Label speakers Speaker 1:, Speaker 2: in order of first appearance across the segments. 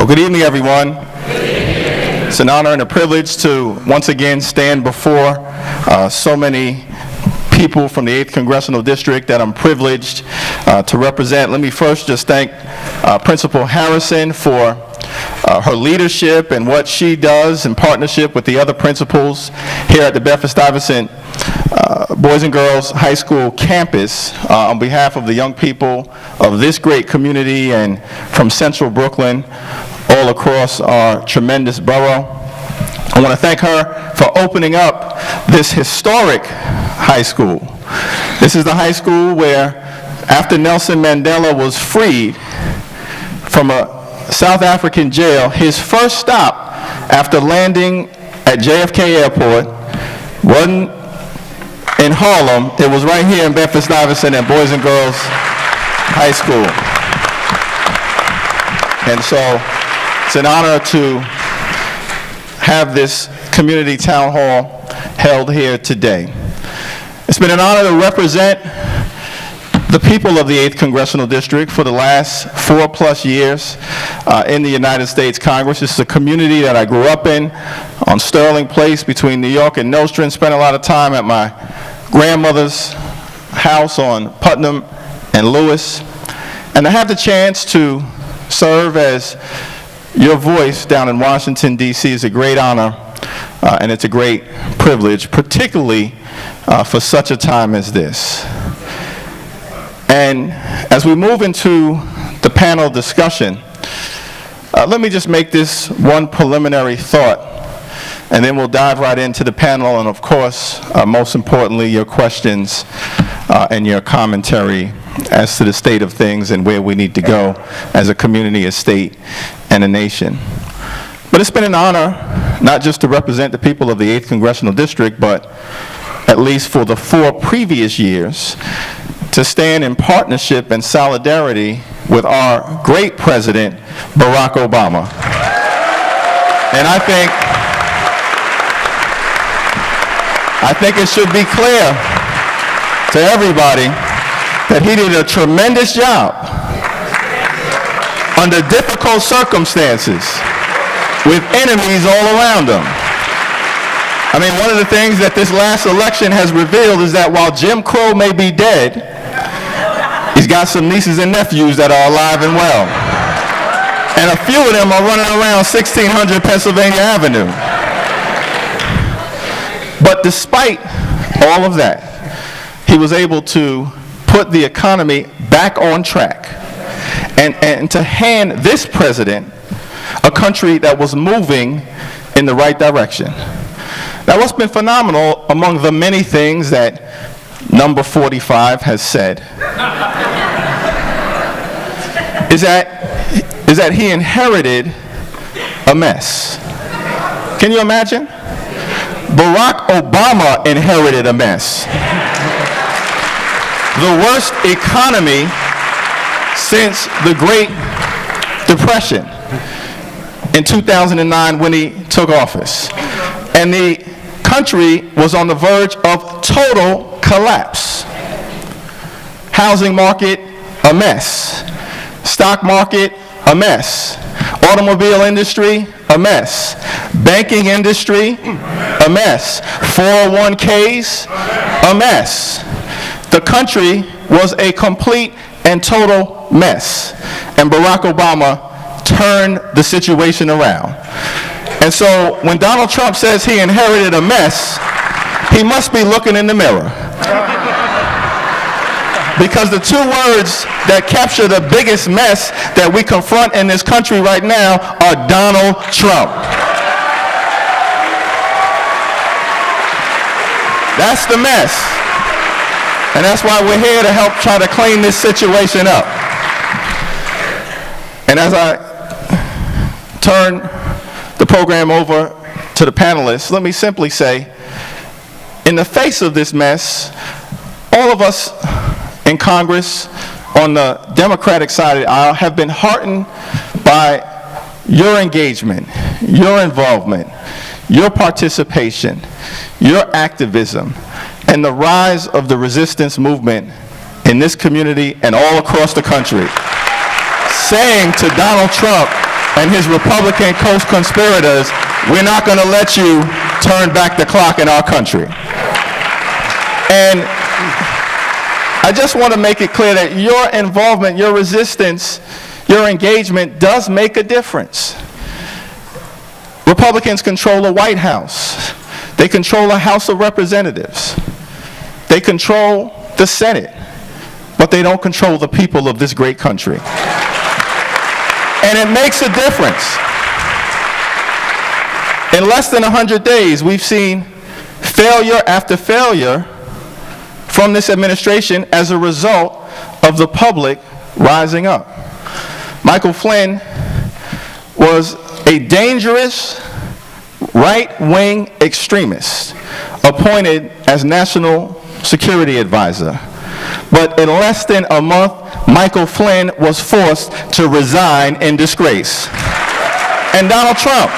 Speaker 1: Good evening, everyone. It's an honor and a privilege to once again stand before so many people from the 8th Congressional District that I'm privileged to represent. Let me first just thank Principal Harrison for her leadership and what she does in partnership with the other principals here at the Bedford-Stuyvesant Boys and Girls High School campus on behalf of the young people of this great community and from Central Brooklyn all across our tremendous borough. I want to thank her for opening up this historic high school. This is the high school where, after Nelson Mandela was freed from a South African jail, his first stop after landing at JFK Airport wasn't in Harlem, it was right here in Bedford-Stuyvesant at Boys and Girls High School. And so it's an honor to have this community town hall held here today. It's been an honor to represent the people of the 8th Congressional District for the last 4+ years in the United States Congress. This is a community that I grew up in on Sterling Place between New York and Nostrand. Spent a lot of time at my grandmother's house on Putnam and Lewis. And to have the chance to serve as your voice down in Washington, D.C. is a great honor, and it's a great privilege, particularly for such a time as this. And as we move into the panel discussion, let me just make this one preliminary thought, and then we'll dive right into the panel and, of course, most importantly, your questions and your commentary as to the state of things and where we need to go as a community, a state, and a nation. But it's been an honor not just to represent the people of the 8th Congressional District, but at least for the 4 previous years, to stand in partnership and solidarity with our great president, Barack Obama. And I think it should be clear to everybody that he did a tremendous job under difficult circumstances with enemies all around him. I mean, one of the things that this last election has revealed is that while Jim Crow may be dead, he's got some nieces and nephews that are alive and well. And a few of them are running around 1600 Pennsylvania Avenue. But despite all of that, he was able to put the economy back on track and to hand this president a country that was moving in the right direction. Now, what's been phenomenal among the many things that number 45 has said is that he inherited a mess. Can you imagine? Barack Obama inherited a mess. The worst economy since the Great Depression in 2009 when he took office. And the country was on the verge of total collapse. Housing market, a mess. Stock market, a mess. Automobile industry, a mess. Banking industry, a mess. 401ks, a mess. The country was a complete and total mess. And Barack Obama turned the situation around. And so when Donald Trump says he inherited a mess, he must be looking in the mirror. Because the 2 words that capture the biggest mess that we confront in this country right now are Donald Trump. That's the mess. And that's why we're here to help try to clean this situation up. And as I turn the program over to the panelists, let me simply say, in the face of this mess, all of us in Congress on the Democratic side of the aisle have been heartened by your engagement, your involvement, your participation, your activism, and the rise of the resistance movement in this community and all across the country, saying to Donald Trump, and his Republican co-conspirators, we're not going to let you turn back the clock in our country. And I just want to make it clear that your involvement, your resistance, your engagement does make a difference. Republicans control the White House. They control the House of Representatives. They control the Senate, but they don't control the people of this great country. And it makes a difference. In less than 100 days, we've seen failure after failure from this administration as a result of the public rising up. Michael Flynn was a dangerous right-wing extremist appointed as National Security Advisor. But in less than a month, Michael Flynn was forced to resign in disgrace. And Donald Trump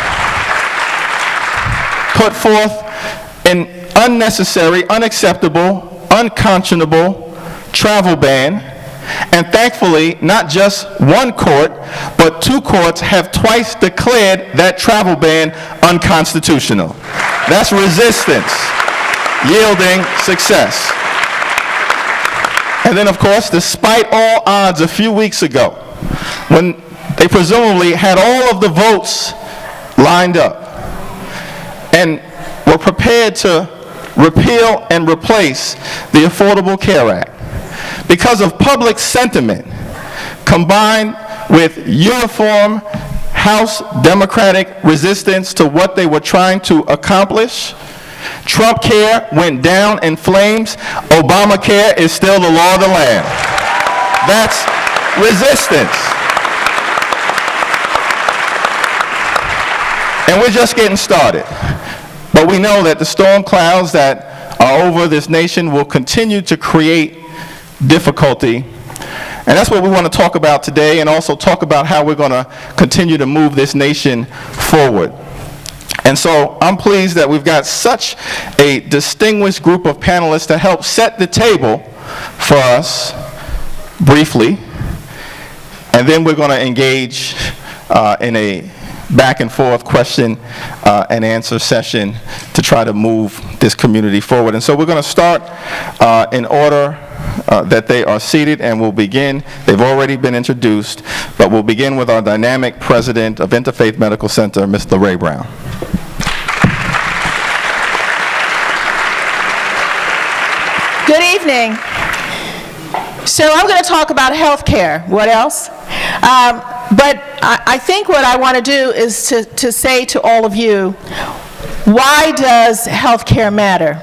Speaker 1: put forth an unnecessary, unacceptable, unconscionable travel ban, and thankfully not just one court, but two courts have twice declared that travel ban unconstitutional. That's resistance yielding success. And then, of course, despite all odds, a few weeks ago, when they presumably had all of the votes lined up and were prepared to repeal and replace the Affordable Care Act, because of public sentiment combined with uniform House Democratic resistance to what they were trying to accomplish, Trump care went down in flames. Obamacare is still the law of the land. That's resistance. And we're just getting started. But we know that the storm clouds that are over this nation will continue to create difficulty. And that's what we want to talk about today, and also talk about how we're going to continue to move this nation forward. And so I'm pleased that we've got such a distinguished group of panelists to help set the table for us briefly. And then we're going to engage in a back and forth question and answer session to try to move this community forward. And so we're going to start in order that they are seated, and we'll begin. They've already been introduced, but we'll begin with our dynamic president of Interfaith Medical Center, Mr. Ray Brown.
Speaker 2: Good evening. So I'm going to talk about health care. What else? But I think what I want to do is to say to all of you, why does health care matter?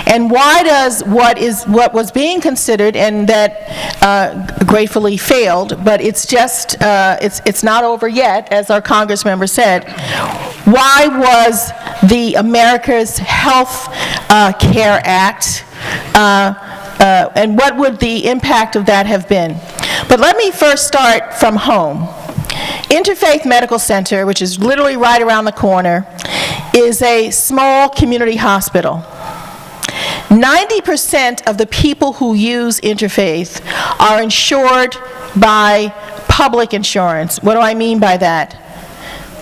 Speaker 2: And why does what was being considered, and that gratefully failed, but it's just, it's not over yet, as our Congress member said, why was the America's Health Care Act, and what would the impact of that have been? But let me first start from home. Interfaith Medical Center, which is literally right around the corner, is a small community hospital. 90% of the people who use Interfaith are insured by public insurance. What do I mean by that?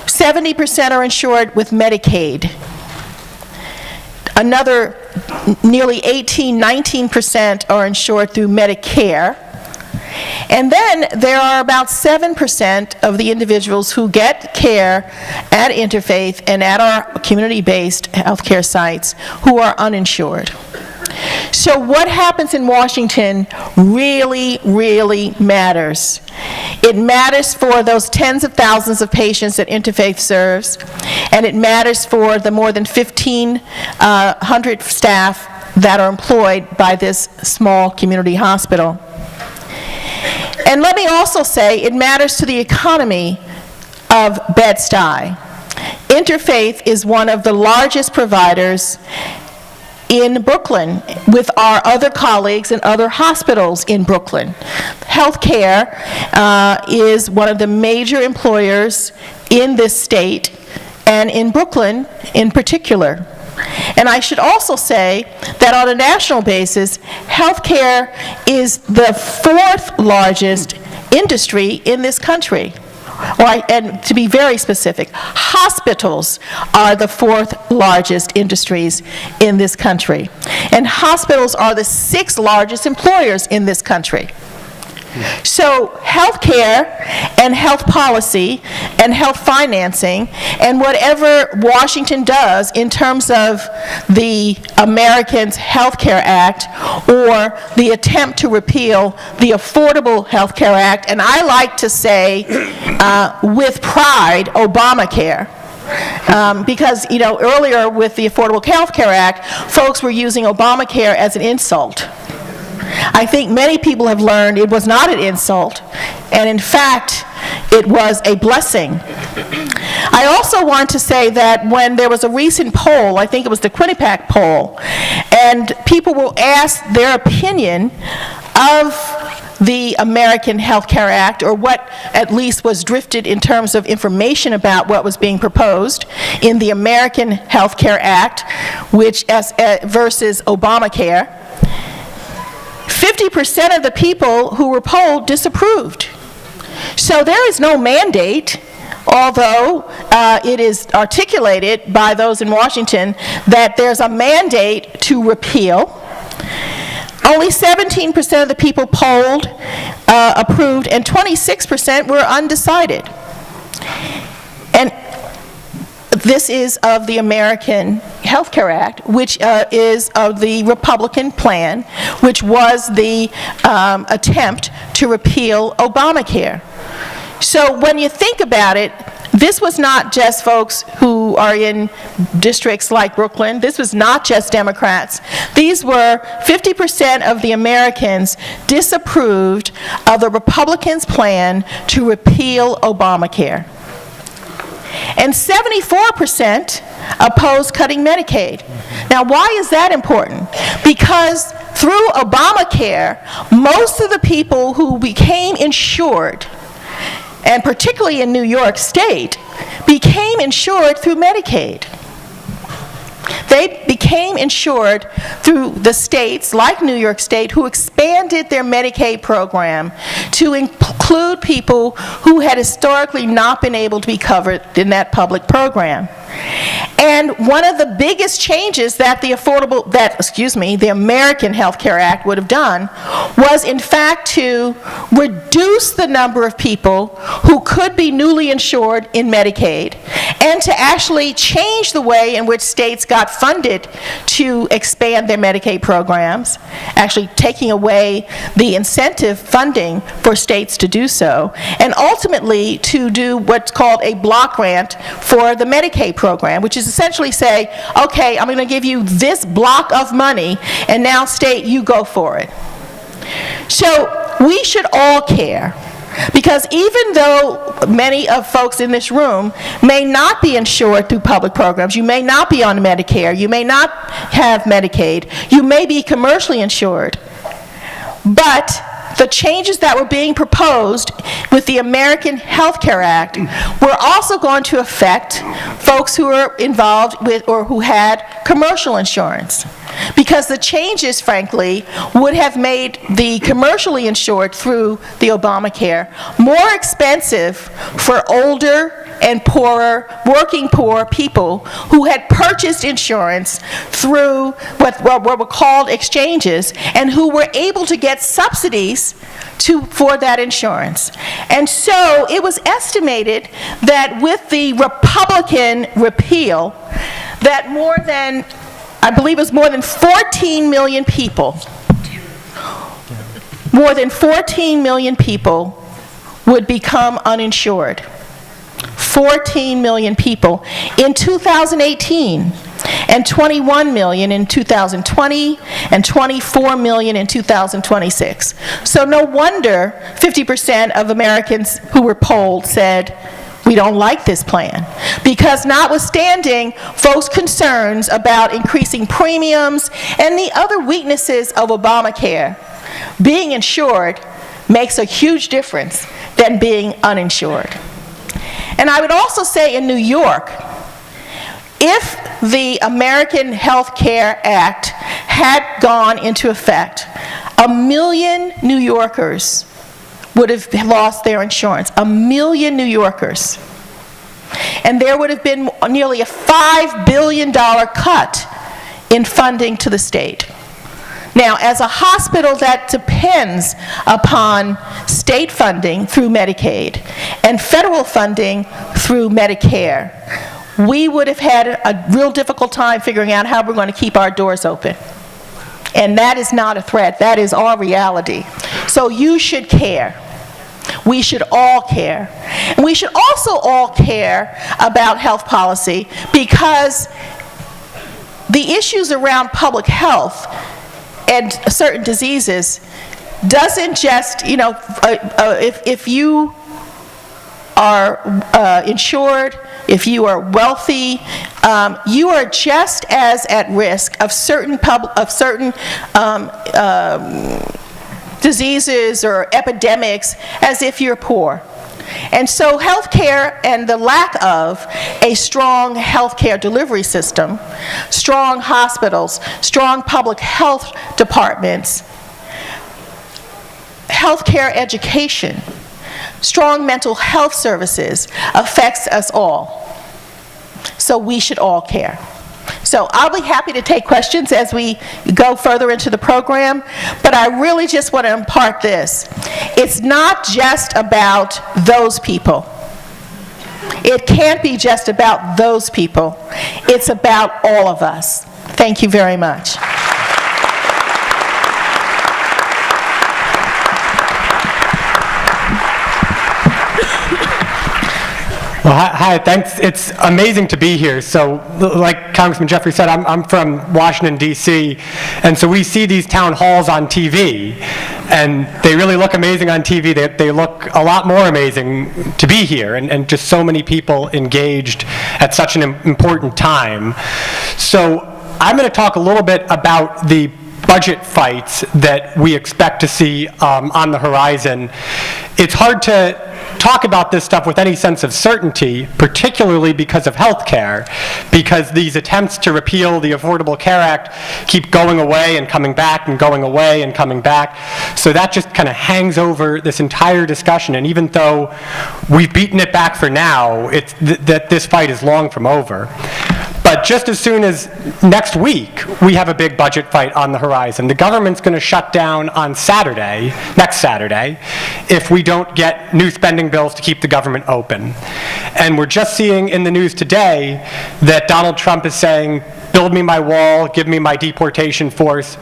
Speaker 2: 70% are insured with Medicaid. Another nearly 19% are insured through Medicare. And then there are about 7% of the individuals who get care at Interfaith and at our community-based healthcare sites who are uninsured. So what happens in Washington really, really matters. It matters for those tens of thousands of patients that Interfaith serves, and it matters for the more than 1,500 staff that are employed by this small community hospital. And let me also say it matters to the economy of Bed-Stuy. Interfaith is one of the largest providers in Brooklyn with our other colleagues and other hospitals in Brooklyn. Healthcare is one of the major employers in this state and in Brooklyn in particular. And I should also say that on a national basis, healthcare is the fourth largest industry in this country. and to be very specific, hospitals are the 4th largest industries in this country. And hospitals are the 6th largest employers in this country. So healthcare and health policy and health financing and whatever Washington does in terms of the Americans Health Care Act or the attempt to repeal the Affordable Health Care Act, and I like to say with pride, Obamacare. Because, earlier with the Affordable Health Care Act, folks were using Obamacare as an insult. I think many people have learned it was not an insult, and in fact, it was a blessing. I also want to say that when there was a recent poll, I think it was the Quinnipiac poll, and people were asked their opinion of the American Health Care Act, or what at least was drifted in terms of information about what was being proposed in the American Health Care Act, which versus Obamacare. 50% of the people who were polled disapproved. So there is no mandate, although it is articulated by those in Washington that there's a mandate to repeal. Only 17% of the people polled approved, and 26% were undecided. And this is of the American Health Care Act, which is of the Republican plan, which was the attempt to repeal Obamacare. So when you think about it, this was not just folks who are in districts like Brooklyn. This was not just Democrats. These were 50% of the Americans disapproved of the Republicans' plan to repeal Obamacare. And 74% opposed cutting Medicaid. Now, why is that important? Because through Obamacare, most of the people who became insured, and particularly in New York State, became insured through Medicaid. They became insured through the states, like New York State, who expanded their Medicaid program to include people who had historically not been able to be covered in that public program. And one of the biggest changes that the American Health Care Act would have done was, in fact, to reduce the number of people who could be newly insured in Medicaid, and to actually change the way in which states got funded to expand their Medicaid programs, actually taking away the incentive funding for states to do so, and ultimately to do what's called a block grant for the Medicaid program, which is essentially say, okay, I'm going to give you this block of money, and now state, you go for it. So we should all care, because even though many of folks in this room may not be insured through public programs, you may not be on Medicare, you may not have Medicaid, you may be commercially insured, but the changes that were being proposed with the American Health Care Act were also going to affect folks who are involved with or who had commercial insurance. Because the changes, frankly, would have made the commercially insured through the Obamacare more expensive for older and poorer, working poor people who had purchased insurance through what were called exchanges and who were able to get subsidies for that insurance. And so it was estimated that with the Republican repeal, that more than 14 million people, would become uninsured. 14 million people in 2018, and 21 million in 2020, and 24 million in 2026. So no wonder 50% of Americans who were polled said, we don't like this plan. Because notwithstanding folks' concerns about increasing premiums and the other weaknesses of Obamacare, being insured makes a huge difference than being uninsured. And I would also say in New York, if the American Health Care Act had gone into effect, 1 million New Yorkers would have lost their insurance. 1 million New Yorkers. And there would have been nearly a $5 billion cut in funding to the state. Now, as a hospital that depends upon state funding through Medicaid and federal funding through Medicare, we would have had a real difficult time figuring out how we're going to keep our doors open. And that is not a threat, that is our reality. So you should care. We should all care. And we should also all care about health policy, because the issues around public health and certain diseases doesn't just, if you are insured, if you are wealthy, you are just as at risk of certain diseases or epidemics as if you're poor. And so healthcare and the lack of a strong healthcare delivery system, strong hospitals, strong public health departments, healthcare education, strong mental health services affects us all. So we should all care. So I'll be happy to take questions as we go further into the program, but I really just want to impart this. It's not just about those people. It can't be just about those people. It's about all of us. Thank you very much.
Speaker 3: Well, hi, thanks. It's amazing to be here. So, like Congressman Jefferies said, I'm from Washington, D.C., and so we see these town halls on TV, and they really look amazing on TV. They look a lot more amazing to be here, and just so many people engaged at such an important time. So, I'm going to talk a little bit about the budget fights that we expect to see on the horizon. It's hard to talk about this stuff with any sense of certainty, particularly because of health care, because these attempts to repeal the Affordable Care Act keep going away and coming back and going away and coming back. So that just kind of hangs over this entire discussion. And even though we've beaten it back for now, it's that this fight is long from over. But just as soon as next week, we have a big budget fight on the horizon. The government's going to shut down on next Saturday, if we don't get new spending bills to keep the government open. And we're just seeing in the news today that Donald Trump is saying, build me my wall, give me my deportation force,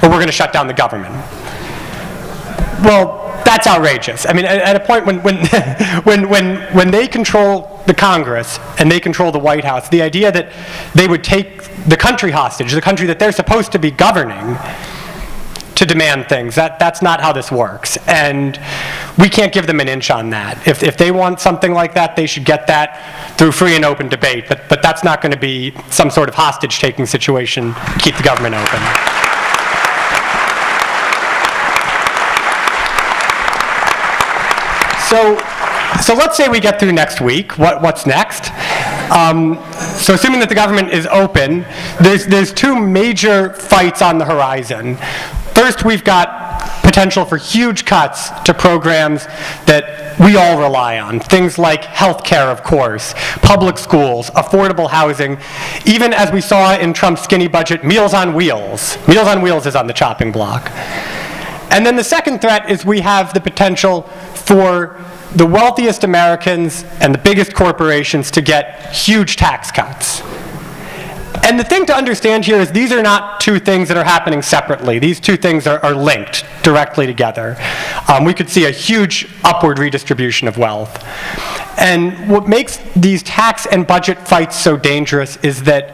Speaker 3: or we're going to shut down the government. Well, that's outrageous. I mean, at a point when they control the Congress and they control the White House, the idea that they would take the country hostage, the country that they're supposed to be governing, to demand things, that's not how this works. And we can't give them an inch on that. If they want something like that, they should get that through free and open debate. But that's not going to be some sort of hostage-taking situation to keep the government open. So let's say we get through next week. What's next? So assuming that the government is open, there's two major fights on the horizon. First, we've got potential for huge cuts to programs that we all rely on. Things like health care, of course, public schools, affordable housing, even as we saw in Trump's skinny budget, Meals on Wheels. Meals on Wheels is on the chopping block. And then the second threat is we have the potential for the wealthiest Americans and the biggest corporations to get huge tax cuts. And the thing to understand here is these are not two things that are happening separately. These two things are linked directly together. We could see a huge upward redistribution of wealth. And what makes these tax and budget fights so dangerous is that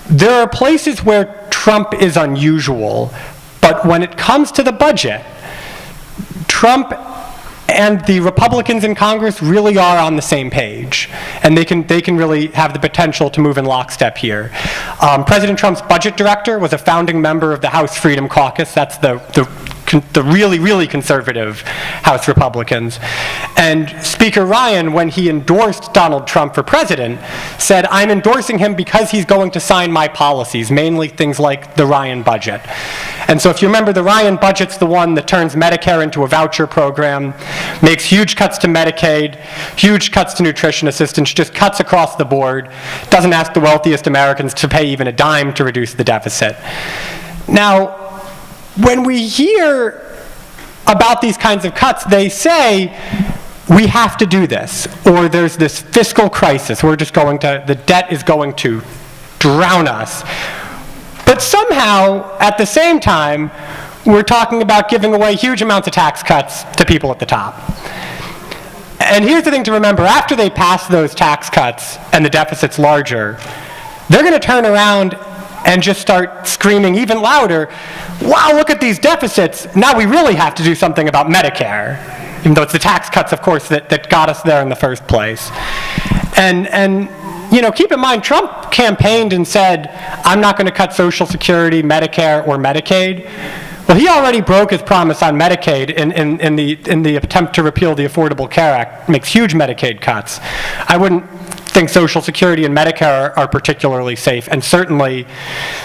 Speaker 3: there are places where Trump is unusual, but when it comes to the budget, Trump and the Republicans in Congress really are on the same page, and they can really have the potential to move in lockstep here. President Trump's budget director was a founding member of the House Freedom Caucus. That's the the really, really conservative House Republicans. And Speaker Ryan, when he endorsed Donald Trump for president, said, "I'm endorsing him because he's going to sign my policies, mainly things like the Ryan budget." And so if you remember, the Ryan budget's the one that turns Medicare into a voucher program, makes huge cuts to Medicaid, huge cuts to nutrition assistance, just cuts across the board, doesn't ask the wealthiest Americans to pay even a dime to reduce the deficit. Now, when we hear about these kinds of cuts, they say, we have to do this, or there's this fiscal crisis, the debt is going to drown us. But somehow, at the same time, we're talking about giving away huge amounts of tax cuts to people at the top. And here's the thing to remember, after they pass those tax cuts and the deficit's larger, they're going to turn around and just start screaming even louder, wow, look at these deficits, now we really have to do something about Medicare. Even though it's the tax cuts, of course, that got us there in the first place. And keep in mind, Trump campaigned and said, I'm not going to cut Social Security, Medicare, or Medicaid. Well, he already broke his promise on Medicaid in the attempt to repeal the Affordable Care Act, makes huge Medicaid cuts. I wouldn't think Social Security and Medicare are particularly safe, and certainly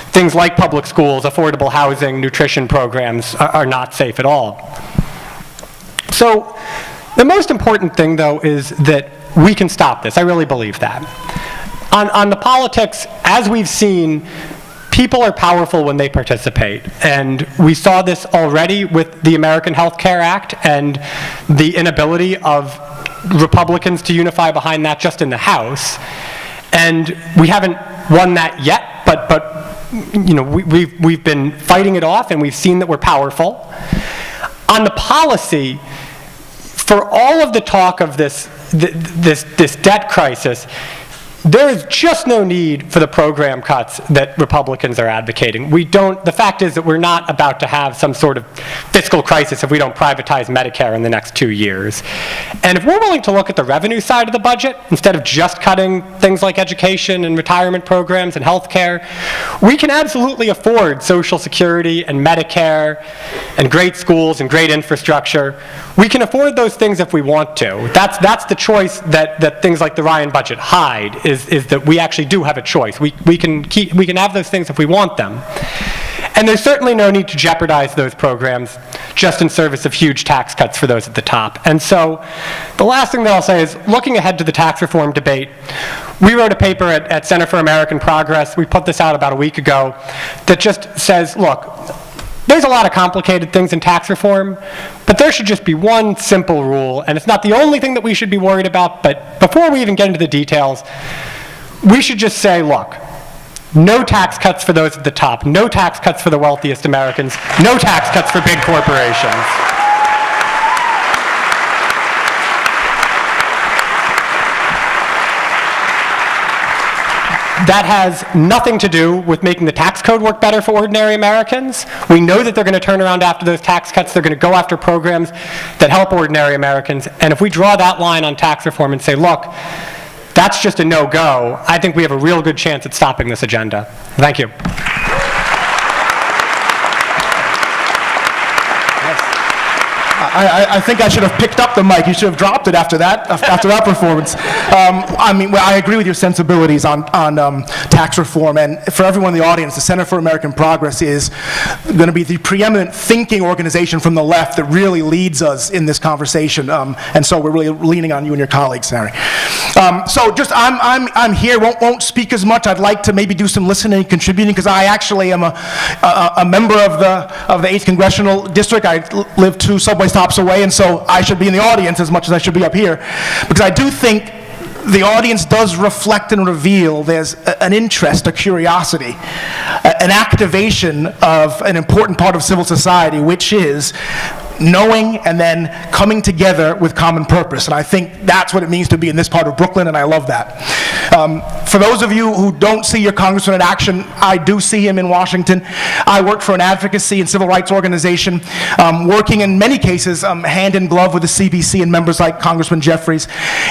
Speaker 3: things like public schools, affordable housing, nutrition programs are not safe at all. So the most important thing, though, is that we can stop this. I really believe that. On the politics, as we've seen, people are powerful when they participate. And we saw this already with the American Health Care Act and the inability of Republicans to unify behind that just in the House. And we haven't won that yet, but we've been fighting it off, and we've seen that we're powerful. On the policy, for all of the talk of this debt crisis, there is just no need for the program cuts that Republicans are advocating. The fact is that we're not about to have some sort of fiscal crisis if we don't privatize Medicare in the next 2 years. And if we're willing to look at the revenue side of the budget, instead of just cutting things like education and retirement programs and health care, we can absolutely afford Social Security and Medicare and great schools and great infrastructure. We can afford those things if we want to. That's the choice that things like the Ryan budget hide, is that we actually do have a choice. We can have those things if we want them. And there's certainly no need to jeopardize those programs just in service of huge tax cuts for those at the top. And so the last thing that I'll say is, looking ahead to the tax reform debate, we wrote a paper at Center for American Progress, we put this out about a week ago, that just says, look, there's a lot of complicated things in tax reform, but there should just be one simple rule, and it's not the only thing that we should be worried about, but before we even get into the details, we should just say, look, no tax cuts for those at the top, no tax cuts for the wealthiest Americans, no tax cuts for big corporations. That has nothing to do with making the tax code work better for ordinary Americans. We know that they're going to turn around after those tax cuts. They're going to go after programs that help ordinary Americans. And if we draw that line on tax reform and say, look, that's just a no-go, I think we have a real good chance at stopping this agenda. Thank you.
Speaker 4: I think I should have picked up the mic. You should have dropped it after that performance. I agree with your sensibilities on tax reform. And for everyone in the audience, the Center for American Progress is going to be the preeminent thinking organization from the left that really leads us in this conversation. And so we're really leaning on you and your colleagues, Harry. I'm here. Won't speak as much. I'd like to maybe do some listening and contributing, because I actually am a member of the 8th Congressional District. I live 2 subway stops away, and so I should be in the audience as much as I should be up here, because I do think the audience does reflect and reveal there's an interest, a curiosity, an activation of an important part of civil society, which is knowing and then coming together with common purpose. And I think that's what it means to be in this part of Brooklyn, and I love that. For those of you who don't see your congressman in action, I do see him in Washington. I work for an advocacy and civil rights organization, working in many cases hand in glove with the CBC and members like Congressman Jefferies.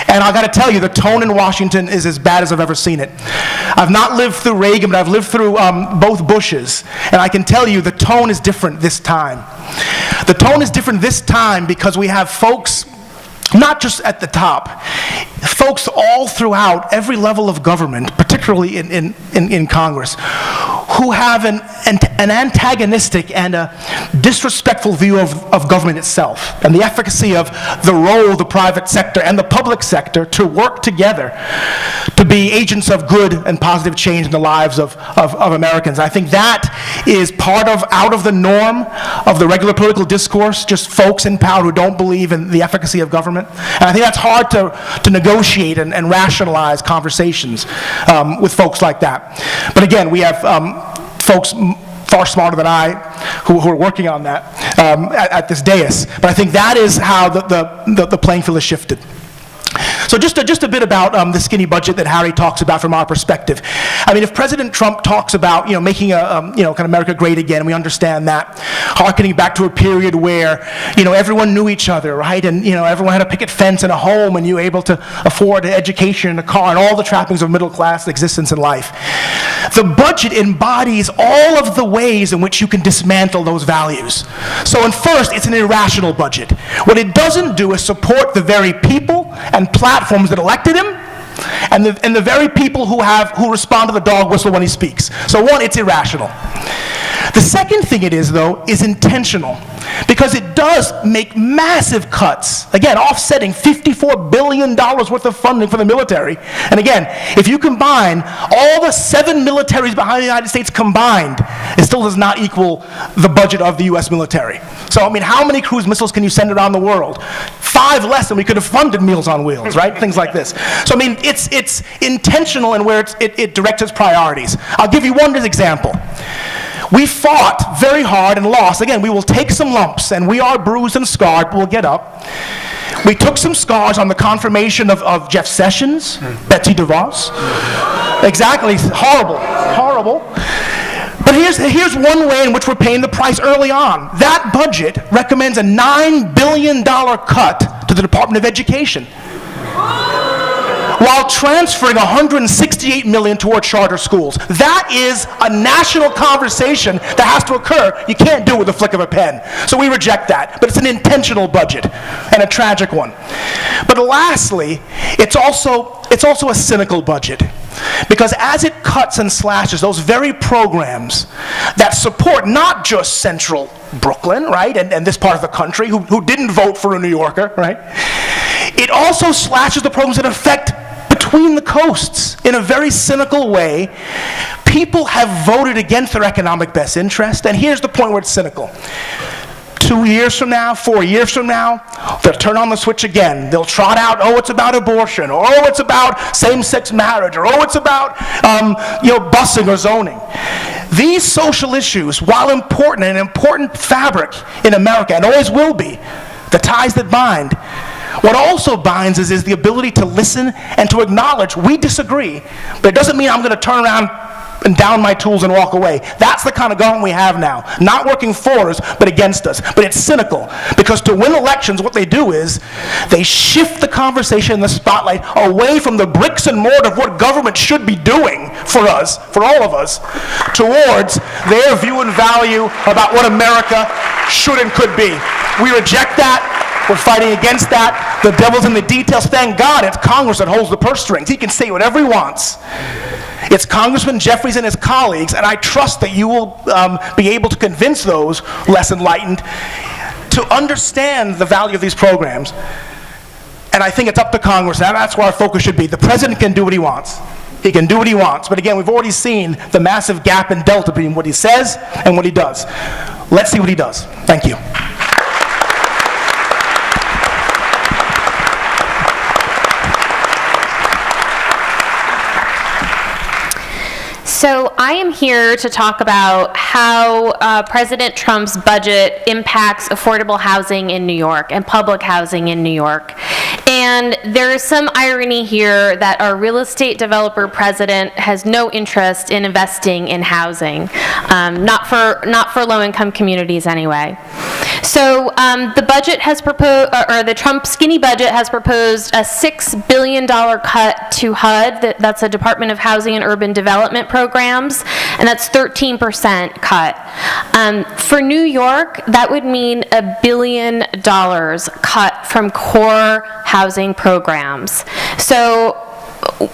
Speaker 4: And I got to tell you, the tone in Washington is as bad as I've ever seen it. I've not lived through Reagan, but I've lived through both Bushes. And I can tell you the tone is different this time. The tone is different this time because we have folks, not just at the top, folks all throughout every level of government, particularly in Congress, who have an antagonistic and a disrespectful view of government itself and the efficacy of the role of the private sector and the public sector to work together to be agents of good and positive change in the lives of Americans. I think that is part of out of the norm of the regular political discourse, just folks in power who don't believe in the efficacy of government. And I think that's hard to negotiate and rationalize conversations with folks like that. But again, we have folks far smarter than I who are working on that at this dais. But I think that is how the playing field has shifted. So just a bit about the skinny budget that Harry talks about from our perspective. I mean, if President Trump talks about, making a, kind of America great again, we understand that, hearkening back to a period where, everyone knew each other, right? And, everyone had a picket fence and a home, and you were able to afford an education and a car and all the trappings of middle-class existence in life. The budget embodies all of the ways in which you can dismantle those values. So, first, it's an irrational budget. What it doesn't do is support the very people and platforms that elected him, and the very people who respond to the dog whistle when he speaks. So one, it's irrational. The second thing it is, though, is intentional, because it does make massive cuts, again, offsetting $54 billion worth of funding for the military. And again, if you combine all the 7 militaries behind the United States combined, it still does not equal the budget of the U.S. military. So, I mean, how many cruise missiles can you send around the world? 5 less than we could have funded Meals on Wheels, right? Things like this. So, I mean, it's intentional in where it directs its priorities. I'll give you one example. We fought very hard and lost. Again, we will take some lumps, and we are bruised and scarred, but we'll get up. We took some scars on the confirmation of Jeff Sessions, Betsy DeVos. Exactly, horrible, horrible. But here's one way in which we're paying the price early on. That budget recommends a $9 billion cut to the Department of Education, while transferring $168 million toward charter schools. That is a national conversation that has to occur. You can't do it with a flick of a pen. So we reject that. But it's an intentional budget, and a tragic one. But lastly, it's also a cynical budget, because as it cuts and slashes those very programs that support not just central Brooklyn, right, and this part of the country who didn't vote for a New Yorker, right, it also slashes the programs that affect between the coasts in a very cynical way. People have voted against their economic best interest, and here's the point where it's cynical. 2 years from now, 4 years from now, they'll turn on the switch again. They'll trot out, oh, it's about abortion, or oh, it's about same-sex marriage, or oh, it's about busing or zoning. These social issues, while important, an important fabric in America, and always will be, the ties that bind, what also binds is the ability to listen and to acknowledge we disagree, but it doesn't mean I'm going to turn around and down my tools and walk away. That's the kind of government we have now. Not working for us, but against us. But it's cynical, because to win elections, what they do is they shift the conversation and the spotlight away from the bricks and mortar of what government should be doing for us, for all of us, towards their view and value about what America should and could be. We reject that. We're fighting against that. The devil's in the details. Thank God it's Congress that holds the purse strings. He can say whatever he wants. It's Congressman Jefferies and his colleagues, and I trust that you will be able to convince those less enlightened to understand the value of these programs. And I think it's up to Congress, and that's where our focus should be. The president can do what he wants. He can do what he wants. But again, we've already seen the massive gap and delta between what he says and what he does. Let's see what he does. Thank you.
Speaker 5: So I am here to talk about how President Trump's budget impacts affordable housing in New York and public housing in New York. And there is some irony here that our real estate developer president has no interest in investing in housing, not for low-income communities anyway. So the budget has proposed, or the Trump skinny budget has proposed a $6 billion cut to HUD, that's a Department of Housing and Urban Development Programs, and that's 13% cut. For New York, that would mean $1 billion cut from core housing programs. So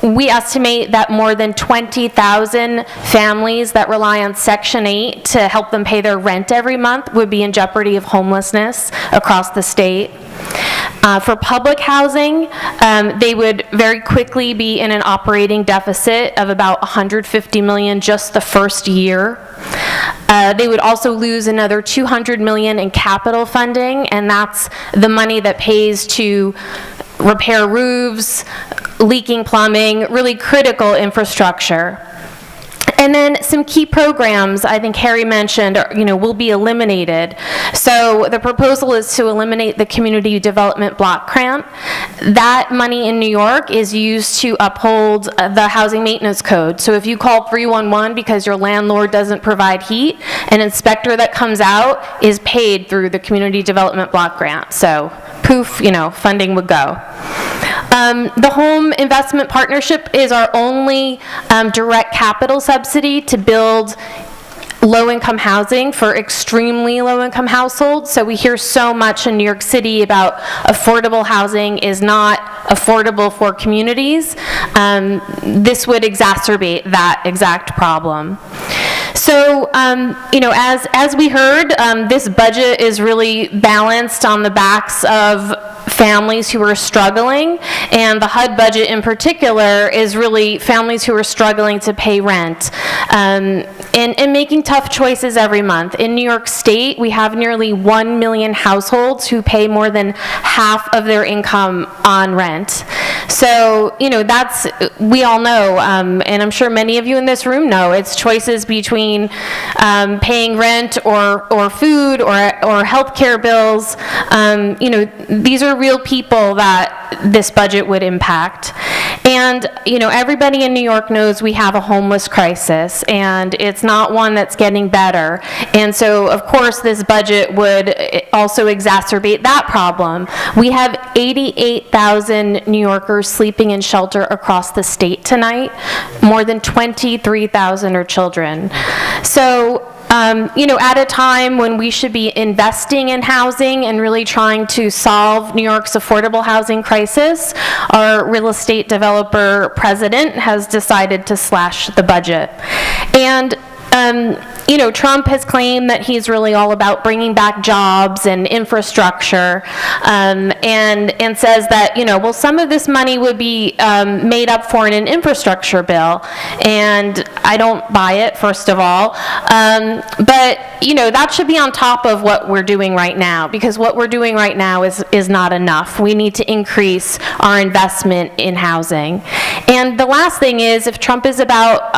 Speaker 5: we estimate that more than 20,000 families that rely on Section 8 to help them pay their rent every month would be in jeopardy of homelessness across the state. For public housing, they would very quickly be in an operating deficit of about $150 million just the first year. They would also lose another $200 million in capital funding, and that's the money that pays to repair roofs, leaking plumbing, really critical infrastructure. And then some key programs, I think Harry mentioned, will be eliminated. So the proposal is to eliminate the Community Development Block Grant. That money in New York is used to uphold the Housing Maintenance Code. So if you call 311 because your landlord doesn't provide heat, an inspector that comes out is paid through the Community Development Block Grant. So poof, funding would go. The Home Investment Partnership is our only direct capital subsidy to build low-income housing for extremely low-income households. So we hear so much in New York City about affordable housing is not affordable for communities. This would exacerbate that exact problem. So, as we heard, this budget is really balanced on the backs of families who are struggling, and the HUD budget in particular is really families who are struggling to pay rent and making tough choices every month. In New York State, we have nearly 1 million households who pay more than half of their income on rent. So, that's, we all know, and I'm sure many of you in this room know, it's choices between paying rent or food or health care bills. These are real people that this budget would impact. And, everybody in New York knows we have a homeless crisis, and it's not one that's getting better. And so, of course, this budget would also exacerbate that problem. We have 88,000 New Yorkers sleeping in shelter across the state tonight. More than 23,000 are children. So, at a time when we should be investing in housing and really trying to solve New York's affordable housing crisis, our real estate developer president has decided to slash the budget. And Trump has claimed that he's really all about bringing back jobs and infrastructure, and says that, some of this money would be made up for in an infrastructure bill, and I don't buy it, first of all. But, that should be on top of what we're doing right now, because what we're doing right now is not enough. We need to increase our investment in housing. And the last thing is, if Trump is about,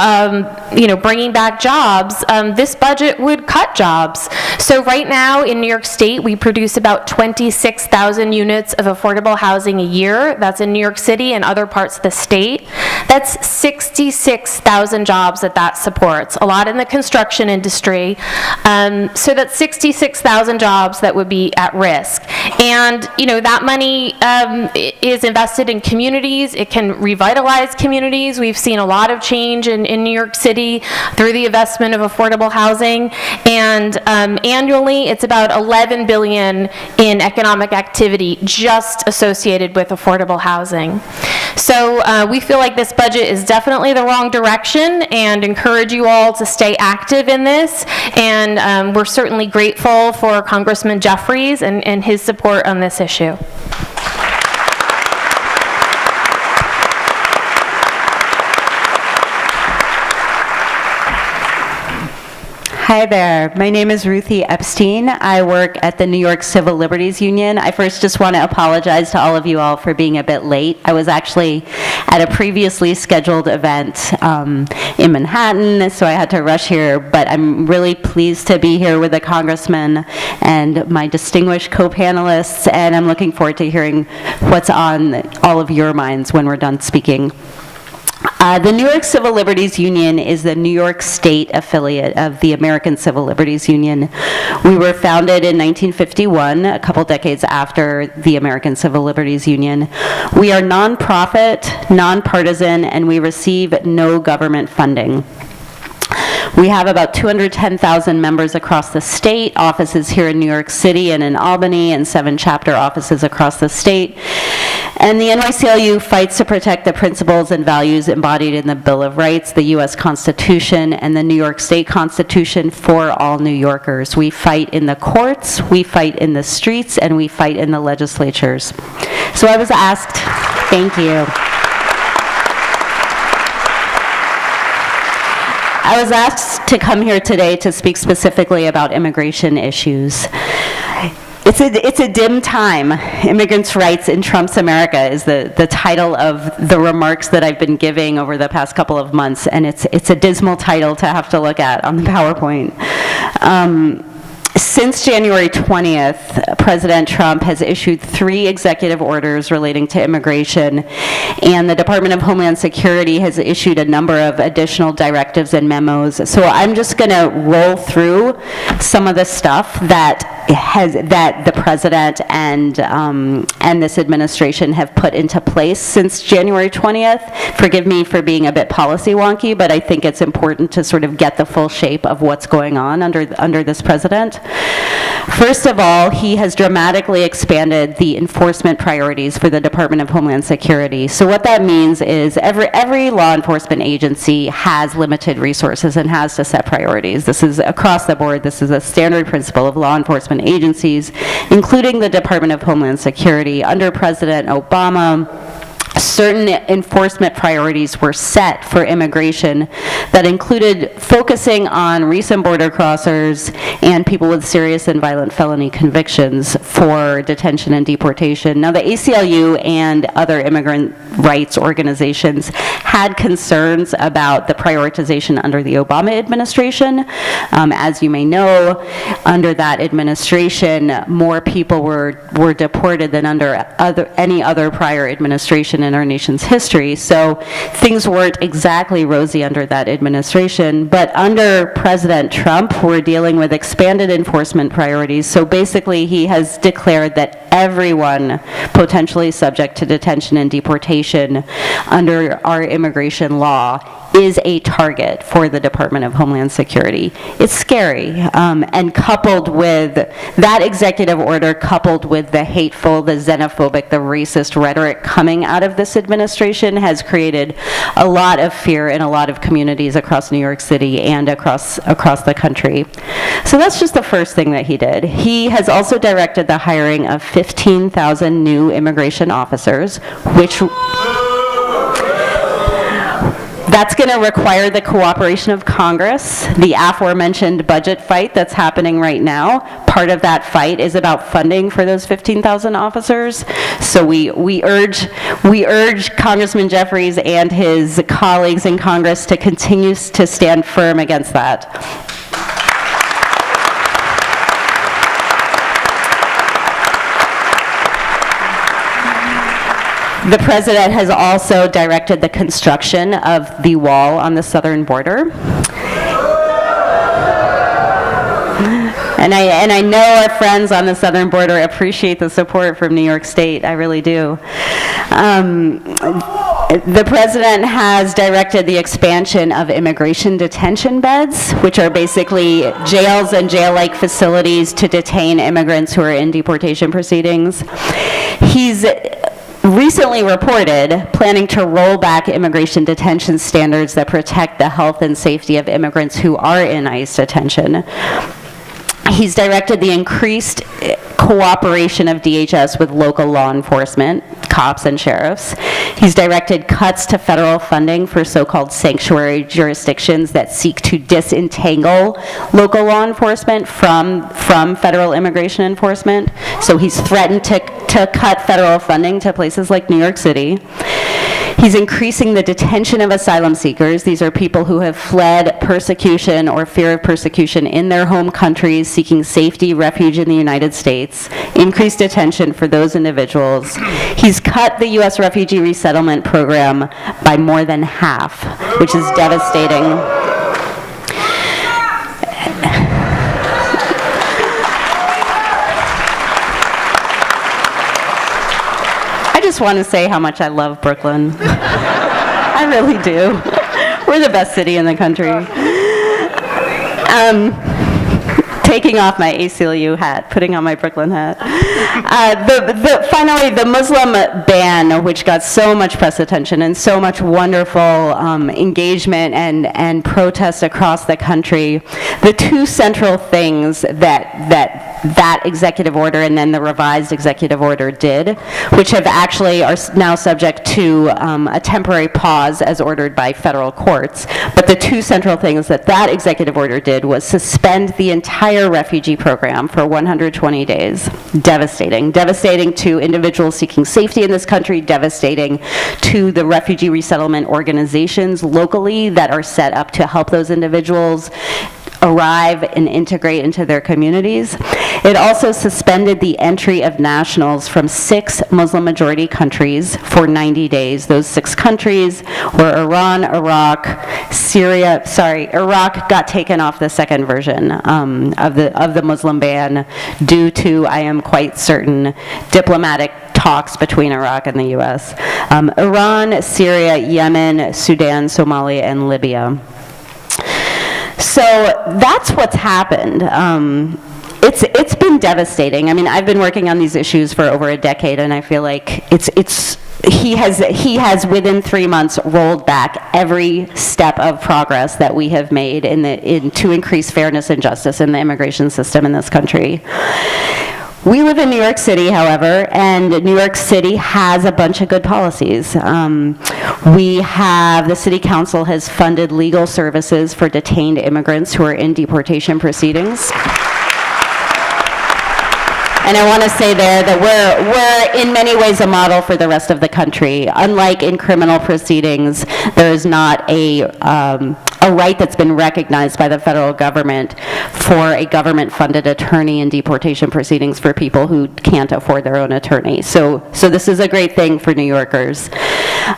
Speaker 5: bringing back jobs, this budget would cut jobs. So right now in New York State, we produce about 26,000 units of affordable housing a year. That's in New York City and other parts of the state. That's 66,000 jobs that supports, a lot in the construction industry. So that's 66,000 jobs that would be at risk. And, that money is invested in communities. It can revitalize communities. We've seen a lot of change in New York City through the investment of affordable housing. And annually, it's about $11 billion in economic activity just associated with affordable housing. So we feel like this budget is definitely the wrong direction, and encourage you all to stay active in this. And we're certainly grateful for Congressman Jefferies and his support on this issue.
Speaker 6: Hi there. My name is Ruthie Epstein. I work at the New York Civil Liberties Union. I first just want to apologize to all of you all for being a bit late. I was actually at a previously scheduled event in Manhattan, so I had to rush here, but I'm really pleased to be here with the Congressman and my distinguished co-panelists, and I'm looking forward to hearing what's on all of your minds when we're done speaking. The New York Civil Liberties Union is the New York State affiliate of the American Civil Liberties Union. We were founded in 1951, a couple decades after the American Civil Liberties Union. We are nonprofit, nonpartisan, and we receive no government funding. We have about 210,000 members across the state, offices here in New York City and in Albany, and 7 chapter offices across the state. And the NYCLU fights to protect the principles and values embodied in the Bill of Rights, the U.S. Constitution, and the New York State Constitution for all New Yorkers. We fight in the courts, we fight in the streets, and we fight in the legislatures. So I was asked, thank you. I was asked to come here today to speak specifically about immigration issues. It's a dim time. Immigrants' rights in Trump's America is the title of the remarks that I've been giving over the past couple of months, and it's a dismal title to have to look at on the PowerPoint. Since January 20th, President Trump has issued 3 executive orders relating to immigration, and the Department of Homeland Security has issued a number of additional directives and memos. So I'm just going to roll through some of the stuff that the president and this administration have put into place since January 20th. Forgive me for being a bit policy wonky, but I think it's important to sort of get the full shape of what's going on under this president. First of all, he has dramatically expanded the enforcement priorities for the Department of Homeland Security. So what that means is every law enforcement agency has limited resources and has to set priorities. This is across the board. This is a standard principle of law enforcement agencies, including the Department of Homeland Security. Under President Obama, certain enforcement priorities were set for immigration that included focusing on recent border crossers and people with serious and violent felony convictions for detention and deportation. Now, the ACLU and other immigrant rights organizations had concerns about the prioritization under the Obama administration. As you may know, under that administration, more people were deported than under any other prior administration in our nation's history. So things weren't exactly rosy under that administration. But under President Trump, we're dealing with expanded enforcement priorities. So basically, he has declared that everyone potentially subject to detention and deportation under our immigration law is a target for the Department of Homeland Security. It's scary, and coupled with that executive order, coupled with the hateful, the xenophobic, the racist rhetoric coming out of this administration has created a lot of fear in a lot of communities across New York City and across the country. So that's just the first thing that he did. He has also directed the hiring of 15,000 new immigration officers, which that's going to require the cooperation of Congress. The aforementioned budget fight that's happening right now, part of that fight is about funding for those 15,000 officers. So we urge Congressman Jefferies and his colleagues in Congress to continue to stand firm against that. The president has also directed the construction of the wall on the southern border. And I know our friends on the southern border appreciate the support from New York State. I really do. The president has directed the expansion of immigration detention beds, which are basically jails and jail-like facilities to detain immigrants who are in deportation proceedings. He's recently reported planning to roll back immigration detention standards that protect the health and safety of immigrants who are in ICE detention. He's directed the increased cooperation of DHS with local law enforcement, cops and sheriffs. He's directed cuts to federal funding for so-called sanctuary jurisdictions that seek to disentangle local law enforcement from federal immigration enforcement. So he's threatened to cut federal funding to places like New York City. He's increasing the detention of asylum seekers. These are people who have fled persecution or fear of persecution in their home countries, seeking safety, refuge in the United States. Increased detention for those individuals. He's cut the U.S. refugee resettlement program by more than half, which is devastating. I just want to say how much I love Brooklyn. I really do. We're the best city in the country. Taking off my ACLU hat, putting on my Brooklyn hat. Finally, the Muslim ban, which got so much press attention and so much wonderful engagement and protest across the country. The two central things that executive order and then the revised executive order did, which have actually are now subject to a temporary pause as ordered by federal courts. But the two central things that executive order did was suspend the entire refugee program for 120 days. Devastating. Devastating to individuals seeking safety in this country, devastating to the refugee resettlement organizations locally that are set up to help those individuals arrive and integrate into their communities. It also suspended the entry of nationals from 6 Muslim-majority countries for 90 days. Those 6 countries were Iran, Iraq, Syria. Iraq got taken off the second version of the Muslim ban due to, I am quite certain, diplomatic talks between Iraq and the U.S. Iran, Syria, Yemen, Sudan, Somalia, and Libya. So that's what's happened. It's been devastating. I mean, I've been working on these issues for over a decade, and I feel like he has within 3 months rolled back every step of progress that we have made to increase fairness and justice in the immigration system in this country. We live in New York City, however, and New York City has a bunch of good policies. The City Council has funded legal services for detained immigrants who are in deportation proceedings. And I want to say there that we're in many ways a model for the rest of the country. Unlike in criminal proceedings, there is not a right that's been recognized by the federal government for a government-funded attorney in deportation proceedings for people who can't afford their own attorney. So this is a great thing for New Yorkers.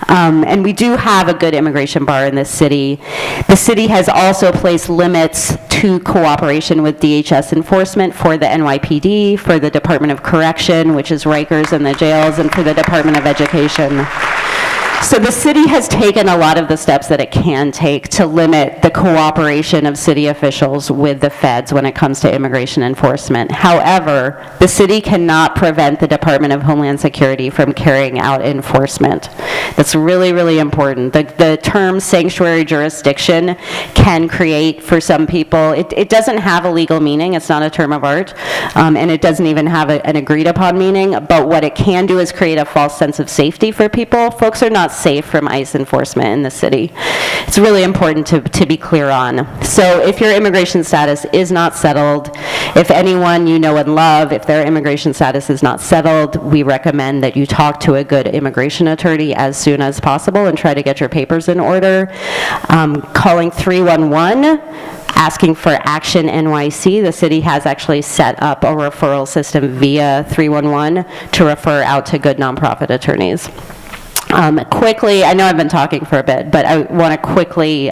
Speaker 6: And we do have a good immigration bar in this city. The city has also placed limits to cooperation with DHS enforcement for the NYPD, for the Department of Correction, which is Rikers and the jails, and for the Department of Education. So the city has taken a lot of the steps that it can take to limit the cooperation of city officials with the feds when it comes to immigration enforcement. However, the city cannot prevent the Department of Homeland Security from carrying out enforcement. That's really, really important. The term sanctuary jurisdiction can create, for some people, it doesn't have a legal meaning. It's not a term of art, and it doesn't even have an agreed upon meaning, but what it can do is create a false sense of safety for people. Folks are not safe from ICE enforcement in the city. It's really important to be clear on. So if your immigration status is not settled, if anyone you know and love, if their immigration status is not settled, we recommend that you talk to a good immigration attorney as soon as possible and try to get your papers in order. Calling 311, asking for Action NYC. The city has actually set up a referral system via 311 to refer out to good nonprofit attorneys. Quickly, I know I've been talking for a bit, but I want to quickly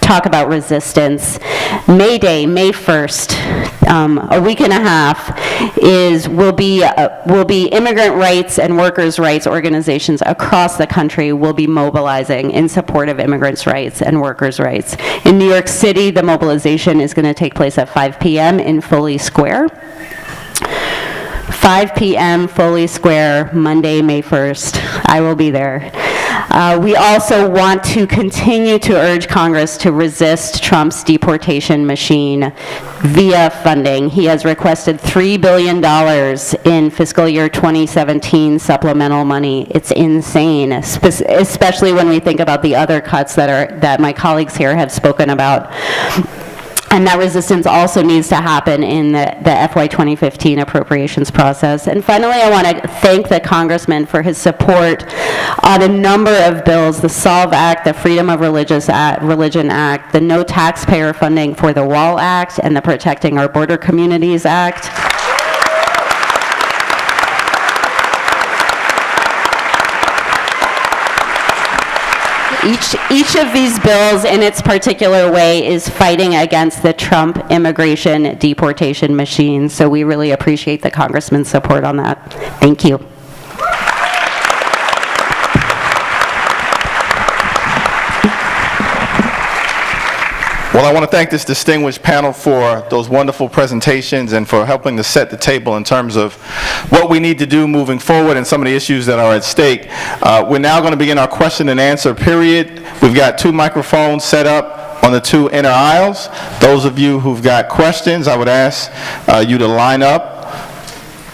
Speaker 6: talk about resistance. May Day, May 1st, a week and a half, will be immigrant rights and workers' rights organizations across the country will be mobilizing in support of immigrants' rights and workers' rights. In New York City, the mobilization is going to take place at 5 p.m. in Foley Square. 5 p.m. Foley Square, Monday, May 1st. I will be there. We also want to continue to urge Congress to resist Trump's deportation machine via funding. He has requested $3 billion in fiscal year 2017 supplemental money. It's insane, especially when we think about the other cuts that my colleagues here have spoken about. And that resistance also needs to happen in the FY 2015 appropriations process. And finally, I want to thank the Congressman for his support on a number of bills, the SOLVE Act, the Freedom of Religion Act, the No Taxpayer Funding for the Wall Act, and the Protecting Our Border Communities Act. Each of these bills in its particular way is fighting against the Trump immigration deportation machine, so we really appreciate the Congressman's support on that. Thank you.
Speaker 1: Well, I want to thank this distinguished panel for those wonderful presentations and for helping to set the table in terms of what we need to do moving forward and some of the issues that are at stake. We're now going to begin our question and answer period. We've got 2 microphones set up on the 2 inner aisles. Those of you who've got questions, I would ask you to line up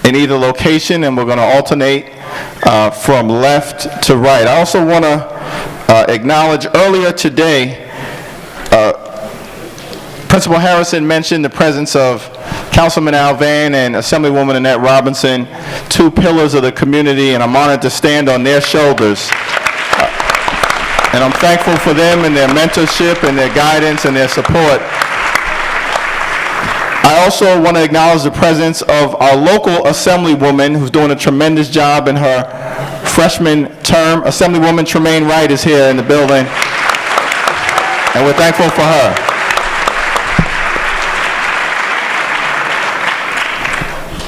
Speaker 1: in either location, and we're going to alternate from left to right. I also want to acknowledge earlier today, Principal Harrison mentioned the presence of Councilman Al Van and Assemblywoman Annette Robinson, 2 pillars of the community, and I'm honored to stand on their shoulders. And I'm thankful for them and their mentorship and their guidance and their support. I also want to acknowledge the presence of our local Assemblywoman who's doing a tremendous job in her freshman term. Assemblywoman Tremaine Wright is here in the building, and we're thankful for her.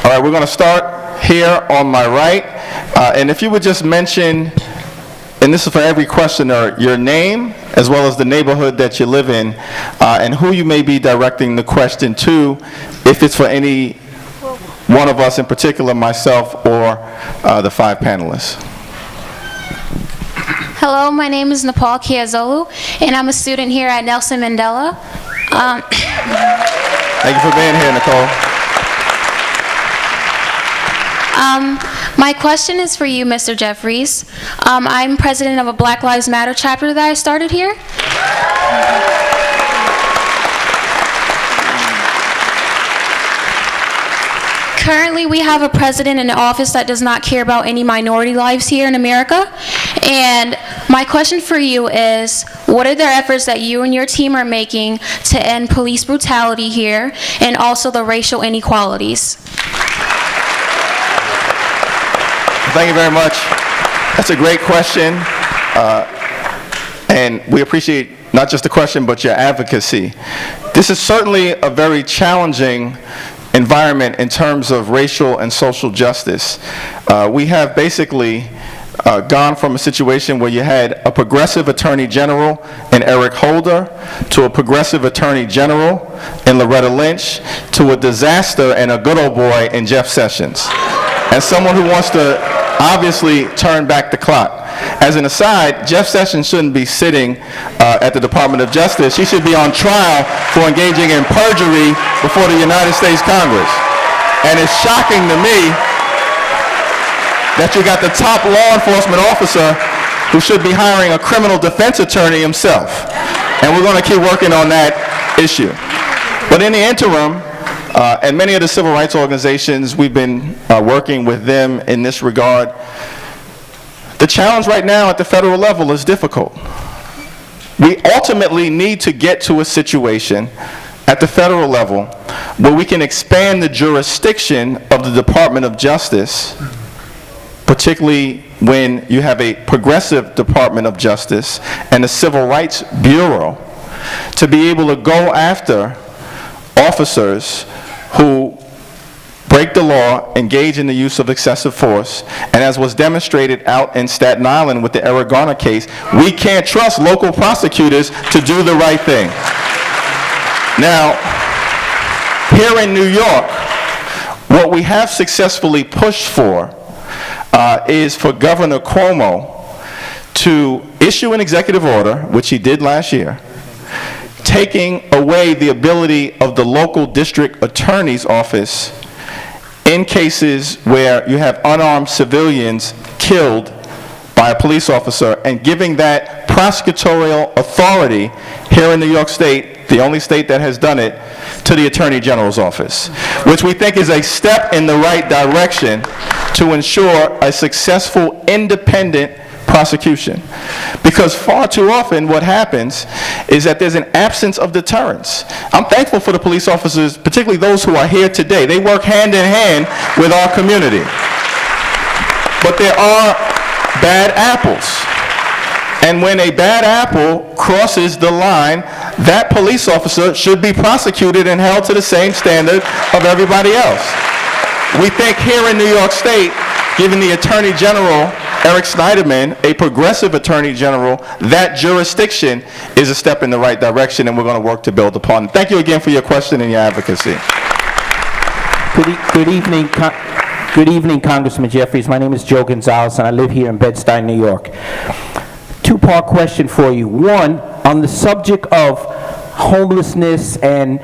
Speaker 1: All right, we're going to start here on my right. And if you would just mention, and this is for every questioner, your name as well as the neighborhood that you live in, and who you may be directing the question to, if it's for any one of us in particular, myself or the 5 panelists.
Speaker 7: Hello, my name is Nepal Kiazolu, and I'm a student here at Nelson Mandela.
Speaker 1: Thank you for being here, Nicole.
Speaker 7: My question is for you, Mr. Jefferies. I'm president of a Black Lives Matter chapter that I started here. Currently, we have a president in office that does not care about any minority lives here in America. And my question for you is, what are the efforts that you and your team are making to end police brutality here and also the racial inequalities?
Speaker 1: Thank you very much. That's a great question. And we appreciate not just the question, but your advocacy. This is certainly a very challenging environment in terms of racial and social justice. We have basically gone from a situation where you had a progressive attorney general in Eric Holder to a progressive attorney general in Loretta Lynch to a disaster and a good old boy in Jeff Sessions. And someone who wants to obviously turn back the clock. As an aside, Jeff Sessions shouldn't be sitting at the Department of Justice. He should be on trial for engaging in perjury before the United States Congress. And it's shocking to me that you got the top law enforcement officer who should be hiring a criminal defense attorney himself. And we're going to keep working on that issue. But in the interim, and many of the civil rights organizations, we've been working with them in this regard. The challenge right now at the federal level is difficult. We ultimately need to get to a situation at the federal level where we can expand the jurisdiction of the Department of Justice, particularly when you have a progressive Department of Justice and a Civil Rights Bureau, to be able to go after officers who break the law, engage in the use of excessive force, and as was demonstrated out in Staten Island with the Eric Garner case, we can't trust local prosecutors to do the right thing. Now, here in New York, what we have successfully pushed for is for Governor Cuomo to issue an executive order, which he did last year, taking away the ability of the local district attorney's office in cases where you have unarmed civilians killed by a police officer, and giving that prosecutorial authority here in New York State the only state that has done it, to the Attorney General's office, which we think is a step in the right direction to ensure a successful independent prosecution. Because far too often what happens is that there's an absence of deterrence. I'm thankful for the police officers, particularly those who are here today. They work hand in hand with our community. But there are bad apples. And when a bad apple crosses the line, that police officer should be prosecuted and held to the same standard of everybody else. We think here in New York State, given the Attorney General, Eric Snyderman, a progressive Attorney General, that jurisdiction is a step in the right direction, and we're going to work to build upon it. Thank you again for your question and your advocacy.
Speaker 8: Good evening, Congressman Jefferies. My name is Joe Gonzalez, and I live here in Bed-Stuy, New York. Two-part question for you. One, on the subject of homelessness and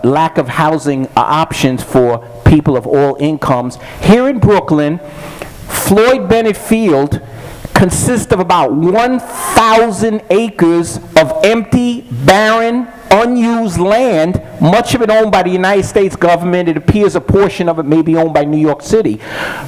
Speaker 8: lack of housing options for people of all incomes, here in Brooklyn, Floyd Bennett Field consists of about 1,000 acres of empty, barren, unused land, much of it owned by the United States government. It appears a portion of it may be owned by New York City.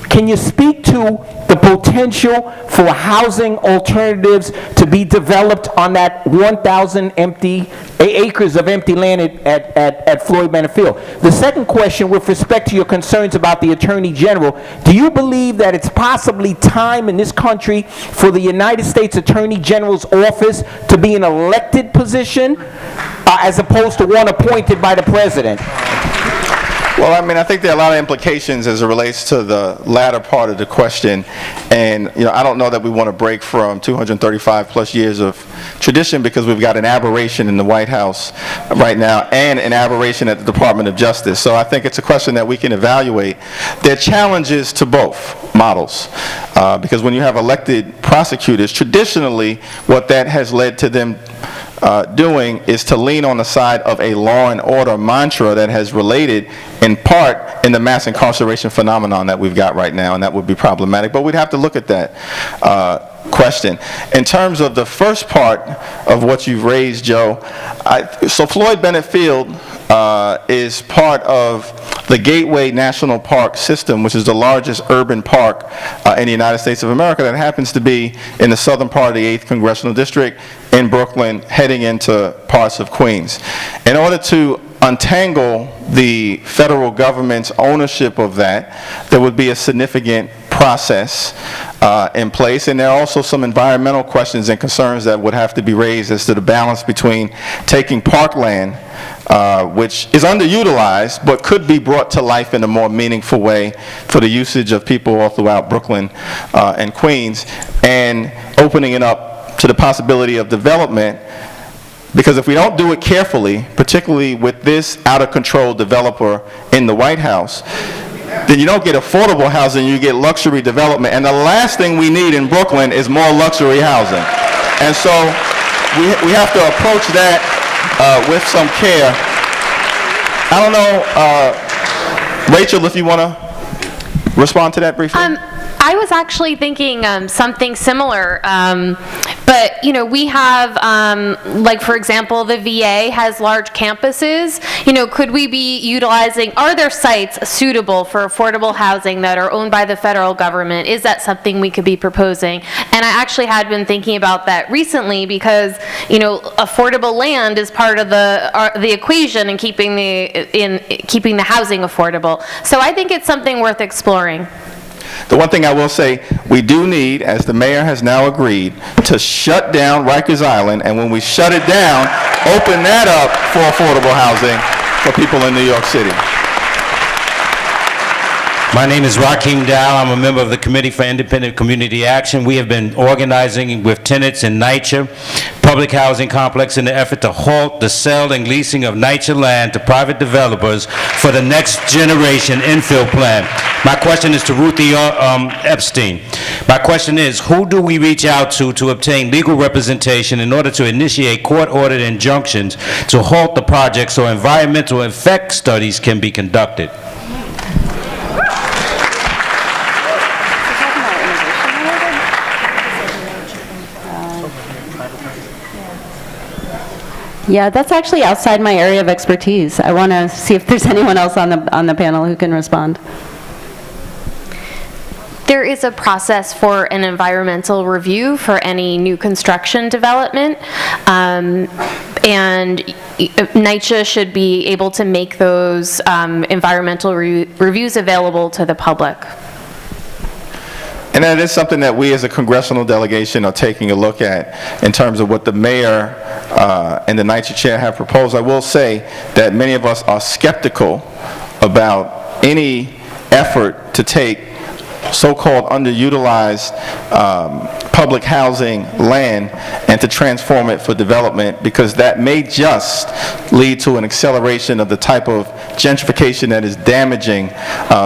Speaker 8: Can you speak to the potential for housing alternatives to be developed on that 1,000 acres of empty land at Floyd Bennett Field? The second question, with respect to your concerns about the Attorney General, do you believe that it's possibly time in this country for the United States Attorney General's office to be an elected position as opposed to one appointed by the president?
Speaker 1: Well, I mean, I think there are a lot of implications as it relates to the latter part of the question. And, you know, I don't know that we want to break from 235 plus years of tradition, because we've got an aberration in the White House right now and an aberration at the Department of Justice. So I think it's a question that we can evaluate. There are challenges to both models, because when you have elected prosecutors, traditionally what that has led to them doing is to lean on the side of a law and order mantra that has related in part in the mass incarceration phenomenon that we've got right now, and that would be problematic. But we'd have to look at that question. In terms of the first part of what you've raised, Joe, so Floyd Bennett Field is part of the Gateway National Park system, which is the largest urban park in the United States of America, that happens to be in the southern part of the 8th Congressional District in Brooklyn, heading into parts of Queens. In order to untangle the federal government's ownership of that, there would be a significant process in place, and there are also some environmental questions and concerns that would have to be raised as to the balance between taking parkland, which is underutilized but could be brought to life in a more meaningful way for the usage of people all throughout Brooklyn and Queens, and opening it up to the possibility of development. Because if we don't do it carefully, particularly with this out-of-control developer in the White House, then you don't get affordable housing, you get luxury development. And the last thing we need in Brooklyn is more luxury housing. And so we have to approach that with some care. I don't know, Rachel, if you want to respond to that briefly?
Speaker 5: I was actually thinking something similar, but you know, we have, like for example, the VA has large campuses. You know, could we be utilizing, are there sites suitable for affordable housing that are owned by the federal government? Is that something we could be proposing? And I actually had been thinking about that recently, because you know, affordable land is part of the equation in keeping the housing affordable. So I think it's something worth exploring.
Speaker 1: The one thing I will say, we do need, as the mayor has now agreed, to shut down Rikers Island, and when we shut it down, open that up for affordable housing for people in New York City.
Speaker 9: My name is Hakeem. I'm a member of the Committee for Independent Community Action. We have been organizing with tenants in NYCHA public housing complex in the effort to halt the sale and leasing of NYCHA land to private developers for the next generation infill plan. My question is to Ruthie Epstein. My question is, who do we reach out to obtain legal representation in order to initiate court-ordered injunctions to halt the project so environmental effect studies can be conducted?
Speaker 6: Yeah, that's actually outside my area of expertise. I want to see if there's anyone else on the panel who can respond.
Speaker 5: There is a process for an environmental review for any new construction development, and NYCHA should be able to make those environmental reviews available to the public.
Speaker 1: And that is something that we as a congressional delegation are taking a look at in terms of what the mayor and the NYCHA chair have proposed. I will say that many of us are skeptical about any effort to take so-called underutilized public housing land and to transform it for development, because that may just lead to an acceleration of the type of gentrification that is damaging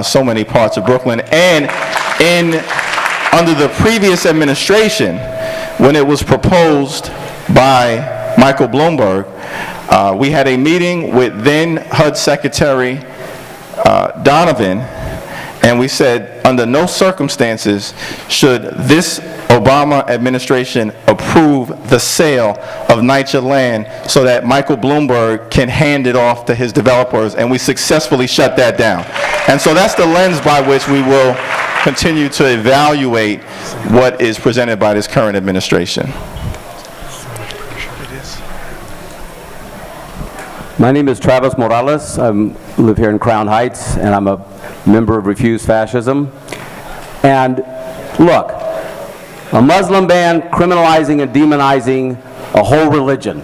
Speaker 1: so many parts of Brooklyn. And under the previous administration, when it was proposed by Michael Bloomberg, we had a meeting with then HUD Secretary Donovan, and we said, under no circumstances should this Obama administration approve the sale of NYCHA land so that Michael Bloomberg can hand it off to his developers, and we successfully shut that down. And so that's the lens by which we will continue to evaluate what is presented by this current administration.
Speaker 10: My name is Travis Morales. I live here in Crown Heights, and I'm a member of Refuse Fascism. And look, a Muslim ban criminalizing and demonizing a whole religion.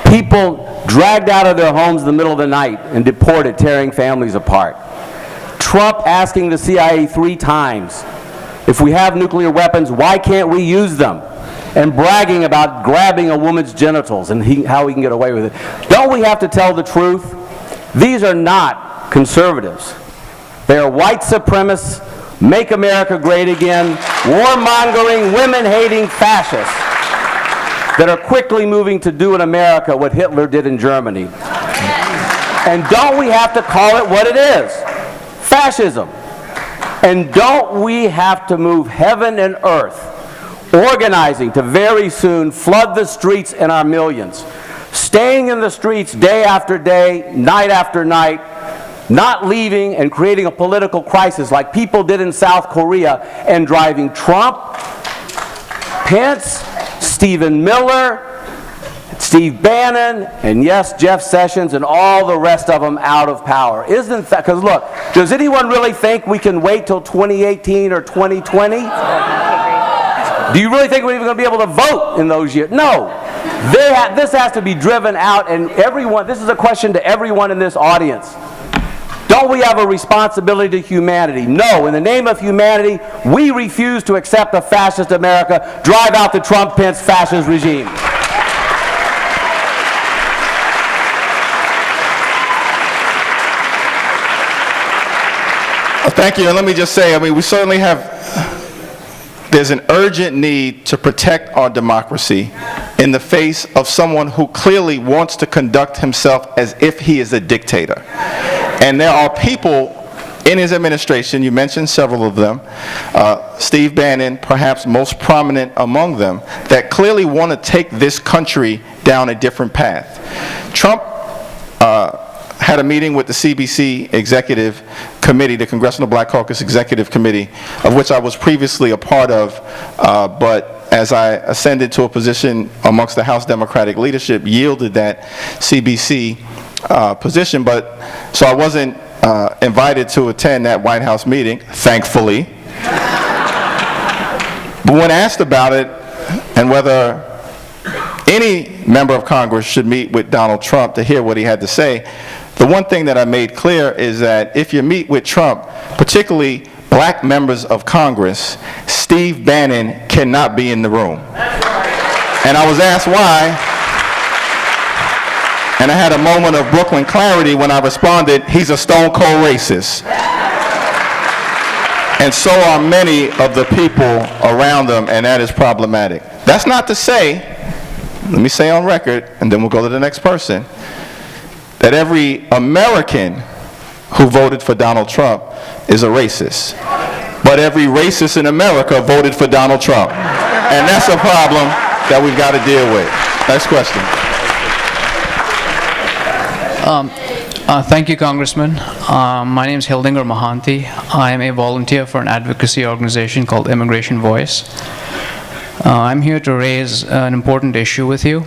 Speaker 10: People dragged out of their homes in the middle of the night and deported, tearing families apart. Trump asking the CIA 3 times, if we have nuclear weapons, why can't we use them? And bragging about grabbing a woman's genitals and how he can get away with it. Don't we have to tell the truth? These are not conservatives. They are white supremacists, make America great again, warmongering, women-hating fascists that are quickly moving to do in America what Hitler did in Germany. And don't we have to call it what it is? Fascism. And don't we have to move heaven and earth, organizing to very soon flood the streets in our millions, staying in the streets day after day, night after night, not leaving and creating a political crisis like people did in South Korea, and driving Trump, Pence, Stephen Miller, Steve Bannon, and yes, Jeff Sessions, and all the rest of them out of power. Isn't that, because look, does anyone really think we can wait till 2018 or 2020? Do you really think we're even going to be able to vote in those years? No. This has to be driven out, and everyone, this is a question to everyone in this audience. Don't we have a responsibility to humanity? No. In the name of humanity, we refuse to accept a fascist America. Drive out the Trump-Pence fascist regime.
Speaker 1: Thank you, and let me just say, I mean, we certainly there's an urgent need to protect our democracy in the face of someone who clearly wants to conduct himself as if he is a dictator. And there are people in his administration, you mentioned several of them, Steve Bannon, perhaps most prominent among them, that clearly want to take this country down a different path. Trump had a meeting with the CBC Executive Committee, the Congressional Black Caucus Executive Committee, of which I was previously a part of, but as I ascended to a position amongst the House Democratic leadership, yielded that CBC position, but so I wasn't invited to attend that White House meeting, thankfully. But when asked about it and whether any member of Congress should meet with Donald Trump to hear what he had to say, the one thing that I made clear is that if you meet with Trump, particularly black members of Congress, Steve Bannon cannot be in the room. And I was asked why, and I had a moment of Brooklyn clarity when I responded, he's a stone cold racist. And so are many of the people around them, and that is problematic. That's not to say, let me say on record, and then we'll go to the next person, that every American who voted for Donald Trump is a racist. But every racist in America voted for Donald Trump. And that's a problem that we've got to deal with. Next question.
Speaker 11: Thank you, Congressman. My name is Hildinger Mahanti. I am a volunteer for an advocacy organization called Immigration Voice. I'm here to raise an important issue with you.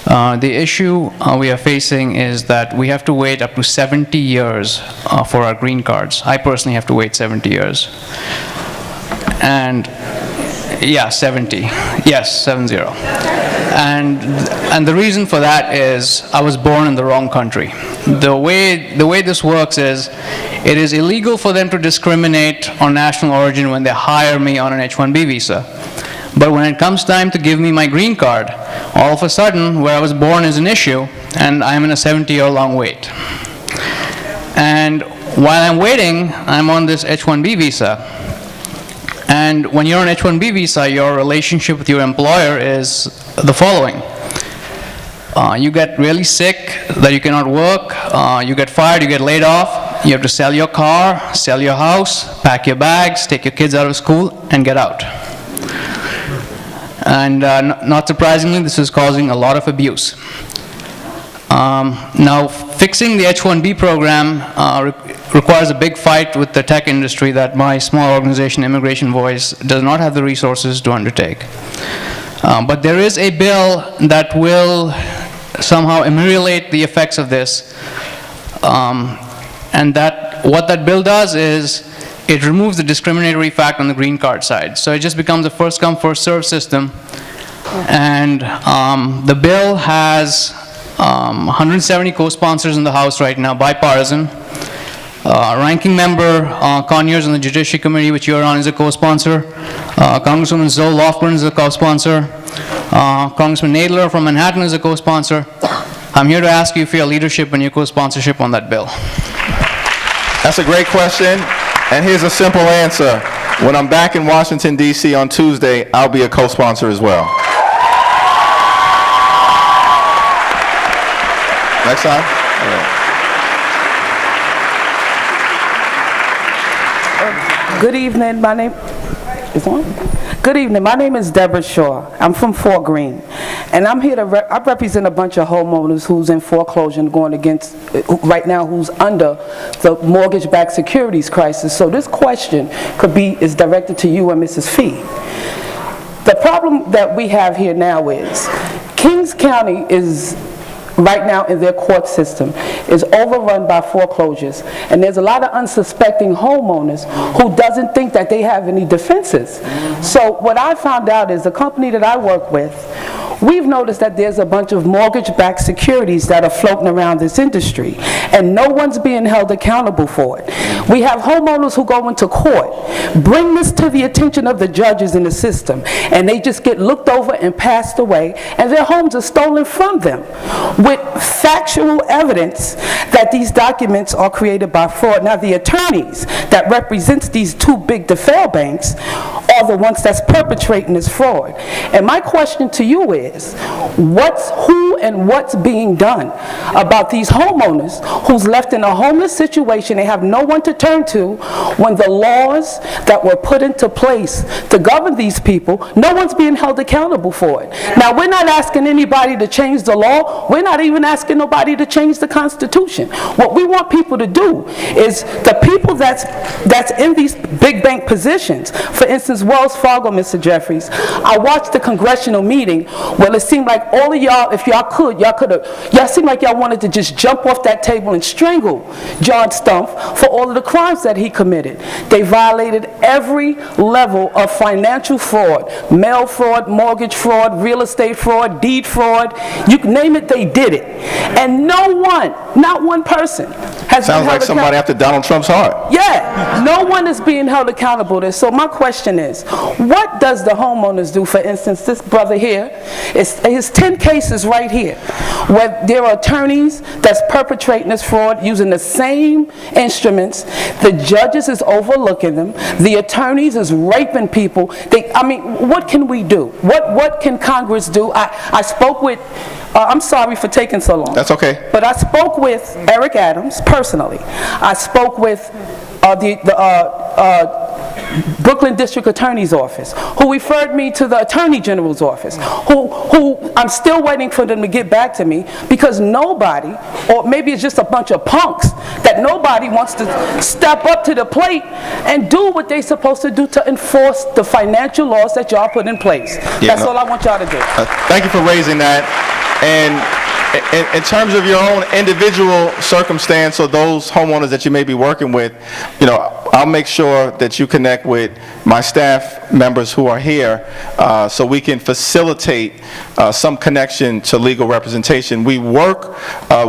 Speaker 11: The issue we are facing is that we have to wait up to 70 years for our green cards. I personally have to wait 70 years. And yeah, 70. Yes, 70. And the reason for that is I was born in the wrong country. The way this works is it is illegal for them to discriminate on national origin when they hire me on an H-1B visa. But when it comes time to give me my green card, all of a sudden where I was born is an issue and I'm in a 70-year-long wait. And while I'm waiting, I'm on this H-1B visa. And when you're on H-1B visa, your relationship with your employer is the following. You get really sick that you cannot work, you get fired, you get laid off, you have to sell your car, sell your house, pack your bags, take your kids out of school, and get out. And not surprisingly, this is causing a lot of abuse. Now, fixing the H-1B program requires a big fight with the tech industry that my small organization, Immigration Voice, does not have the resources to undertake. But there is a bill that will somehow ameliorate the effects of this. And what that bill does is it removes the discriminatory fact on the green card side. So it just becomes a first come, first served system. And the bill has 170 co-sponsors in the House right now, bipartisan. Ranking member Conyers on the Judiciary Committee, which you're on, is a co-sponsor. Congresswoman Zoe Lofgren is a co-sponsor. Congressman Nadler from Manhattan is a co-sponsor. I'm here to ask you for your leadership and your co-sponsorship on that bill.
Speaker 1: That's a great question, and here's a simple answer. When I'm back in Washington, D.C. on Tuesday, I'll be a co-sponsor as well. Next time? All right.
Speaker 12: Good evening, my name is on. Good evening, my name is Deborah Shaw. I'm from Fort Greene, and I'm here to I represent a bunch of homeowners who's in foreclosure and going against, right now, who's under the mortgage-backed securities crisis. So this question is directed to you and Mrs. Fee. The problem that we have here now is Kings County is right now in their court system is overrun by foreclosures, and there's a lot of unsuspecting homeowners who doesn't think that they have any defenses. So what I found out is the company that I work with, we've noticed that there's a bunch of mortgage-backed securities that are floating around this industry, and no one's being held accountable for it. We have homeowners who go into court, bring this to the attention of the judges in the system, and they just get looked over and passed away, and their homes are stolen from them with factual evidence that these documents are created by fraud. Now, the attorneys that represents these two big default banks are the ones that's perpetrating this fraud. And my question to you is, who and what's being done about these homeowners who's left in a homeless situation? They have no one to turn to when the laws that were put into place to govern these people, no one's being held accountable for it. Now, we're not asking anybody to change the law. We're not even asking nobody to change the Constitution. What we want people to do is the people that's in these big bank positions, for instance, Wells Fargo, Mr. Jefferies, I watched the congressional meeting. Well, it seemed like all of y'all, if y'all seemed like y'all wanted to just jump off that table and strangle John Stumpf for all of the crimes that he committed. They violated every level of financial fraud, mail fraud, mortgage fraud, real estate fraud, deed fraud, you name it, they did it. And no one, not one person, has been held accountable. Sounds like somebody after Donald Trump's heart. Yeah, no one is being held accountable to this. So my question is, what does the homeowners do? For instance, this brother here, his 10 cases right here, where there are attorneys that's perpetrating this fraud using the same instruments. The judges is overlooking them. The attorneys is raping people. I mean, what can we do? What can Congress do? I spoke with, I'm sorry for taking so long.
Speaker 1: That's okay.
Speaker 12: But I spoke with Eric Adams personally. I spoke with Brooklyn District Attorney's Office, who referred me to the Attorney General's office, who I'm still waiting for them to get back to me because nobody, or maybe it's just a bunch of punks, that nobody wants to step up to the plate and do what they're supposed to do to enforce the financial laws that y'all put in place. That's all I want y'all to do.
Speaker 1: Thank you for raising that. And in terms of your own individual circumstance or those homeowners that you may be working with, I'll make sure that you connect with my staff members who are here so we can facilitate some connection to legal representation. We work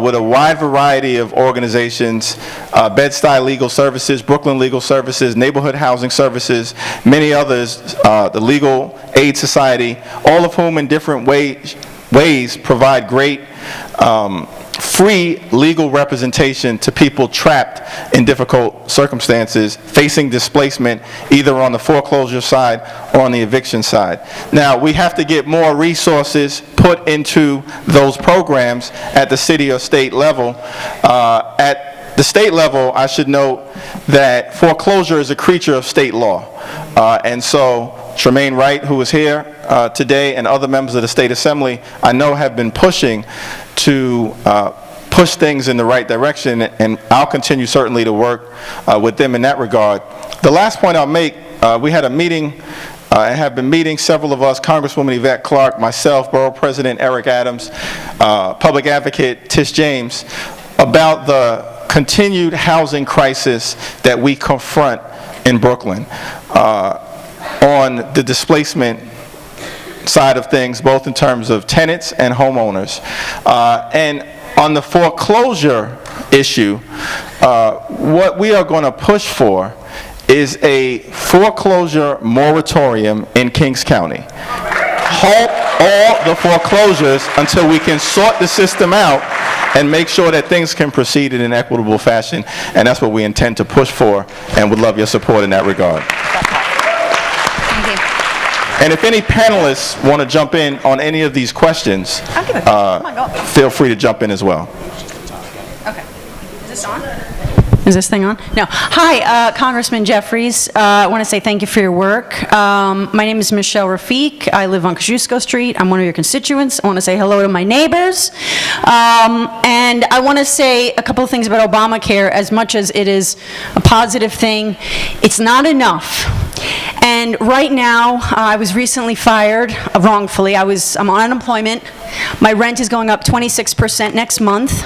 Speaker 1: with a wide variety of organizations, Bed-Stuy Legal Services, Brooklyn Legal Services, Neighborhood Housing Services, many others, the Legal Aid Society, all of whom in different ways provide great free legal representation to people trapped in difficult circumstances, facing displacement either on the foreclosure side or on the eviction side. Now, we have to get more resources put into those programs at the city or state level. At the state level, I should note that foreclosure is a creature of state law. And so Tremaine Wright, who is here today, and other members of the State Assembly, I know have been pushing to push things in the right direction, and I'll continue certainly to work with them in that regard. The last point I'll make, we had a meeting, and have been meeting, several of us, Congresswoman Yvette Clarke, myself, Borough President Eric Adams, Public Advocate Tish James, about the continued housing crisis that we confront in Brooklyn on the displacement side of things, both in terms of tenants and homeowners. And on the foreclosure issue, what we are going to push for is a foreclosure moratorium in Kings County. Halt all the foreclosures until we can sort the system out and make sure that things can proceed in an equitable fashion, and that's what we intend to push for, and would love your support in that regard. And if any panelists want to jump in on any of these questions, feel free to jump in as well.
Speaker 13: Okay. Is this on? Is this thing on? No. Hi, Congressman Jefferies. I want to say thank you for your work. My name is Michelle Rafiq. I live on Kosciuszko Street. I'm one of your constituents. I want to say hello to my neighbors. And I want to say a couple of things about Obamacare. As much as it is a positive thing, it's not enough. And right now, I was recently fired wrongfully. I'm on unemployment. My rent is going up 26% next month.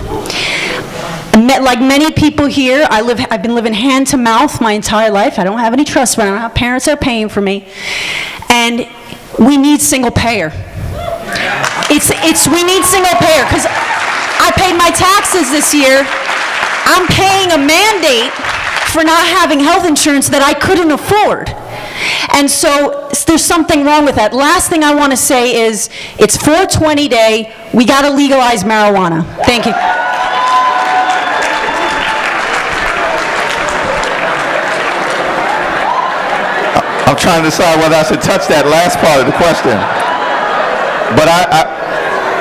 Speaker 13: Like many people here, I've been living hand to mouth my entire life. I don't have any trust fund. I don't have parents that are paying for me. And we need single payer. We need single payer because I paid my taxes this year. I'm paying a mandate for not having health insurance that I couldn't afford. And so there's something wrong with that. Last thing I want to say is it's 420 day. We got to legalize marijuana. Thank you.
Speaker 1: I'm trying to decide whether I should touch that last part of the question. But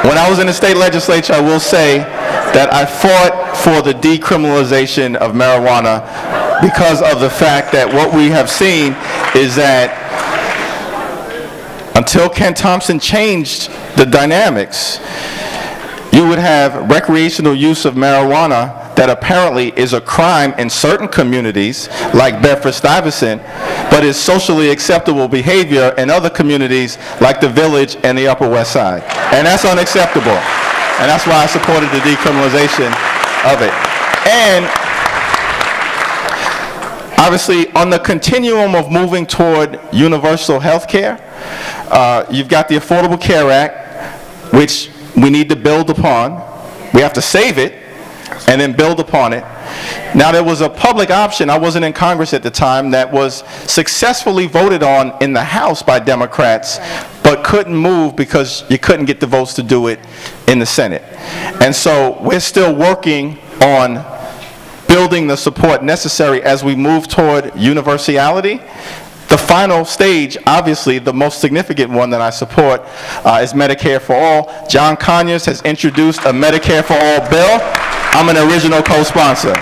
Speaker 1: when I was in the state legislature, I will say that I fought for the decriminalization of marijuana because of the fact that what we have seen is that until Ken Thompson changed the dynamics, you would have recreational use of marijuana that apparently is a crime in certain communities, like Bedford-Stuyvesant, but is socially acceptable behavior in other communities, like the Village and the Upper West Side. And that's unacceptable. And that's why I supported the decriminalization of it. And obviously, on the continuum of moving toward universal health care, you've got the Affordable Care Act, which we need to build upon. We have to save it and then build upon it. Now, there was a public option, I wasn't in Congress at the time, that was successfully voted on in the House by Democrats, but couldn't move because you couldn't get the votes to do it in the Senate. And so we're still working on building the support necessary as we move toward universality. The final stage, obviously the most significant one that I support, is Medicare for All. John Conyers has introduced a Medicare for All bill. I'm an original co-sponsor.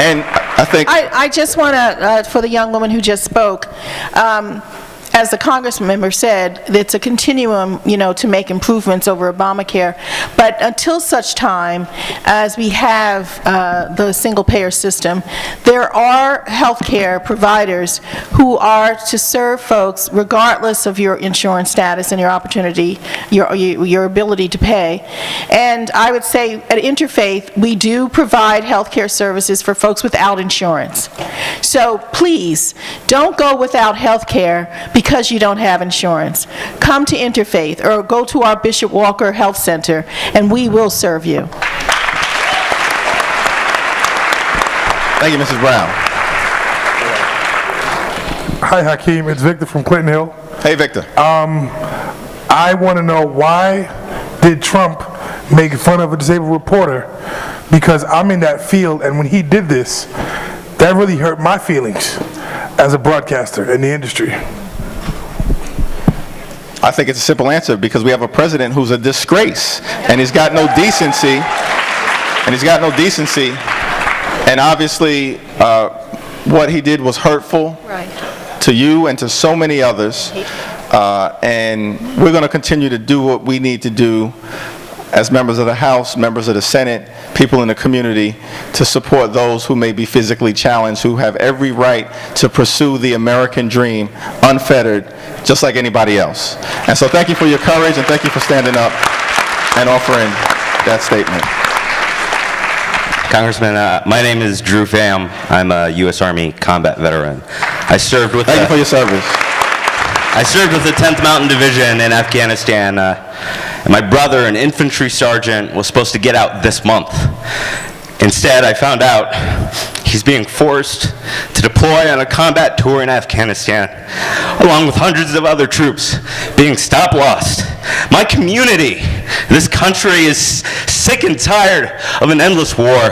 Speaker 1: And I think...
Speaker 2: I just want to, for the young woman who just spoke, as the Congress member said, it's a continuum, to make improvements over Obamacare. But until such time as we have the single-payer system, there are healthcare providers who are to serve folks regardless of your insurance status and your opportunity, your ability to pay. And I would say at Interfaith, we do provide healthcare services for folks without insurance. So please, don't go without healthcare because you don't have insurance. Come to Interfaith or go to our Bishop Walker Health Center and we will serve you.
Speaker 1: Thank you, Mrs. Brown.
Speaker 14: Hi, Hakeem. It's Victor from Clinton Hill.
Speaker 1: Hey, Victor.
Speaker 14: I want to know, why did Trump make fun of a disabled reporter? Because I'm in that field, and when he did this, that really hurt my feelings as a broadcaster in the industry.
Speaker 1: I think it's a simple answer, because we have a president who's a disgrace, and he's got no decency, and obviously what he did was hurtful to you and to so many others, and we're going to continue to do what we need to do as members of the House, members of the Senate, people in the community, to support those who may be physically challenged, who have every right to pursue the American dream unfettered, just like anybody else. And so thank you for your courage, and thank you for standing up and offering that statement.
Speaker 15: Congressman, my name is Drew Pham. I'm a U.S. Army combat veteran. I served with
Speaker 1: Thank you for your service.
Speaker 15: I served with the 10th Mountain Division in Afghanistan. And my brother, an infantry sergeant, was supposed to get out this month. Instead, I found out he's being forced to deploy on a combat tour in Afghanistan, along with hundreds of other troops, being stop-lost. My community, this country, is sick and tired of an endless war.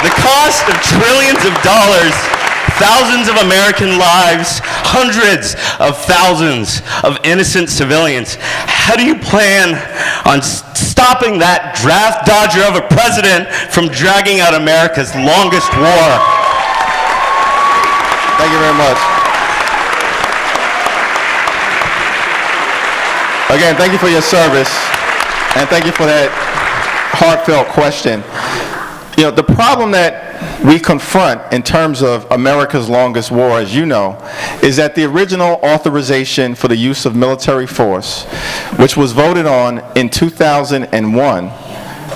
Speaker 15: The cost of trillions of dollars, thousands of American lives, hundreds of thousands of innocent civilians. How do you plan on stopping that draft dodger of a president from dragging out America's longest war?
Speaker 1: Thank you very much. Again, thank you for your service, and thank you for that heartfelt question. The problem that we confront in terms of America's longest war, as you know, is that the original authorization for the use of military force, which was voted on in 2001,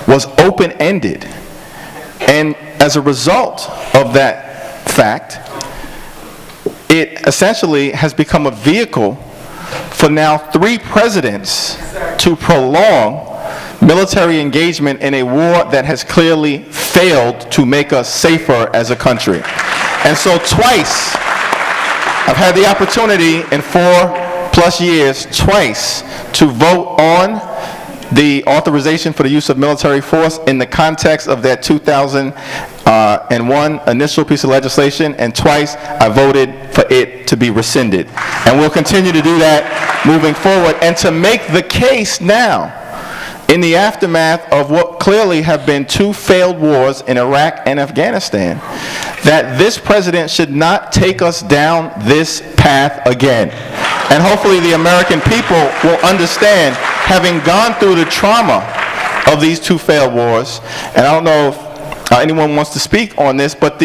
Speaker 1: was open-ended. And as a result of that fact, it essentially has become a vehicle for now 3 presidents to prolong military engagement in a war that has clearly failed to make us safer as a country. And so twice, I've had the opportunity in 4+ years, twice, to vote on the authorization for the use of military force in the context of that 2001 initial piece of legislation, and twice I voted for it to be rescinded. And we'll continue to do that moving forward, and to make the case now, in the aftermath of what clearly have been 2 failed wars in Iraq and Afghanistan, that this president should not take us down this path again. And hopefully the American people will understand, having gone through the trauma of these 2 failed wars, and I don't know if anyone wants to speak on this, but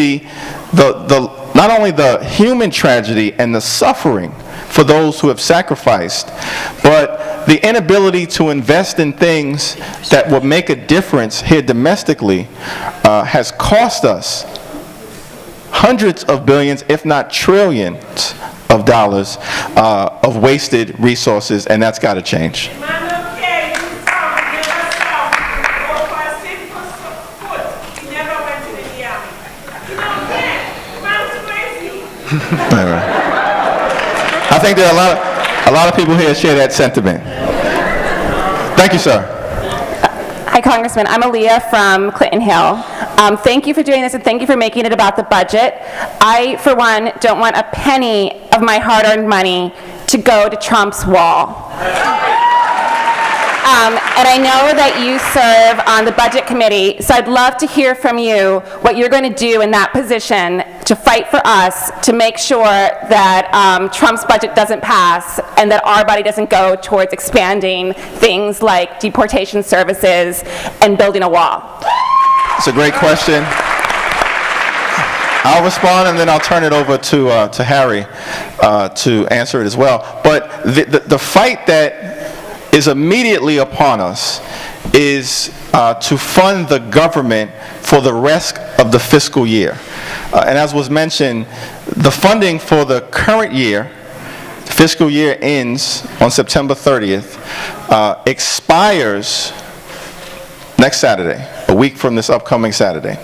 Speaker 1: not only the human tragedy and the suffering for those who have sacrificed, but the inability to invest in things that will make a difference here domestically has cost us hundreds of billions, if not trillions of dollars of wasted resources, and that's got to change. All right. I think there are a lot of people here share that sentiment. Thank you, sir.
Speaker 16: Hi, Congressman. I'm Aaliyah from Clinton Hill. Thank you for doing this, and thank you for making it about the budget. I, for one, don't want a penny of my hard-earned money to go to Trump's wall. And I know that you serve on the Budget Committee, so I'd love to hear from you what you're going to do in that position to fight for us to make sure that Trump's budget doesn't pass and that our money doesn't go towards expanding things like deportation services and building a wall.
Speaker 1: It's a great question. I'll respond, and then I'll turn it over to Harry to answer it as well. But the fight that is immediately upon us is to fund the government for the rest of the fiscal year. And as was mentioned, the funding for the current year, the fiscal year ends on September 30th, expires next Saturday, a week from this upcoming Saturday.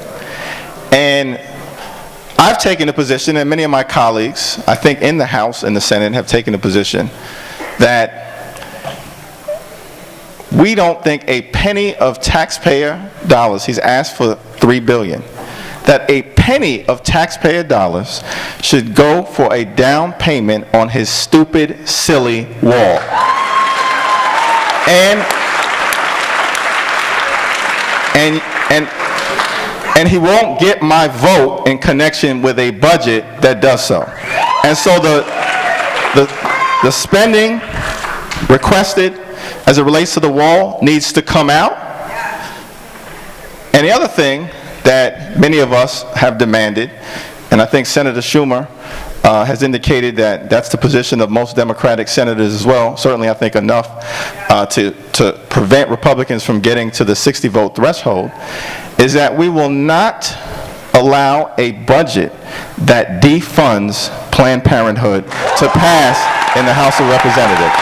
Speaker 1: And I've taken a position, and many of my colleagues, I think in the House and the Senate, have taken a position that we don't think a penny of taxpayer dollars, he's asked for $3 billion, that a penny of taxpayer dollars should go for a down payment on his stupid, silly wall. And he won't get my vote in connection with a budget that does so. And so the spending requested as it relates to the wall needs to come out. And the other thing that many of us have demanded, and I think Senator Schumer has indicated that that's the position of most Democratic senators as well, certainly I think enough to prevent Republicans from getting to the 60-vote threshold, is that we will not allow a budget that defunds Planned Parenthood to pass in the House of Representatives.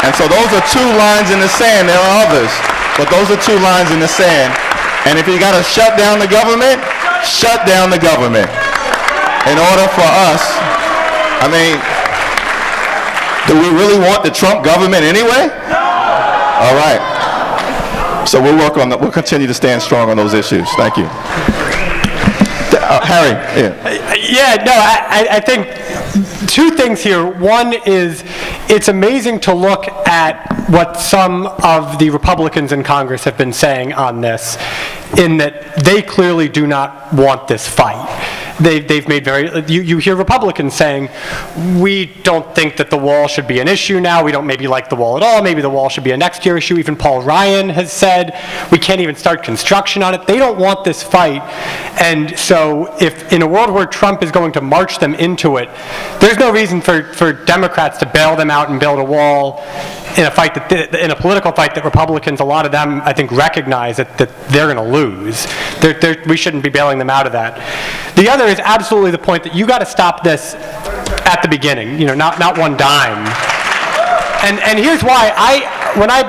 Speaker 1: And so those are two lines in the sand. There are others, but those are two lines in the sand. And if you got to shut down the government, shut down the government. In order for us, I mean, do we really want the Trump government anyway? All right. So we'll work on that. We'll continue to stand strong on those issues. Thank you. Harry.
Speaker 3: I think two things here. One is it's amazing to look at what some of the Republicans in Congress have been saying on this, in that they clearly do not want this fight. They've made you hear Republicans saying, we don't think that the wall should be an issue now, we don't maybe like the wall at all, maybe the wall should be a next year issue. Even Paul Ryan has said we can't even start construction on it. They don't want this fight. And so if in a world where Trump is going to march them into it, there's no reason for Democrats to bail them out and build a wall in a fight in a political fight that Republicans, a lot of them, I think, recognize that they're going to lose. We shouldn't be bailing them out of that. The other is absolutely the point that you got to stop this at the beginning, not one dime. And here's why.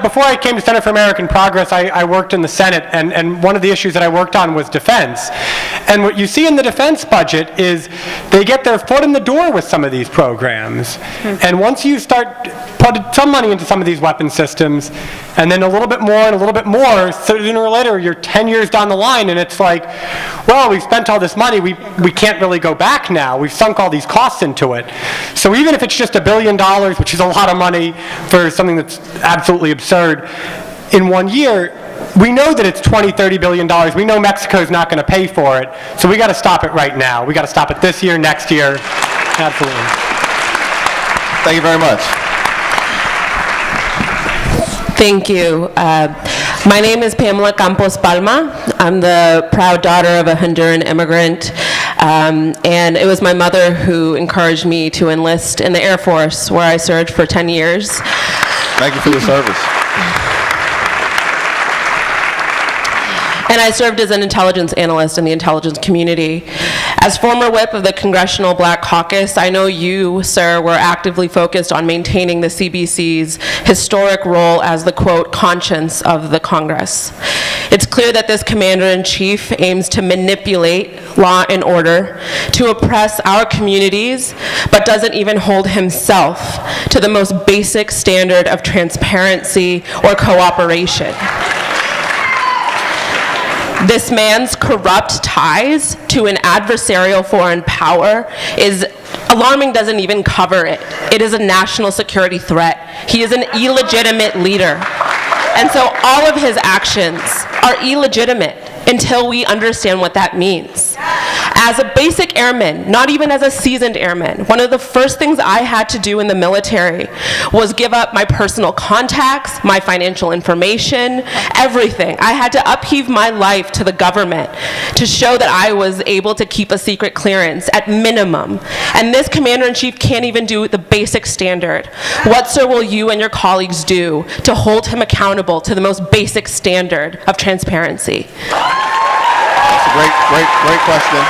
Speaker 3: Before I came to Center for American Progress, I worked in the Senate, and one of the issues that I worked on was defense. And what you see in the defense budget is they get their foot in the door with some of these programs. And once you start putting some money into some of these weapon systems, and then a little bit more and a little bit more, sooner or later you're 10 years down the line, and it's like, well, we've spent all this money, we can't really go back now. We've sunk all these costs into it. So even if it's just $1 billion, which is a lot of money for something that's absolutely absurd, in 1 year, we know that it's $20, $30 billion. We know Mexico's not going to pay for it, so we got to stop it right now. We got to stop it this year, next year. Absolutely.
Speaker 1: Thank you very much.
Speaker 17: Thank you. My name is Pamela Campos Palma. I'm the proud daughter of a Honduran immigrant, and it was my mother who encouraged me to enlist in the Air Force, where I served for 10 years.
Speaker 1: Thank you for your service.
Speaker 17: And I served as an intelligence analyst in the intelligence community. As former whip of the Congressional Black Caucus, I know you, sir, were actively focused on maintaining the CBC's historic role as the, quote, conscience of the Congress. It's clear that this commander-in-chief aims to manipulate law and order, to oppress our communities, but doesn't even hold himself to the most basic standard of transparency or cooperation. This man's corrupt ties to an adversarial foreign power is alarming, doesn't even cover it. It is a national security threat. He is an illegitimate leader. And so all of his actions are illegitimate until we understand what that means. As a basic airman, not even as a seasoned airman, one of the first things I had to do in the military was give up my personal contacts, my financial information, everything. I had to upheave my life to the government to show that I was able to keep a secret clearance at minimum. And this commander-in-chief can't even do the basic standard. What, sir, will you and your colleagues do to hold him accountable to the most basic standard of transparency?
Speaker 1: That's a great question.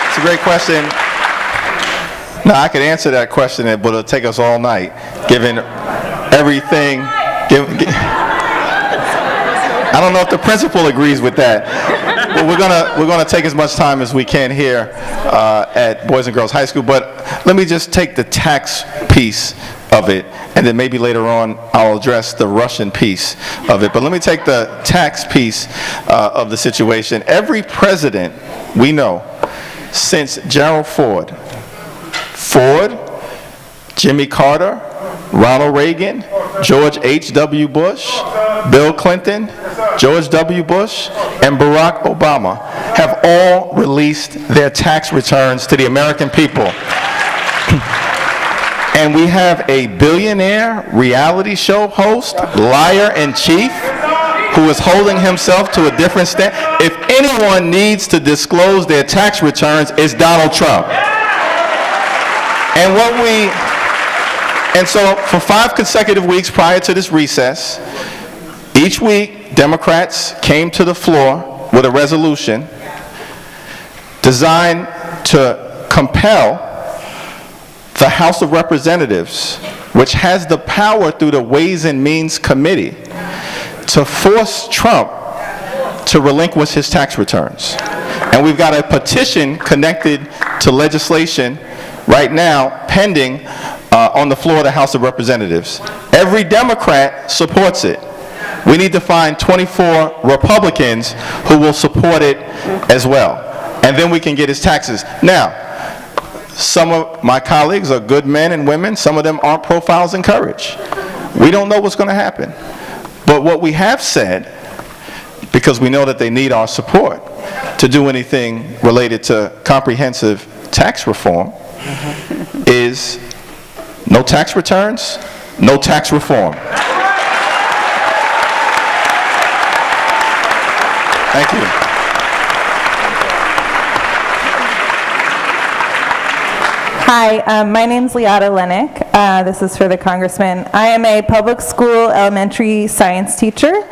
Speaker 1: It's a great question. Now, I could answer that question, but it'll take us all night, given everything. I don't know if the principal agrees with that. But we're gonna take as much time as we can here at Boys and Girls High School. But let me just take the tax piece of it, and then maybe later on I'll address the Russian piece of it. But let me take the tax piece of the situation. Every president we know since Gerald Ford, Jimmy Carter, Ronald Reagan, George H.W. Bush, Bill Clinton, George W. Bush, and Barack Obama have all released their tax returns to the American people. And we have a billionaire reality show host, liar-in-chief, who is holding himself to a different standard. If anyone needs to disclose their tax returns, it's Donald Trump. And so for 5 consecutive weeks prior to this recess, each week Democrats came to the floor with a resolution designed to compel the House of Representatives, which has the power through the Ways and Means Committee, to force Trump to relinquish his tax returns. And we've got a petition connected to legislation right now pending on the floor of the House of Representatives. Every Democrat supports it. We need to find 24 Republicans who will support it as well. And then we can get his taxes. Now, some of my colleagues are good men and women. Some of them aren't profiles in courage. We don't know what's going to happen. But what we have said, because we know that they need our support to do anything related to comprehensive tax reform, is no tax returns, no tax reform. Thank you.
Speaker 18: Hi, my name's Liata Lennick. This is for the Congressman. I am a public school elementary science teacher.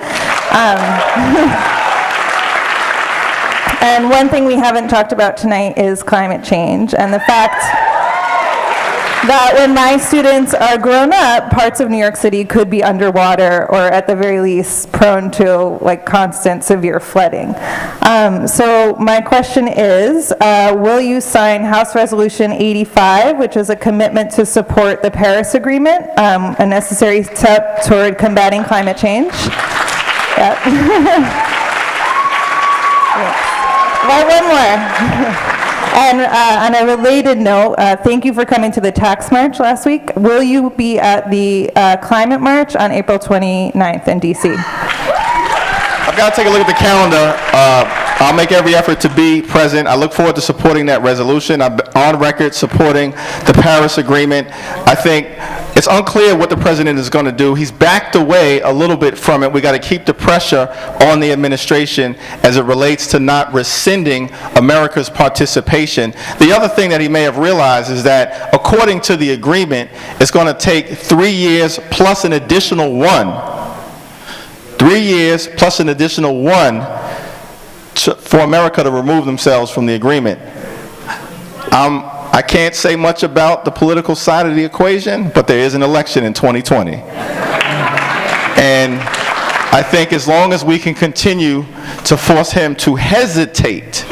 Speaker 18: And one thing we haven't talked about tonight is climate change and the fact that when my students are grown up, parts of New York City could be underwater or at the very least prone to like constant severe flooding. So my question is, will you sign House Resolution 85, which is a commitment to support the Paris Agreement, a necessary step toward combating climate change? Yep. Well, one more. And on a related note, thank you for coming to the tax march last week. Will you be at the climate march on April 29th in D.C.?
Speaker 1: I've got to take a look at the calendar. I'll make every effort to be present. I look forward to supporting that resolution. I'm on record supporting the Paris Agreement. I think it's unclear what the president is going to do. He's backed away a little bit from it. We got to keep the pressure on the administration as it relates to not rescinding America's participation. The other thing that he may have realized is that according to the agreement, it's going to take 3 years plus an additional 1. 3 years plus an additional 1 for America to remove themselves from the agreement. I can't say much about the political side of the equation, but there is an election in 2020. And I think as long as we can continue to force him to hesitate,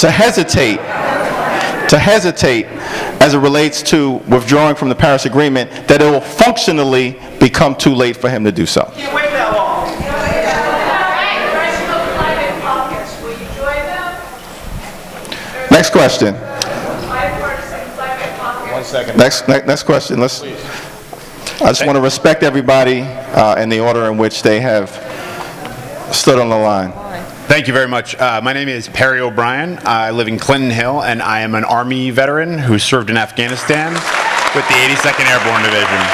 Speaker 1: to hesitate as it relates to withdrawing from the Paris Agreement, that it will functionally become too late for him to do so. question. 1 second. Next question. I just want to respect everybody in the order in which they have stood on the line.
Speaker 19: Thank you very much. My name is Perry O'Brien. I live in Clinton Hill, and I am an Army veteran who served in Afghanistan with the 82nd Airborne Division.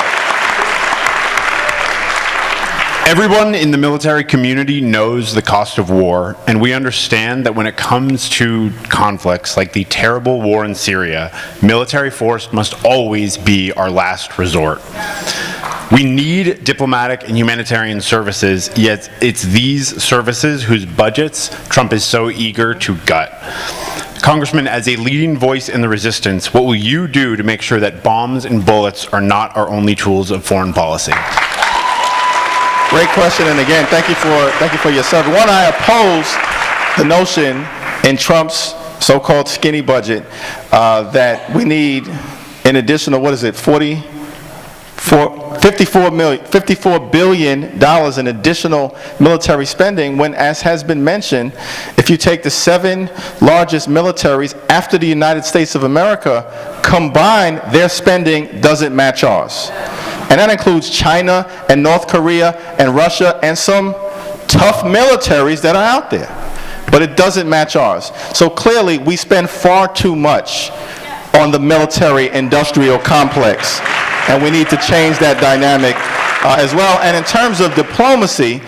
Speaker 19: Everyone in the military community knows the cost of war, and we understand that when it comes to conflicts like the terrible war in Syria, military force must always be our last resort. We need diplomatic and humanitarian services, yet it's these services whose budgets Trump is so eager to gut. Congressman, as a leading voice in the resistance, what will you do to make sure that bombs and bullets are not our only tools of foreign policy?
Speaker 1: Great question, and again, thank you for your service. One, I oppose the notion in Trump's so-called skinny budget that we need an additional, $54 billion in additional military spending when, as has been mentioned, if you take the 7 largest militaries after the United States of America, combined, their spending doesn't match ours. And that includes China and North Korea and Russia and some tough militaries that are out there. But it doesn't match ours. So clearly, we spend far too much on the military-industrial complex. And we need to change that dynamic as well. And in terms of diplomacy,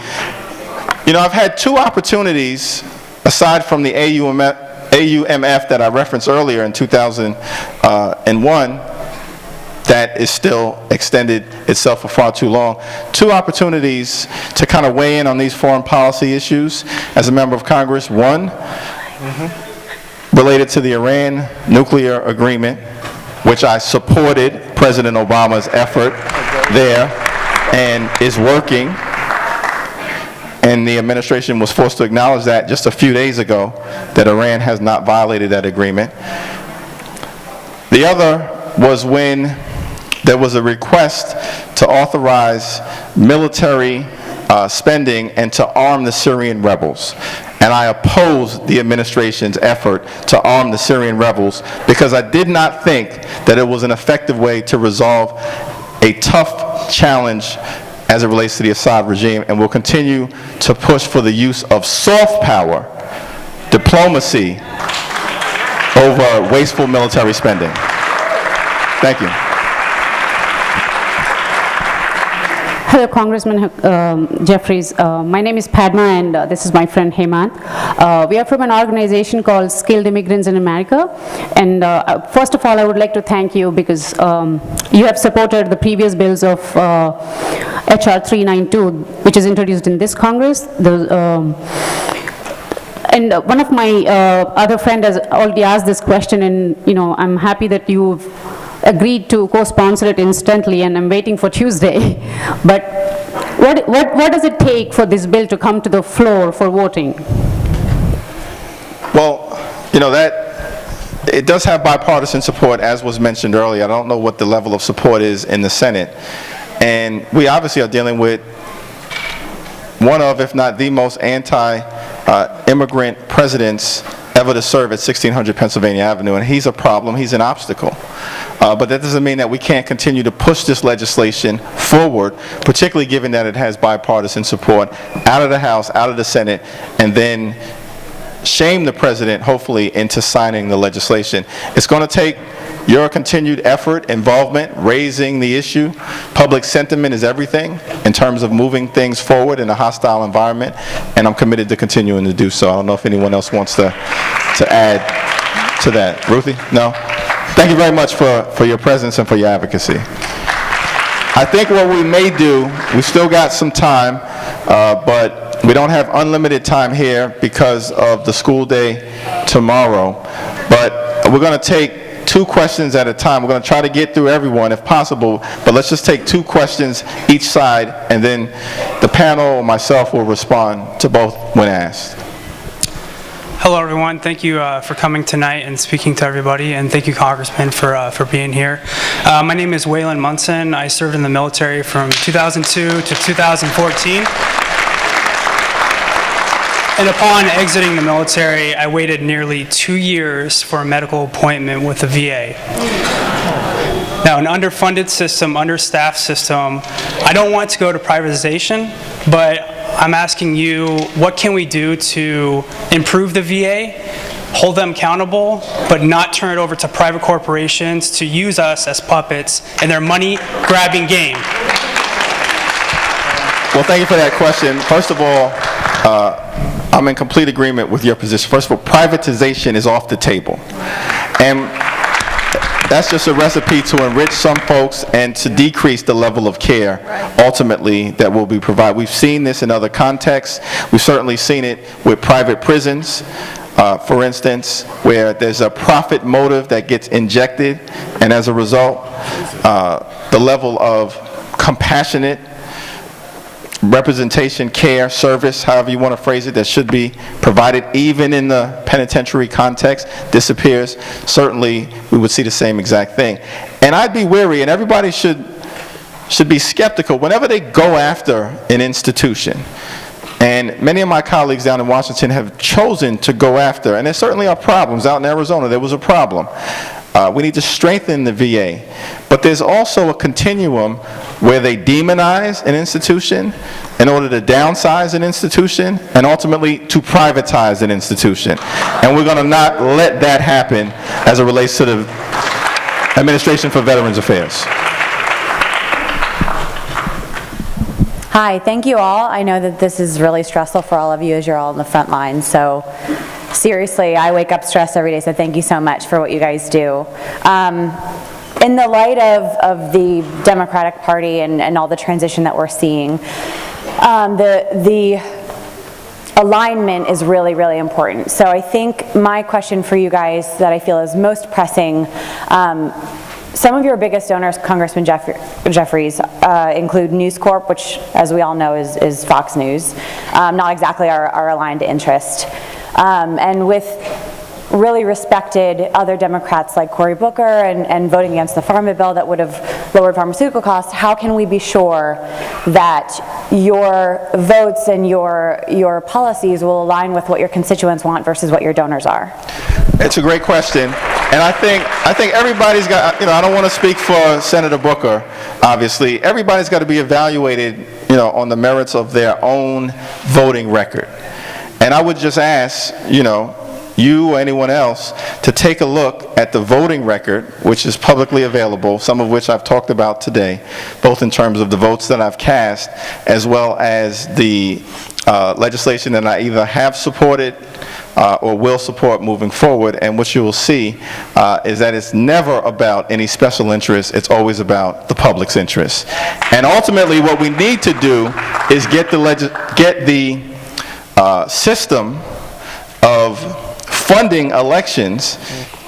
Speaker 1: I've had 2 opportunities, aside from the AUMF that I referenced earlier in 2001, that is still extended itself for far too long. 2 opportunities to kind of weigh in on these foreign policy issues as a member of Congress. One, related to the Iran nuclear agreement, which I supported President Obama's effort there and is working. And the administration was forced to acknowledge that just a few days ago, that Iran has not violated that agreement. The other was when there was a request to authorize military spending and to arm the Syrian rebels. And I opposed the administration's effort to arm the Syrian rebels because I did not think that it was an effective way to resolve a tough challenge as it relates to the Assad regime, and will continue to push for the use of soft power, diplomacy, over wasteful military spending. Thank you.
Speaker 20: Hello, Congressman Jefferies. My name is Padma, and this is my friend Hemant. We are from an organization called Skilled Immigrants in America. And first of all, I would like to thank you because you have supported the previous bills of HR 392, which is introduced in this Congress. And one of my other friends has already asked this question, and I'm happy that you've agreed to co-sponsor it instantly, and I'm waiting for Tuesday. But what does it take for this bill to come to the floor for voting?
Speaker 1: Well, that it does have bipartisan support, as was mentioned earlier. I don't know what the level of support is in the Senate. And we obviously are dealing with one of, if not the most anti-immigrant presidents ever to serve at 1600 Pennsylvania Avenue, and he's a problem, he's an obstacle. But that doesn't mean that we can't continue to push this legislation forward, particularly given that it has bipartisan support out of the House, out of the Senate, and then shame the president, hopefully, into signing the legislation. It's going to take your continued effort, involvement, raising the issue. Public sentiment is everything in terms of moving things forward in a hostile environment, and I'm committed to continuing to do so. I don't know if anyone else wants to add to that. Ruthie? No? Thank you very much for your presence and for your advocacy. I think what we may do, we still got some time, but we don't have unlimited time here because of the school day tomorrow. But we're going to take 2 questions at a time. We're going to try to get through everyone if possible, but let's just take 2 questions each side, and then the panel or myself will respond to both when asked.
Speaker 21: Hello, everyone. Thank you for coming tonight and speaking to everybody, and thank you, Congressman, for being here. My name is Waylon Munson. I served in the military from 2002 to 2014. And upon exiting the military, I waited nearly 2 years for a medical appointment with the VA. Now, an underfunded system, understaffed system, I don't want to go to privatization, but I'm asking you, what can we do to improve the VA, hold them accountable, but not turn it over to private corporations to use us as puppets in their money-grabbing game?
Speaker 1: Well, thank you for that question. First of all, I'm in complete agreement with your position. First of all, privatization is off the table. And that's just a recipe to enrich some folks and to decrease the level of care, ultimately, that will be provided. We've seen this in other contexts. We've certainly seen it with private prisons, for instance, where there's a profit motive that gets injected, and as a result, the level of compassionate representation, care, service, however you want to phrase it, that should be provided even in the penitentiary context disappears. Certainly, we would see the same exact thing. And I'd be wary, and everybody should be skeptical whenever they go after an institution. And many of my colleagues down in Washington have chosen to go after, and there certainly are problems. Out in Arizona, there was a problem. We need to strengthen the VA. But there's also a continuum where they demonize an institution in order to downsize an institution and ultimately to privatize an institution. And we're going to not let that happen as it relates to the Administration for Veterans Affairs.
Speaker 6: Hi, thank you all. I know that this is really stressful for all of you as you're all on the front line, so seriously, I wake up stressed every day, so thank you so much for what you guys do. In the light of the Democratic Party and all the transition that we're seeing, the alignment is really, really important. So I think my question for you guys that I feel is most pressing, some of your biggest donors, Congressman Jefferies, include News Corp, which, as we all know, is Fox News, not exactly our aligned interest. And with really respected other Democrats like Cory Booker and voting against the Farm Bill that would have lowered pharmaceutical costs, how can we be sure that your votes and your policies will align with what your constituents want versus what your donors are?
Speaker 1: It's a great question. And I think everybody's got, I don't want to speak for Senator Booker, obviously. Everybody's got to be evaluated, on the merits of their own voting record. And I would just ask, you or anyone else to take a look at the voting record, which is publicly available, some of which I've talked about today, both in terms of the votes that I've cast, as well as the legislation that I either have supported or will support moving forward. And what you will see is that it's never about any special interest, it's always about the public's interest. And ultimately what we need to do is get the system of funding elections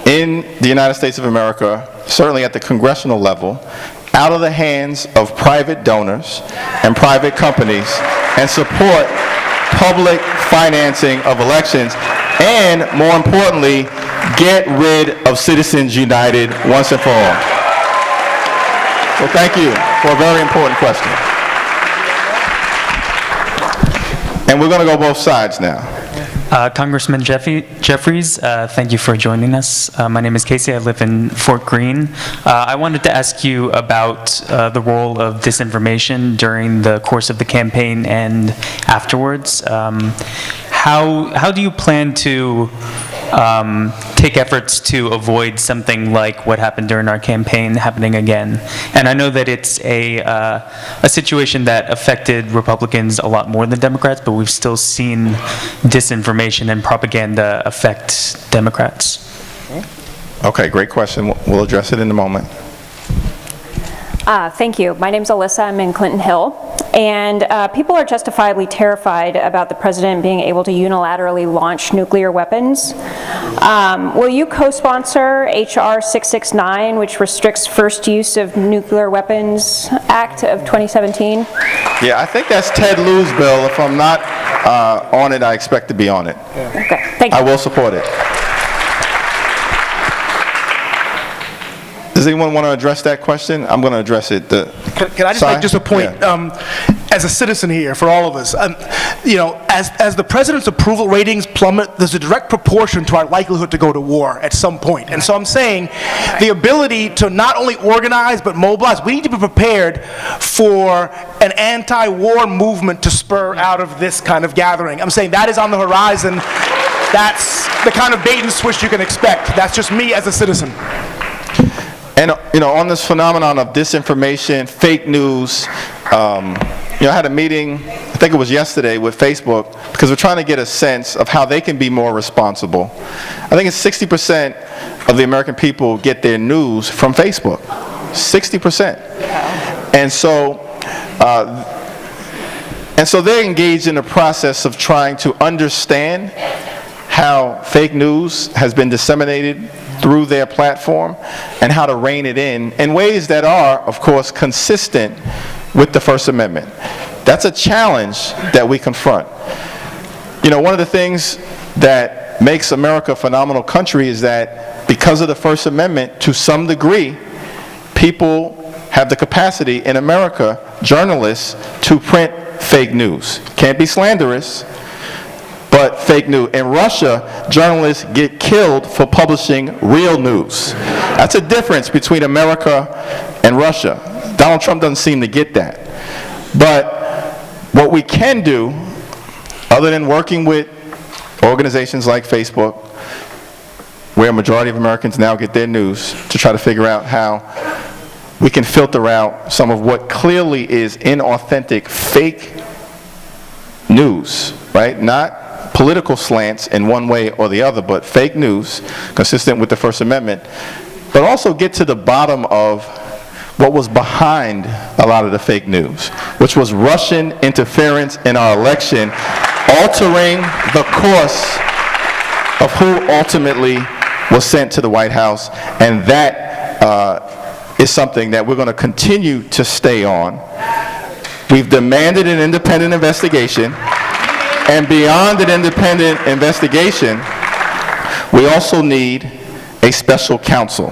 Speaker 1: in the United States of America, certainly at the congressional level, out of the hands of private donors and private companies, and support public financing of elections, and more importantly, get rid of Citizens United once and for all. So thank you for a very important question. And we're going to go both sides now.
Speaker 4: Congressman Jefferies, thank you for joining us. My name is Casey. I live in Fort Greene. I wanted to ask you about the role of disinformation during the course of the campaign and afterwards. How do you plan to take efforts to avoid something like what happened during our campaign happening again? And I know that it's a situation that affected Republicans a lot more than Democrats, but we've still seen disinformation and propaganda affect Democrats.
Speaker 1: Okay, great question. We'll address it in a moment.
Speaker 22: Thank you. My name's Alyssa. I'm in Clinton Hill. And people are justifiably terrified about the president being able to unilaterally launch nuclear weapons. Will you co-sponsor H.R. 669, which restricts first use of nuclear weapons Act of 2017?
Speaker 1: Yeah, I think that's Ted Lieu's bill. If I'm not on it, I expect to be on it.
Speaker 22: Okay, thank you.
Speaker 1: I will support it. Does anyone want to address that question? I'm going to address it.
Speaker 23: Can I just make just a point?
Speaker 1: Yeah.
Speaker 14: as a citizen here, for all of us, you know, as the president's approval ratings plummet, there's a direct proportion to our likelihood to go to war at some point. And so I'm saying the ability to not only organize but mobilize, we need to be prepared for an anti-war movement to spur out of this kind of gathering. I'm saying that is on the horizon. That's the kind of bait and switch you can expect. That's just me as a citizen.
Speaker 1: And, you know, on this phenomenon of disinformation, fake news, you know, I had a meeting, I think it was yesterday, with Facebook, because we're trying to get a sense of how they can be more responsible. I think it's 60% of the American people get their news from Facebook. 60%. And so they're engaged in a process of trying to understand how fake news has been disseminated through their platform and how to rein it in ways that are, of course, consistent with the First Amendment. That's a challenge that we confront. You know, one of the things that makes America a phenomenal country is that because of the First Amendment, to some degree, people have the capacity in America, journalists, to print fake news. Can't be slanderous, but fake news. In Russia, journalists get killed for publishing real news. That's a difference between America and Russia. Donald Trump doesn't seem to get that. But what we can do, other than working with organizations like Facebook, where a majority of Americans now get their news, to try to figure out how we can filter out some of what clearly is inauthentic, fake news, right? Not political slants in one way or the other, but fake news, consistent with the First Amendment, but also get to the bottom of what was behind a lot of the fake news, which was Russian interference in our election, altering the course of who ultimately was sent to the White House, and that is something that we're going to continue to stay on. We've demanded an independent investigation. And beyond an independent investigation, we also need a special counsel.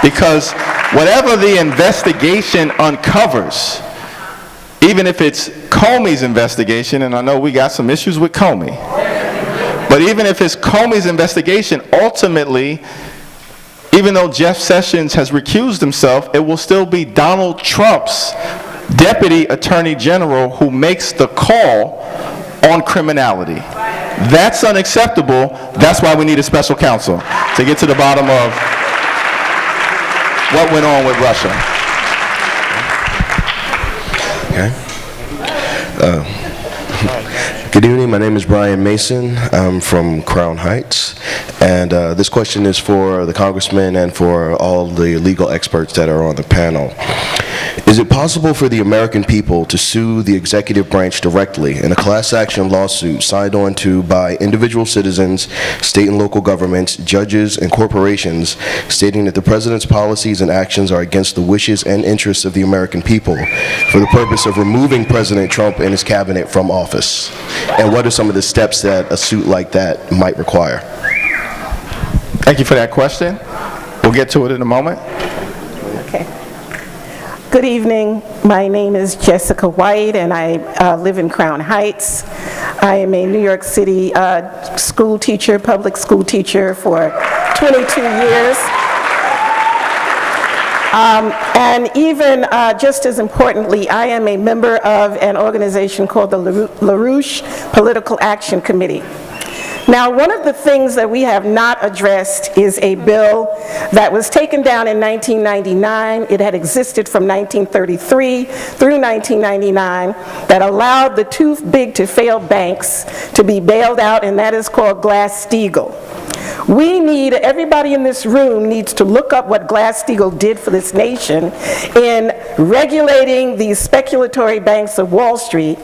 Speaker 1: Because whatever the investigation uncovers, even if it's Comey's investigation, and I know we got some issues with Comey, but even if it's Comey's investigation, ultimately, even though Jeff Sessions has recused himself, it will still be Donald Trump's Deputy Attorney General who makes the call on criminality. That's unacceptable. That's why we need a special counsel to get to the bottom of what went on with Russia.
Speaker 7: Okay. Good evening, my name is Brian Mason. I'm from Crown Heights, and this question is for the Congressman and for all the legal experts that are on the panel. Is it possible for the American people to sue the executive branch directly in a class action lawsuit signed on to by individual citizens, state and local governments, judges, and corporations, stating that the president's policies and actions are against the wishes and interests of the American people for the purpose of removing President Trump and his cabinet from office? And what are some of the steps that a suit like that might require?
Speaker 1: Thank you for that question. We'll get to it in a moment.
Speaker 8: Okay. Good evening. My name is Jessica White, and I live in Crown Heights. I am a New York City school teacher, public school teacher for 22 years. And even just as importantly, I am a member of an organization called the LaRouche Political Action Committee. Now, one of the things that we have not addressed is a bill that was taken down in 1999. It had existed from 1933 through 1999 that allowed the too big to fail banks to be bailed out, and that is called Glass-Steagall. Everybody in this room needs to look up what Glass-Steagall did for this nation in regulating these speculatory banks of Wall Street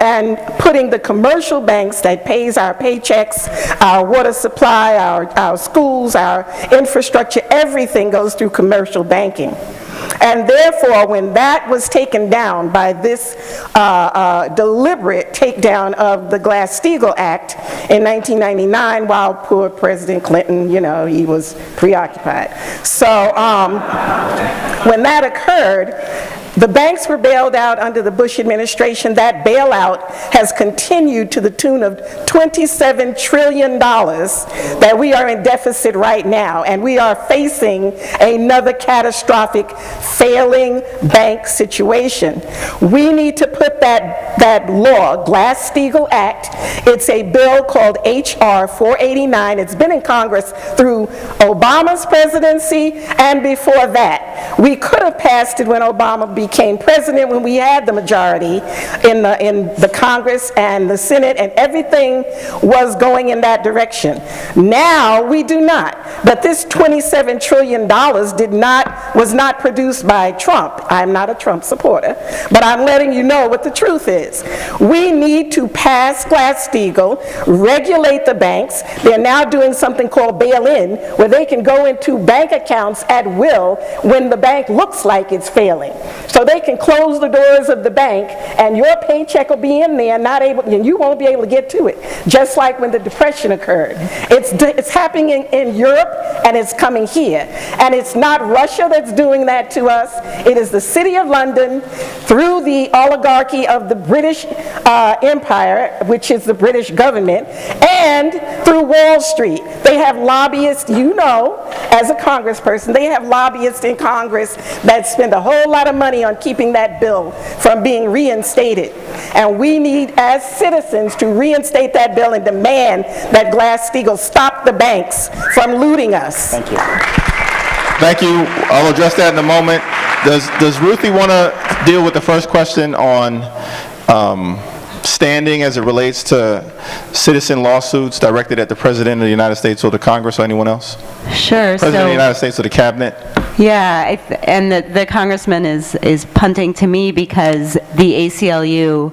Speaker 8: and putting the commercial banks that pays our paychecks, our water supply, our schools, our infrastructure, everything goes through commercial banking. And therefore, when that was taken down by this deliberate takedown of the Glass-Steagall Act in 1999, while poor President Clinton, you know, he was preoccupied. So when that occurred, The banks were bailed out under the Bush administration. That bailout has continued to the tune of $27 trillion that we are in deficit right now, and we are facing another catastrophic failing bank situation. We need to put that law, Glass-Steagall Act, it's a bill called H.R. 489. It's been in Congress through Obama's presidency and before that. We could have passed it when Obama became president, when we had the majority in the Congress and the Senate, and everything was going in that direction. Now we do not. But this $27 trillion was not produced by Trump. I'm not a Trump supporter, but I'm letting you know what the truth is. We need to pass Glass-Steagall, regulate the banks. They're now doing something called bail-in, where they can go into bank accounts at will when the bank looks like it's failing. So they can close the doors of the bank, and your paycheck will be in there, and you won't be able to get to it, just like when the Depression occurred. It's happening in Europe, and it's coming here. And it's not Russia that's doing that to us. It is the City of London, through the oligarchy of the British Empire, which is the British government, and through Wall Street. They have lobbyists, you know, as a congressperson, they have lobbyists in Congress that spend a whole lot of money on keeping that bill from being reinstated. And we need, as citizens, to reinstate that bill and demand that Glass-Steagall stop the banks from looting us.
Speaker 1: Thank you. Thank you. I'll address that in a moment. Does Ruthie want to deal with the first question on standing as it relates to citizen lawsuits directed at the President of the United States or the Congress or anyone else?
Speaker 6: Sure.
Speaker 1: President of the United States or the Cabinet?
Speaker 6: Yeah, and the congressman is punting to me because the ACLU,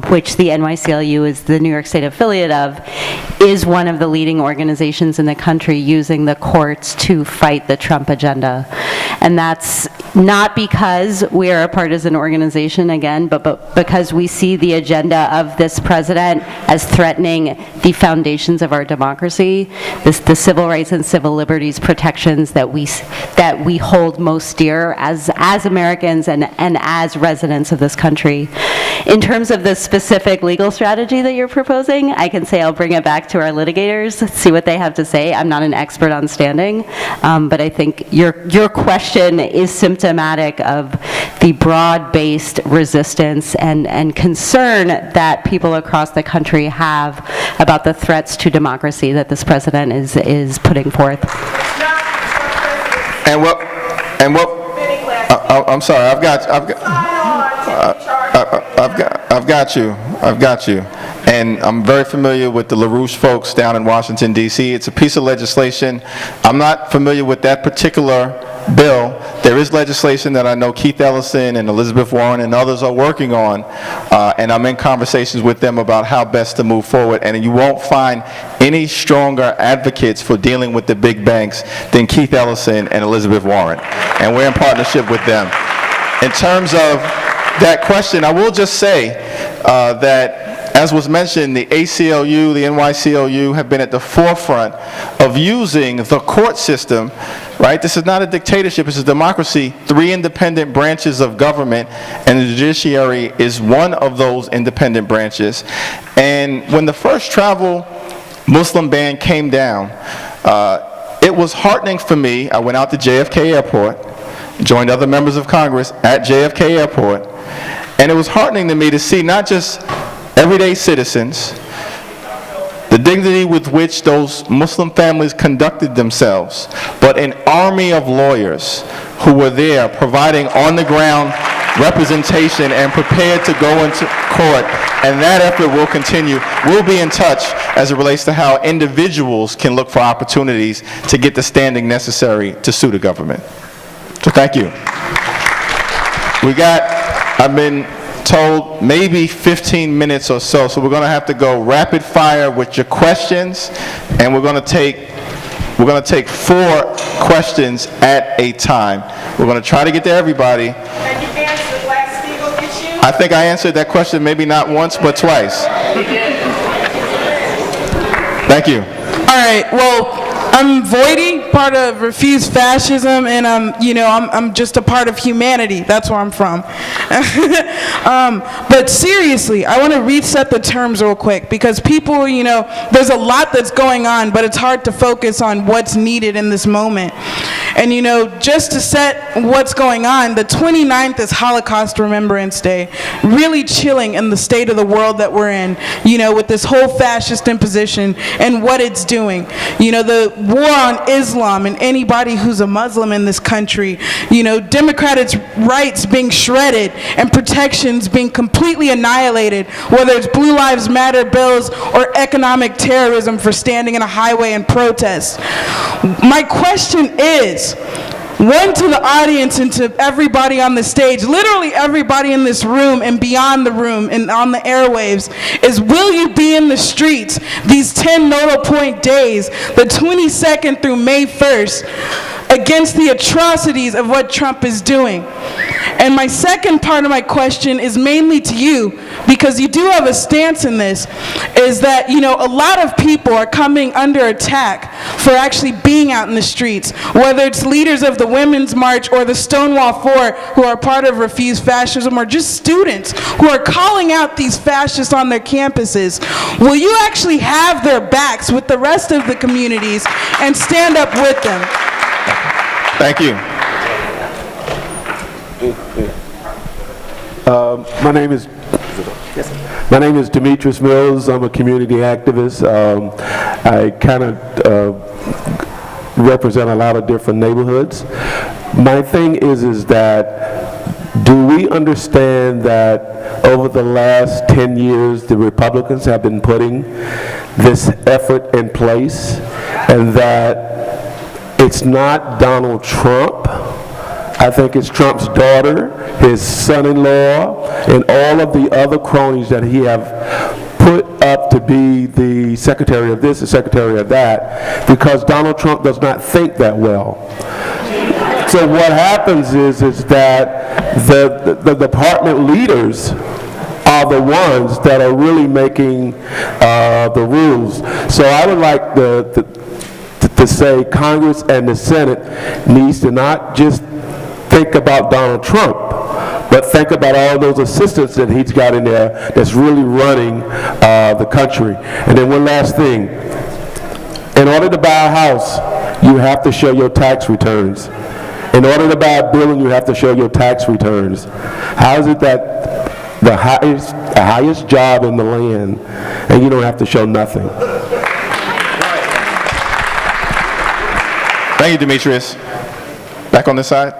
Speaker 6: which the NYCLU is the New York State affiliate of, is one of the leading organizations in the country using the courts to fight the Trump agenda. And that's not because we are a partisan organization, again, but because we see the agenda of this president as threatening the foundations of our democracy, the civil rights and civil liberties protections that we hold most dear as Americans and as residents of this country. In terms of the specific legal strategy that you're proposing, I can say I'll bring it back to our litigators, see what they have to say. I'm not an expert on standing, but I think your question is symptomatic of the broad-based resistance and concern that people across the country have about the threats to democracy that this president is putting forth.
Speaker 1: I'm sorry, I've got you. And I'm very familiar with the LaRouche folks down in Washington, D.C. It's a piece of legislation. I'm not familiar with that particular bill. There is legislation that I know Keith Ellison and Elizabeth Warren and others are working on, and I'm in conversations with them about how best to move forward. And you won't find any stronger advocates for dealing with the big banks than Keith Ellison and Elizabeth Warren. And we're in partnership with them. In terms of that question, I will just say that, as was mentioned, the ACLU, the NYCLU have been at the forefront of using the court system, right? This is not a dictatorship, it's a democracy, 3 independent branches of government, and the judiciary is one of those independent branches. And when the first travel Muslim ban came down, it was heartening for me. I went out to JFK Airport, joined other members of Congress at JFK Airport, and it was heartening to me to see not just everyday citizens, the dignity with which those Muslim families conducted themselves, but an army of lawyers who were there providing on-the-ground representation and prepared to go into court, and that effort will continue. We'll be in touch as it relates to how individuals can look for opportunities to get the standing necessary to sue the government. So thank you. I've been told maybe 15 minutes or so, so we're going to have to go rapid fire with your questions, and we're going to take 4 questions at a time. We're going to try to get to everybody.
Speaker 8: Can you answer the Glass-Steagall issue?
Speaker 1: I think I answered that question maybe not once but twice. Thank you.
Speaker 5: All right, well, I'm Voidy. part of Refuse Fascism, and I'm just a part of humanity. That's where I'm from. But seriously, I want to reset the terms real quick, because people, there's a lot that's going on, but it's hard to focus on what's needed in this moment. And just to set what's going on, the 29th is Holocaust Remembrance Day. Really chilling in the state of the world that we're in, with this whole fascist imposition and what it's doing. The war on Islam and anybody who's a Muslim in this country, democratic rights being shredded and protections being completely annihilated, whether it's Blue Lives Matter bills or economic terrorism for standing in a highway and protest. My question is, one, to the audience and to everybody on the stage, literally everybody in this room and beyond the room and on the airwaves, is will you be in the streets these 10 nodal point days, the 22nd through May 1st, against the atrocities of what Trump is doing? And my second part of my question is mainly to you, because you do have a stance in this, is that, a lot of people are coming under attack for actually being out in the streets, whether it's leaders of the Women's March or the Stonewall 4 who are part of Refuse Fascism, or just students who are calling out these fascists on their campuses. Will you actually have their backs with the rest of the communities and stand up with them?
Speaker 1: Thank you.
Speaker 9: My name is Demetrius Mills. I'm a community activist. I kind of represent a lot of different neighborhoods. My thing is that, do we understand that over the last 10 years the Republicans have been putting this effort in place, and that it's not Donald Trump? I think it's Trump's daughter, his son-in-law, and all of the other cronies that he have put up to be the secretary of this, the secretary of that, because Donald Trump does not think that well. So what happens is that the department leaders are the ones that are really making the rules. So I would like to say Congress and the Senate needs to not just think about Donald Trump, but think about all those assistants that he's got in there that's really running the country. And then one last thing. In order to buy a house, you have to show your tax returns. In order to buy a building, you have to show your tax returns. How is it that the highest job in the land, and you don't have to show nothing?
Speaker 1: Thank you, Demetrius. Back on this side.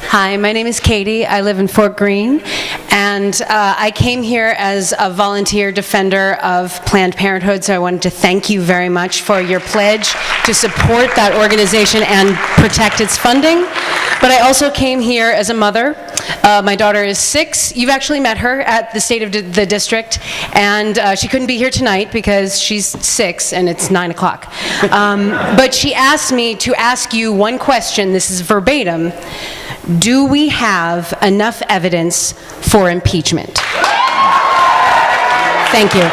Speaker 23: Hi, my name is Katie. I live in Fort Greene, and I came here as a volunteer defender of Planned Parenthood, so I wanted to thank you very much for your pledge to support that organization and protect its funding. But I also came here as a mother. My daughter is 6. You've actually met her at the State of the District, and she couldn't be here tonight because she's 6 and it's 9 o'clock. But she asked me to ask you one question. This is verbatim. Do we have enough evidence for impeachment? Thank you.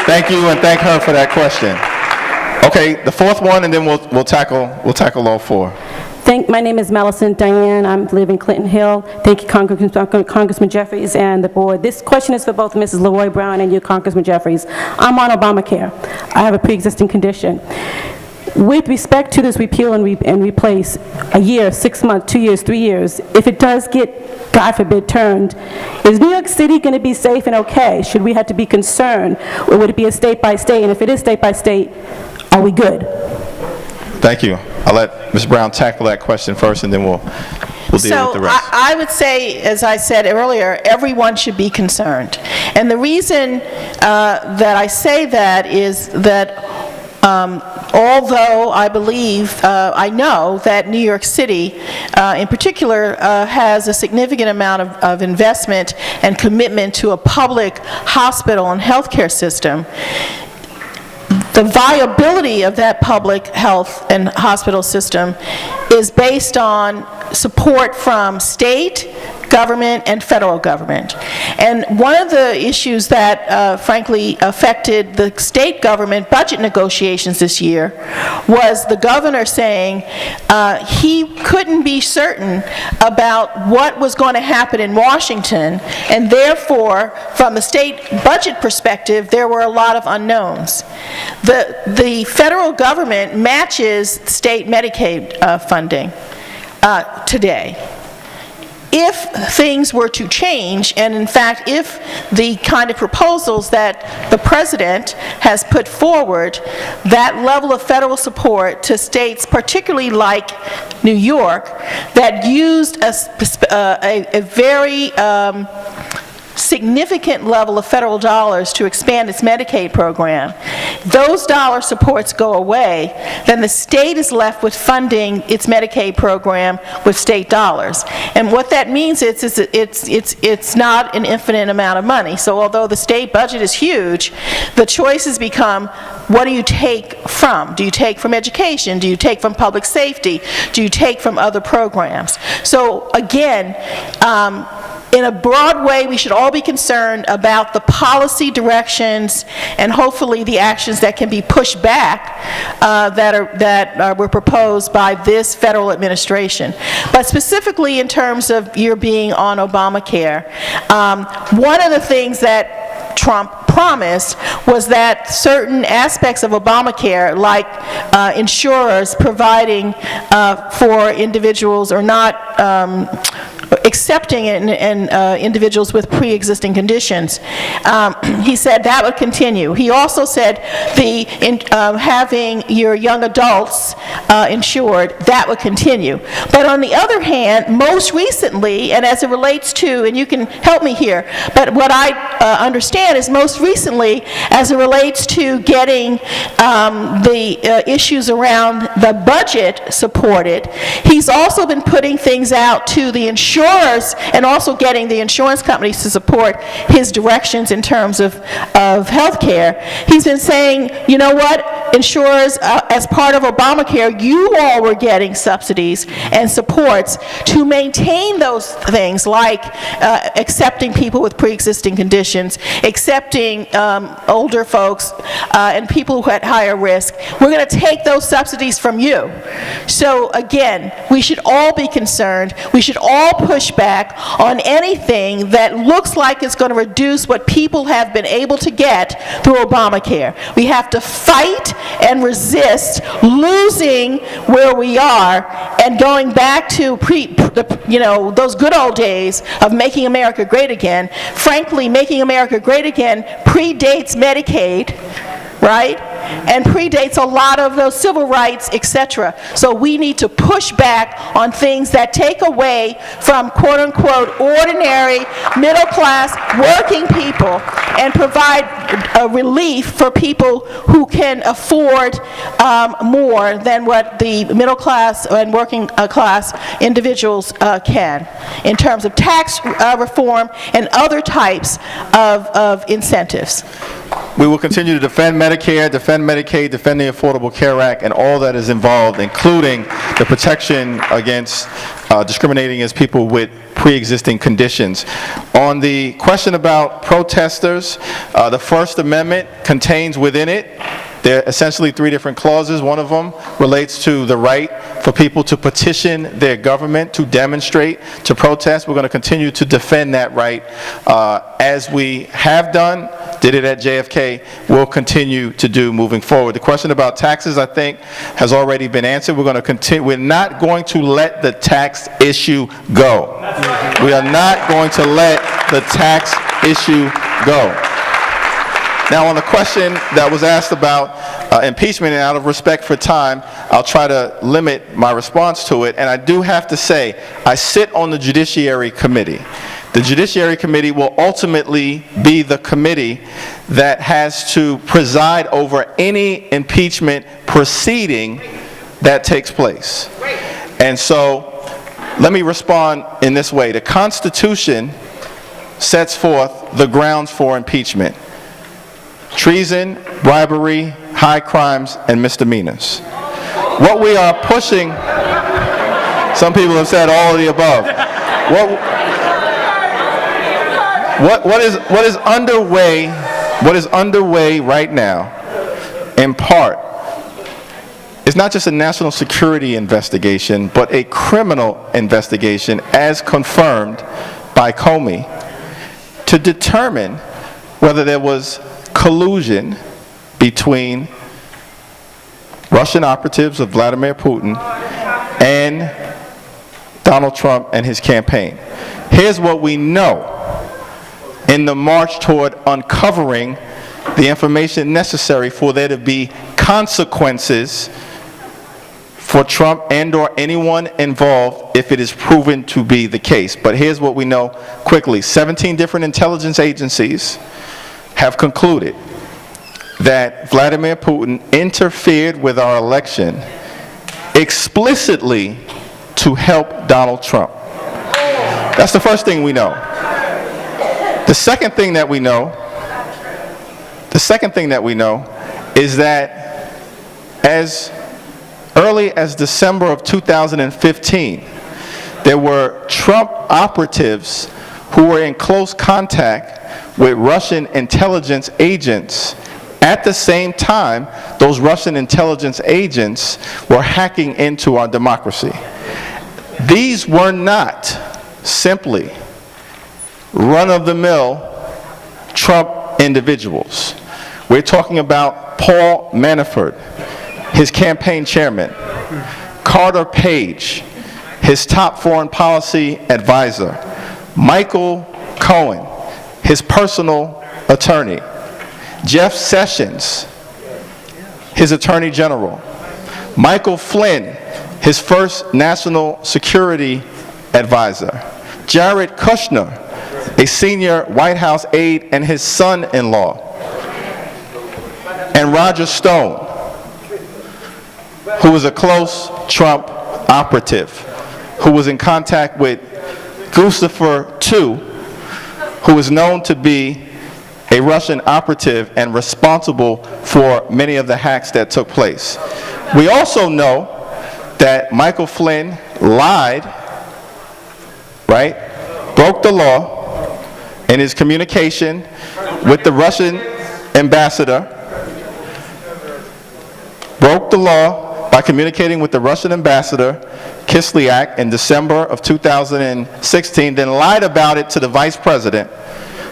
Speaker 1: Thank you, and thank her for that question. Okay, the fourth one, and then we'll tackle all four.
Speaker 24: My name is Millicent Diane. I live in Clinton Hill. Thank you, Congressman Jefferies and the board. This question is for both Mrs. Leroy Brown and you, Congressman Jefferies. I'm on Obamacare. I have a pre-existing condition. With respect to this repeal and replace, a year, 6 months, 2 years, 3 years, if it does get, God forbid, turned, is New York City going to be safe and okay? Should we have to be concerned? Or would it be a state by state? And if it is state by state, are we good?
Speaker 1: Thank you. I'll let Ms. Brown tackle that question first, and then we'll deal with the rest.
Speaker 2: So I would say, as I said earlier, everyone should be concerned. And the reason that I say that is that although I believe, I know that New York City in particular has a significant amount of investment and commitment to a public hospital and healthcare system, the viability of that public health and hospital system is based on support from state government and federal government. And one of the issues that frankly affected the state government budget negotiations this year was the governor saying he couldn't be certain about what was going to happen in Washington, and therefore, from the state budget perspective, there were a lot of unknowns. The federal government matches state Medicaid funding today. If things were to change, and in fact, if the kind of proposals that the president has put forward, that level of federal support to states, particularly like New York, that used a very significant level of federal dollars to expand its Medicaid program, those dollar supports go away, then the state is left with funding its Medicaid program with state dollars. And what that means is it's not an infinite amount of money. So although the state budget is huge, the choices become, what do you take from? Do you take from education? Do you take from public safety? Do you take from other programs? So again, in a broad way, we should all be concerned about the policy directions and hopefully the actions that can be pushed back that were proposed by this federal administration. But specifically in terms of your being on Obamacare, one of the things that Trump promised was that certain aspects of Obamacare, like insurers providing for individuals or not accepting individuals with pre-existing conditions. He said that would continue. He also said having your young adults insured, that would continue. But on the other hand, most recently, and as it relates to, and you can help me here, but what I understand is most recently, as it relates to getting the issues around the budget supported, he's also been putting things out to the insurers and also getting the insurance companies to support his directions in terms of health care. He's been saying, you know what, insurers, as part of Obamacare, you all were getting subsidies and supports to maintain those things like accepting people with pre-existing conditions, accepting older folks and people who had higher risk. We're going to take those subsidies from you. So again, we should all be concerned. We should all push back on anything that looks like it's going to reduce what people have been able to get through Obamacare. We have to fight and resist losing where we are and going back to those good old days of making America great again. Frankly, making America great again predates Medicaid, right? And predates a lot of those civil rights, etc. So we need to push back on things that take away from quote-unquote ordinary, middle-class, working people and provide relief for people who can afford more than what the middle-class and working-class individuals can in terms of tax reform and other types of incentives.
Speaker 1: We will continue to defend Medicare, defend Medicaid, defend the Affordable Care Act, and all that is involved, including the protection against discriminating against people with pre-existing conditions. On the question about protesters, the First Amendment contains within it, there are essentially three different clauses. One of them relates to the right for people to petition their government, to demonstrate, to protest. We're going to continue to defend that right as we have done, did it at JFK, we'll continue to do moving forward. The question about taxes, I think, has already been answered. We're going to continue. We're not going to let the tax issue go. We are not going to let the tax issue go. Now, on the question that was asked about impeachment, and out of respect for time, I'll try to limit my response to it. And I do have to say, I sit on the Judiciary Committee. The Judiciary Committee will ultimately be the committee that has to preside over any impeachment proceeding that takes place. And so, let me respond in this way. The Constitution sets forth the grounds for impeachment: treason, bribery, high crimes and misdemeanors. What we are pushing, some people have said all of the above. What is underway right now, in part, is not just a national security investigation, but a criminal investigation as confirmed by Comey to determine whether there was collusion between Russian operatives of Vladimir Putin and Donald Trump and his campaign. Here's what we know in the march toward uncovering the information necessary for there to be consequences for Trump and or anyone involved if it is proven to be the case. But here's what we know quickly. 17 different intelligence agencies have concluded that Vladimir Putin interfered with our election explicitly to help Donald Trump. That's the first thing we know. The second thing that we know is that as early as December of 2015, there were Trump operatives who were in close contact with Russian intelligence agents. At the same time, those Russian intelligence agents were hacking into our democracy. These were not simply run-of-the-mill Trump individuals. We're talking about Paul Manafort, his campaign chairman, Carter Page, his top foreign policy advisor, Michael Cohen, his personal attorney, Jeff Sessions, his attorney general, Michael Flynn, his first national security advisor, Jared Kushner, a senior White House aide and his son-in-law, and Roger Stone, who was a close Trump operative, who was in contact with Gustafer II, who is known to be a Russian operative and responsible for many of the hacks that took place. We also know that Michael Flynn lied, right, broke the law in his communication with the Russian ambassador, broke the law by communicating with the Russian ambassador, Kislyak, in December of 2016, then lied about it to the vice president,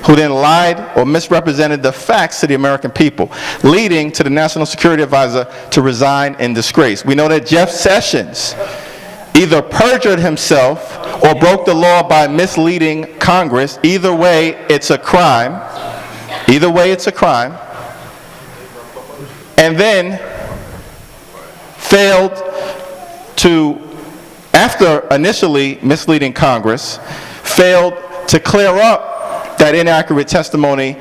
Speaker 1: who then lied or misrepresented the facts to the American people, leading to the National Security Advisor to resign in disgrace. We know that Jeff Sessions either perjured himself or broke the law by misleading Congress. Either way, it's a crime. Either way, it's a crime. And then failed to, after initially misleading Congress, failed to clear up that inaccurate testimony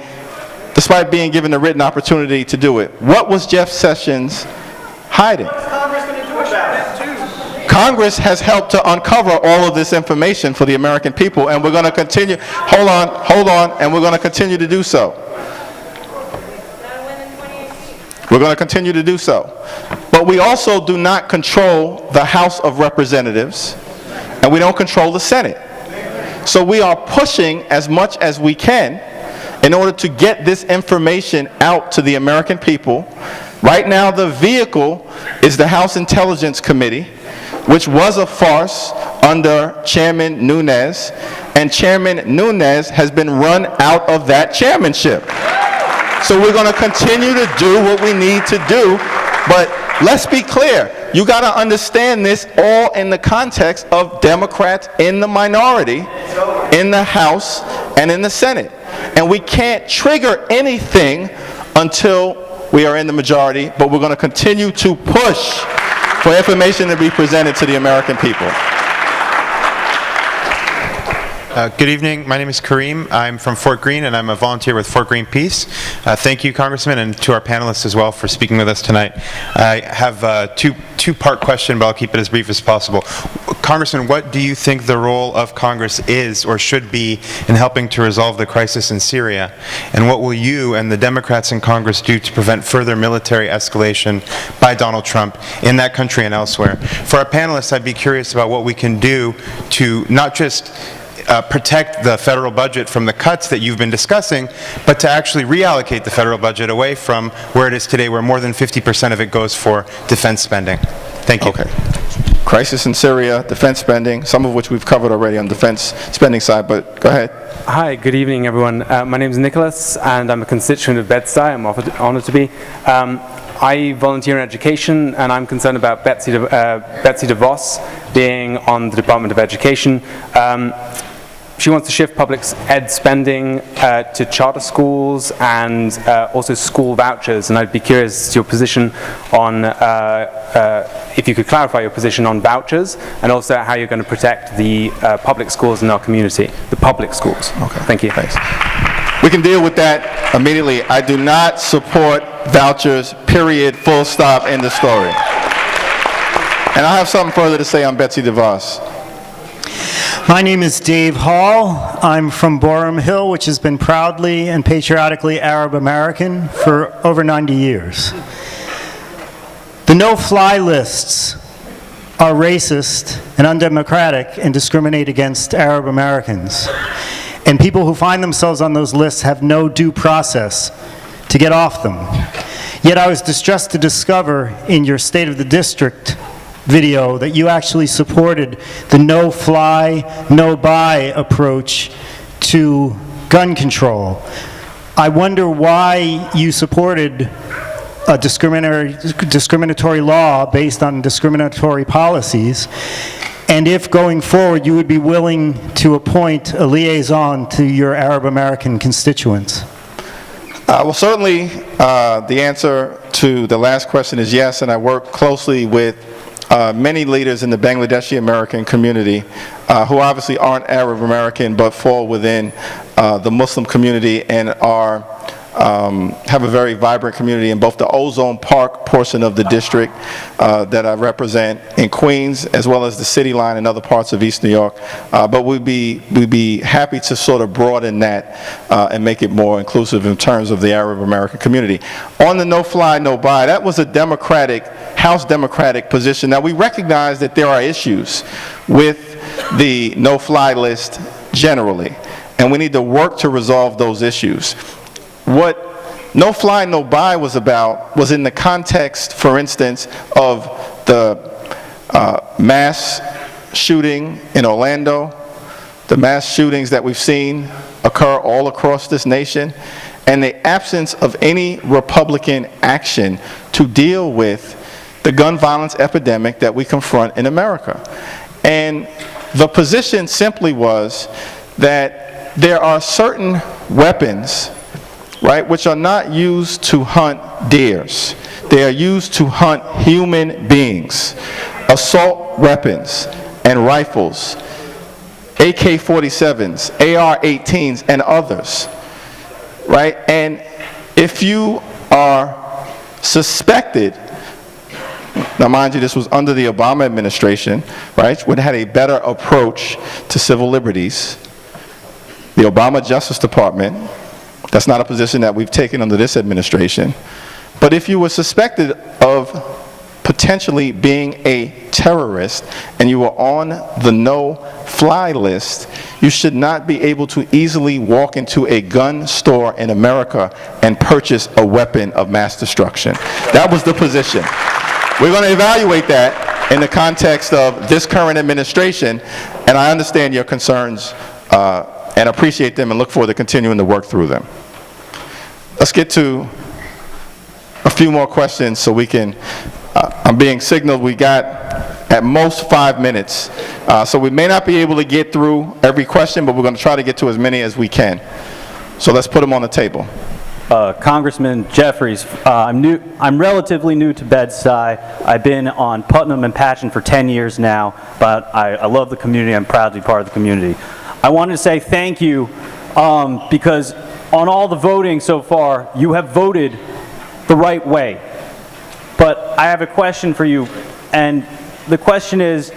Speaker 1: despite being given the written opportunity to do it. What was Jeff Sessions hiding? Congress has helped to uncover all of this information for the American people, and we're going to continue, hold on, and we're going to continue to do so. We're going to continue to do so. But we also do not control the House of Representatives, and we don't control the Senate. So we are pushing as much as we can in order to get this information out to the American people. Right now, the vehicle is the House Intelligence Committee, which was a farce under Chairman Nunes, and Chairman Nunes has been run out of that chairmanship. So we're going to continue to do what we need to do, but let's be clear. You got to understand this all in the context of Democrats in the minority, in the House and in the Senate. And we can't trigger anything until we are in the majority, but we're going to continue to push for information to be presented to the American people.
Speaker 10: Good evening. My name is Kareem. I'm from Fort Greene, and I'm a volunteer with Fort Greene Peace. Thank you, Congressman, and to our panelists as well for speaking with us tonight. I have a two-part question, but I'll keep it as brief as possible. Congressman, what do you think the role of Congress is or should be in helping to resolve the crisis in Syria? And what will you and the Democrats in Congress do to prevent further military escalation by Donald Trump in that country and elsewhere? For our panelists, I'd be curious about what we can do to not just protect the federal budget from the cuts that you've been discussing, but to actually reallocate the federal budget away from where it is today, where more than 50% of it goes for defense spending. Thank you.
Speaker 1: Okay. Crisis in Syria, defense spending, some of which we've covered already on defense spending side, but go ahead.
Speaker 11: Hi, good evening, everyone. My name is Nicholas, and I'm a constituent of Bed-Stuy. I'm honored to be. I volunteer in education, and I'm concerned about Betsy DeVos being on the Department of Education. She wants to shift public ed spending to charter schools and also school vouchers, and I'd be curious your position on, if you could clarify your position on vouchers, and also how you're going to protect the public schools in our community, the public schools.
Speaker 1: Okay.
Speaker 11: Thank you.
Speaker 1: Thanks. We can deal with that immediately. I do not support vouchers, period, full stop, end of story. And I have something further to say on Betsy DeVos.
Speaker 12: My name is Dave Hall. I'm from Borum Hill, which has been proudly and patriotically Arab American for over 90 years. The no-fly lists are racist and undemocratic and discriminate against Arab Americans. And people who find themselves on those lists have no due process to get off them. Yet I was distressed to discover in your State of the District video that you actually supported the no-fly, no-buy approach to gun control. I wonder why you supported a discriminatory law based on discriminatory policies, and if going forward you would be willing to appoint a liaison to your Arab American constituents.
Speaker 1: Well, certainly the answer to the last question is yes, and I work closely with many leaders in the Bangladeshi American community who obviously aren't Arab American but fall within the Muslim community and are have a very vibrant community in both the Ozone Park portion of the district that I represent in Queens, as well as the City Line and other parts of East New York. But we'd be happy to sort of broaden that and make it more inclusive in terms of the Arab American community. On the no-fly, no-buy, that was a House Democratic position. Now, we recognize that there are issues with the no-fly list generally, and we need to work to resolve those issues. What no-fly, no-buy was about was in the context, for instance, of the mass shooting in Orlando, the mass shootings that we've seen occur all across this nation, and the absence of any Republican action to deal with the gun violence epidemic that we confront in America. And the position simply was that there are certain weapons, right, which are not used to hunt deers. They are used to hunt human beings. Assault weapons and rifles, AK-47s, AR-18s, and others, right? And if you are suspected, now mind you, this was under the Obama administration, right, which had a better approach to civil liberties. The Obama Justice Department, that's not a position that we've taken under this administration. But if you were suspected of potentially being a terrorist and you were on the no-fly list, you should not be able to easily walk into a gun store in America and purchase a weapon of mass destruction. That was the position. We're going to evaluate that in the context of this current administration, and I understand your concerns and appreciate them and look forward to continuing to work through them. Let's get to a few more questions so we can, I'm being signaled we got at most 5 minutes. So we may not be able to get through every question, but we're going to try to get to as many as we can. So let's put them on the table.
Speaker 13: Congressman Jefferies, I'm relatively new to Bed-Stuy. I've been on Putnam and Patchen for 10 years now, but I love the community. I'm proud to be part of the community. I wanted to say thank you because on all the voting so far, you have voted the right way. But I have a question for you, and the question is,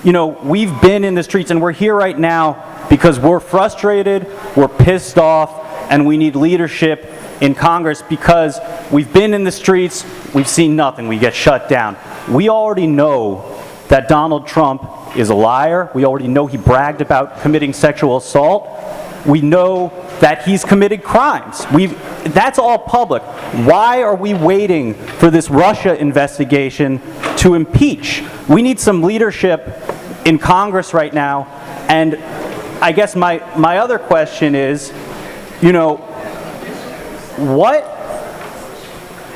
Speaker 13: you know, we've been in the streets and we're here right now because we're frustrated, we're pissed off, and we need leadership in Congress because we've been in the streets, we've seen nothing, we get shut down. We already know that Donald Trump is a liar. We already know he bragged about committing sexual assault. We know that he's committed crimes. That's all public. Why are we waiting for this Russia investigation to impeach? We need some leadership in Congress right now. And I guess my other question is, you know,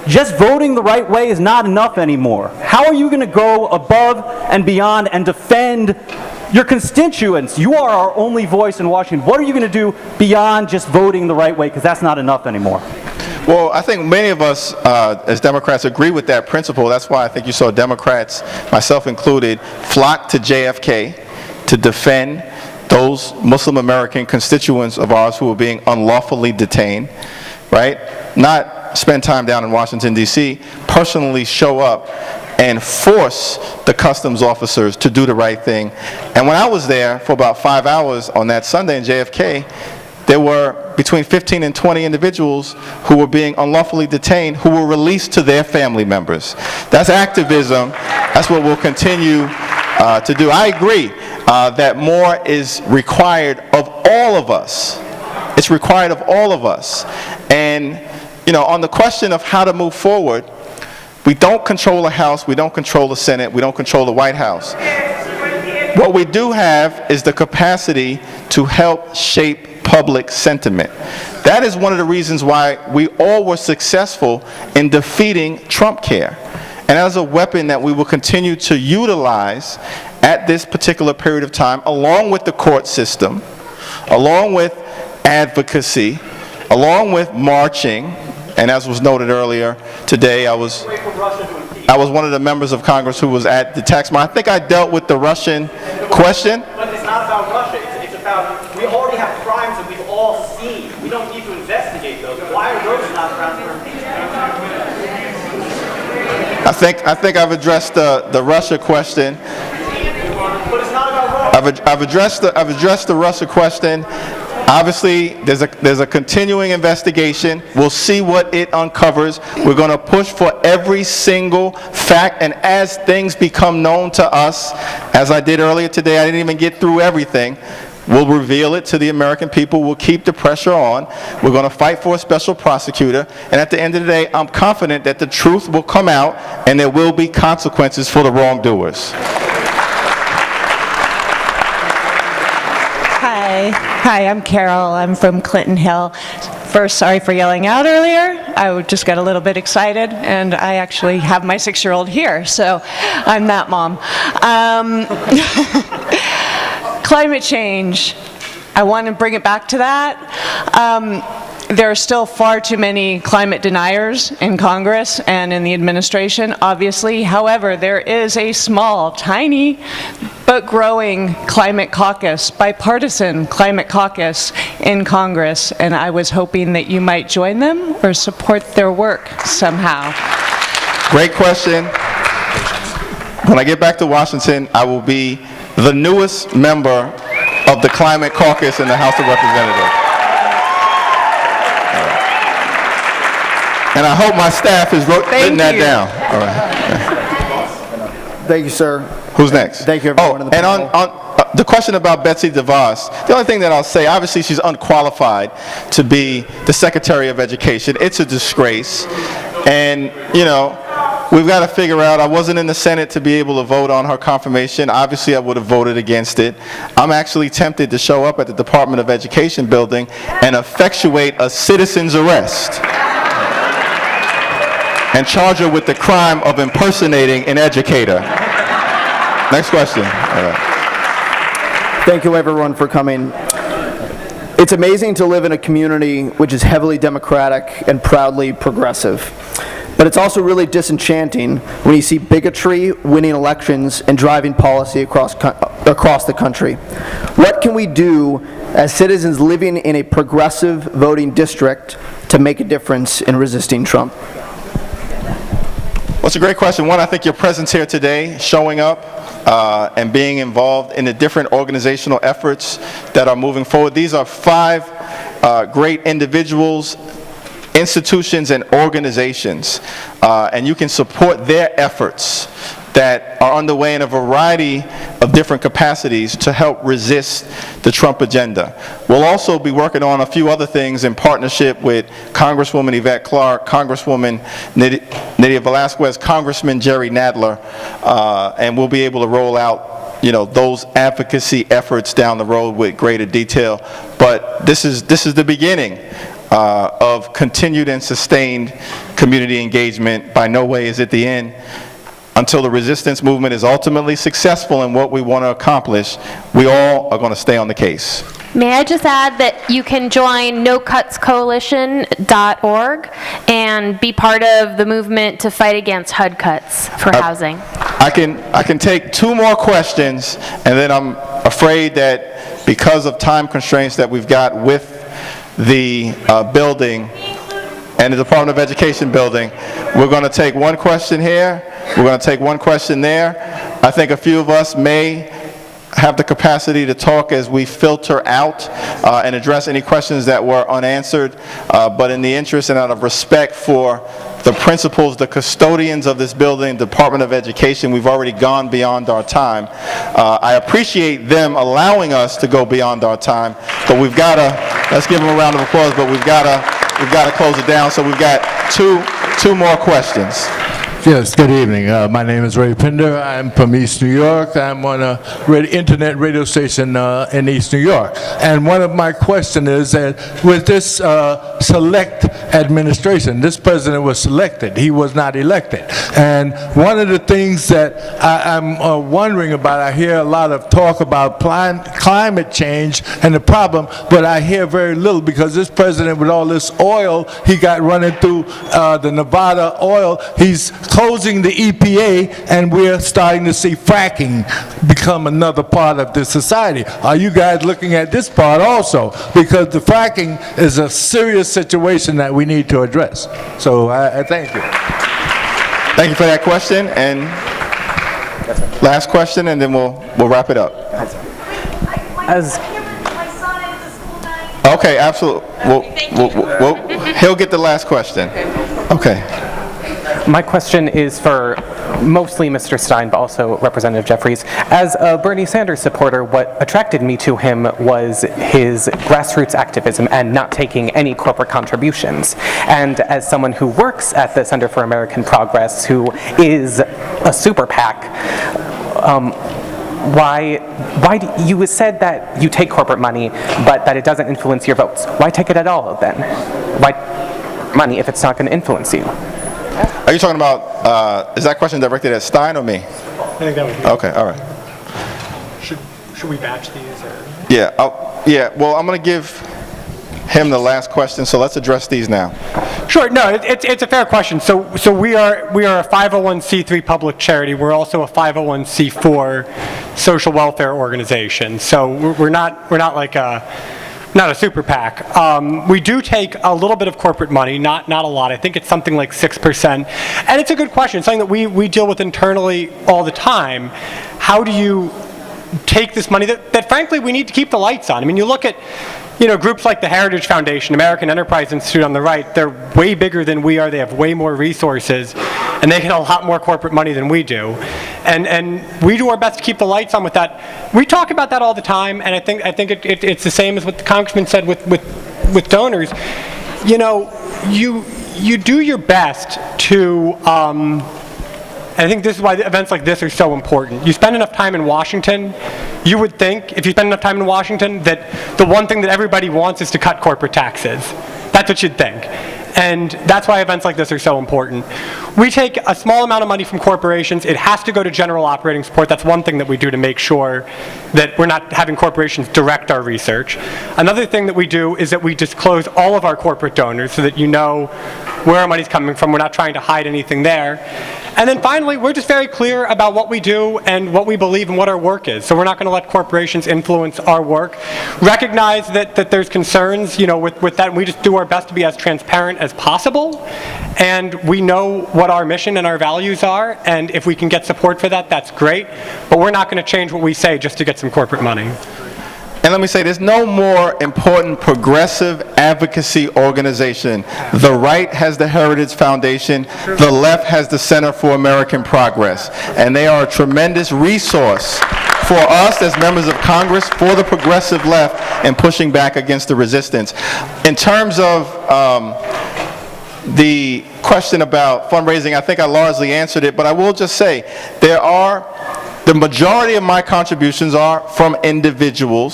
Speaker 13: just voting the right way is not enough anymore. How are you going to go above and beyond and defend your constituents? You are our only voice in Washington. What are you going to do beyond just voting the right way? Because that's not enough anymore.
Speaker 1: Well, I think many of us as Democrats agree with that principle. That's why I think you saw Democrats, myself included, flock to JFK to defend those Muslim American constituents of ours who were being unlawfully detained, right? Not spend time down in Washington, D.C., personally show up and force the customs officers to do the right thing. And when I was there for about 5 hours on that Sunday in JFK, there were between 15 and 20 individuals who were being unlawfully detained who were released to their family members. That's activism. That's what we'll continue to do. I agree that more is required of all of us. It's required of all of us. And you know, on the question of how to move forward, we don't control the House, we don't control the Senate, we don't control the White House. What we do have is the capacity to help shape public sentiment. That is one of the reasons why we all were successful in defeating Trump Care. And as a weapon that we will continue to utilize at this particular period of time, along with the court system, along with advocacy, along with marching. And as was noted earlier today, I was one of the members of Congress who was at the tax march. I think I dealt with the Russian question.
Speaker 13: But it's not about Russia. It's about, we already have crimes that we've all seen. We don't need to investigate those. Why are those not grounds for impeachment?
Speaker 1: I think I've addressed the Russia question.
Speaker 13: But it's not about Russia.
Speaker 1: I've addressed the Russia question. Obviously, there's a continuing investigation. We'll see what it uncovers. We're going to push for every single fact, and as things become known to us, as I did earlier today, I didn't even get through everything. We'll reveal it to the American people. We'll keep the pressure on. We're going to fight for a special prosecutor. And at the end of the day, I'm confident that the truth will come out and there will be consequences for the wrongdoers.
Speaker 3: Hi, I'm Carol. I'm from Clinton Hill. First, sorry for yelling out earlier. I just got a little bit excited, and I actually have my 6-year-old here, so I'm that mom. Climate change. I want to bring it back to that. There are still far too many climate deniers in Congress and in the administration, obviously. However, there is a small, tiny, but growing climate caucus, bipartisan climate caucus in Congress, and I was hoping that you might join them or support their work somehow.
Speaker 1: Great question. When I get back to Washington, I will be the newest member of the climate caucus in the House of Representatives. And I hope my staff has written that down. All right.
Speaker 15: Thank you, sir.
Speaker 1: Who's next?
Speaker 15: Thank you, everyone in the panel.
Speaker 1: And on the question about Betsy DeVos, the only thing that I'll say, obviously she's unqualified to be the Secretary of Education. It's a disgrace. And, you know, we've got to figure out, I wasn't in the Senate to be able to vote on her confirmation. Obviously, I would have voted against it. I'm actually tempted to show up at the Department of Education building and effectuate a citizen's arrest and charge her with the crime of impersonating an educator. Next question. All right.
Speaker 15: Thank you, everyone, for coming. It's amazing to live in a community which is heavily democratic and proudly progressive. But it's also really disenchanting when you see bigotry winning elections and driving policy across the country. What can we do as citizens living in a progressive voting district to make a difference in resisting Trump?
Speaker 1: Well, it's a great question. One, I think your presence here today, showing up and being involved in the different organizational efforts that are moving forward. These are 5 great individuals, institutions, and organizations, and you can support their efforts that are underway in a variety of different capacities to help resist the Trump agenda. We'll also be working on a few other things in partnership with Congresswoman Yvette Clarke, Congresswoman Nydia Velasquez, Congressman Jerry Nadler, and we'll be able to roll out those advocacy efforts down the road with greater detail. But this is the beginning of continued and sustained community engagement. By no way is it the end. Until the resistance movement is ultimately successful in what we want to accomplish, we all are going to stay on the case.
Speaker 16: May I just add that you can join nocutscoalition.org and be part of the movement to fight against HUD cuts for housing.
Speaker 1: I can take 2 more questions, and then I'm afraid that because of time constraints that we've got with the building and the Department of Education building, we're going to take 1 question here, we're going to take 1 question there. I think a few of us may have the capacity to talk as we filter out and address any questions that were unanswered, but in the interest and out of respect for the principals, the custodians of this building, Department of Education, we've already gone beyond our time. I appreciate them allowing us to go beyond our time, but we've got to, let's give them a round of applause, but we've got to close it down, so we've got two more questions.
Speaker 17: Yes, good evening. My name is Ray Pinder. I'm from East New York. I'm on a internet radio station in East New York. And one of my questions is that with this select administration, this president was selected. He was not elected. And one of the things that I'm wondering about, I hear a lot of talk about climate change and the problem, but I hear very little because this president, with all this oil he got running through the Nevada oil, he's closing the EPA, and we're starting to see fracking become another part of this society. Are you guys looking at this part also? Because the fracking is a serious situation that we need to address. So I thank you.
Speaker 1: Thank you for that question. And last question, and then we'll wrap it up. Okay, absolutely. He'll get the last question. Okay.
Speaker 18: My question is for mostly Mr. Stein, but also Representative Jefferies. As a Bernie Sanders supporter, what attracted me to him was his grassroots activism and not taking any corporate contributions. And as someone who works at the Center for American Progress, who is a super PAC, why you said that you take corporate money, but that it doesn't influence your votes. Why take it at all then? Why money if it's not going to influence you?
Speaker 1: Are you talking about, is that question directed at Stein or me?
Speaker 19: I think that would be.
Speaker 1: Okay, all right.
Speaker 19: Should we batch these? Or?
Speaker 1: Yeah, well, I'm going to give him the last question, so let's address these now.
Speaker 19: Sure, no, it's a fair question. So we are a 501c3 public charity. We're also a 501c4 social welfare organization. So we're not like not a super PAC. We do take a little bit of corporate money, not a lot. I think it's something like 6%. And it's a good question. It's something that we deal with internally all the time. How do you take this money that frankly we need to keep the lights on? I mean, you look at groups like the Heritage Foundation, American Enterprise Institute on the right, they're way bigger than we are. They have way more resources, and they get a lot more corporate money than we do. And we do our best to keep the lights on with that. We talk about that all the time, and I think it's the same as what the Congressman said with donors. You do your best to. I think this is why events like this are so important. You spend enough time in Washington, you would think, if you spend enough time in Washington, that the one thing that everybody wants is to cut corporate taxes. That's what you'd think. And that's why events like this are so important. We take a small amount of money from corporations. It has to go to general operating support. That's one thing that we do to make sure that we're not having corporations direct our research. Another thing that we do is that we disclose all of our corporate donors so that you know where our money's coming from. We're not trying to hide anything there. And then finally, we're just very clear about what we do and what we believe and what our work is. So we're not going to let corporations influence our work. Recognize that there's concerns, with that. And we just do our best to be as transparent as possible. And we know what our mission and our values are. And if we can get support for that, that's great. But we're not going to change what we say just to get some corporate money.
Speaker 1: And let me say, there's no more important progressive advocacy organization. The right has the Heritage Foundation. The left has the Center for American Progress. And they are a tremendous resource for us as members of Congress, for the progressive left, in pushing back against the resistance. In terms of the question about fundraising, I think I largely answered it, but I will just say, the majority of my contributions are from individual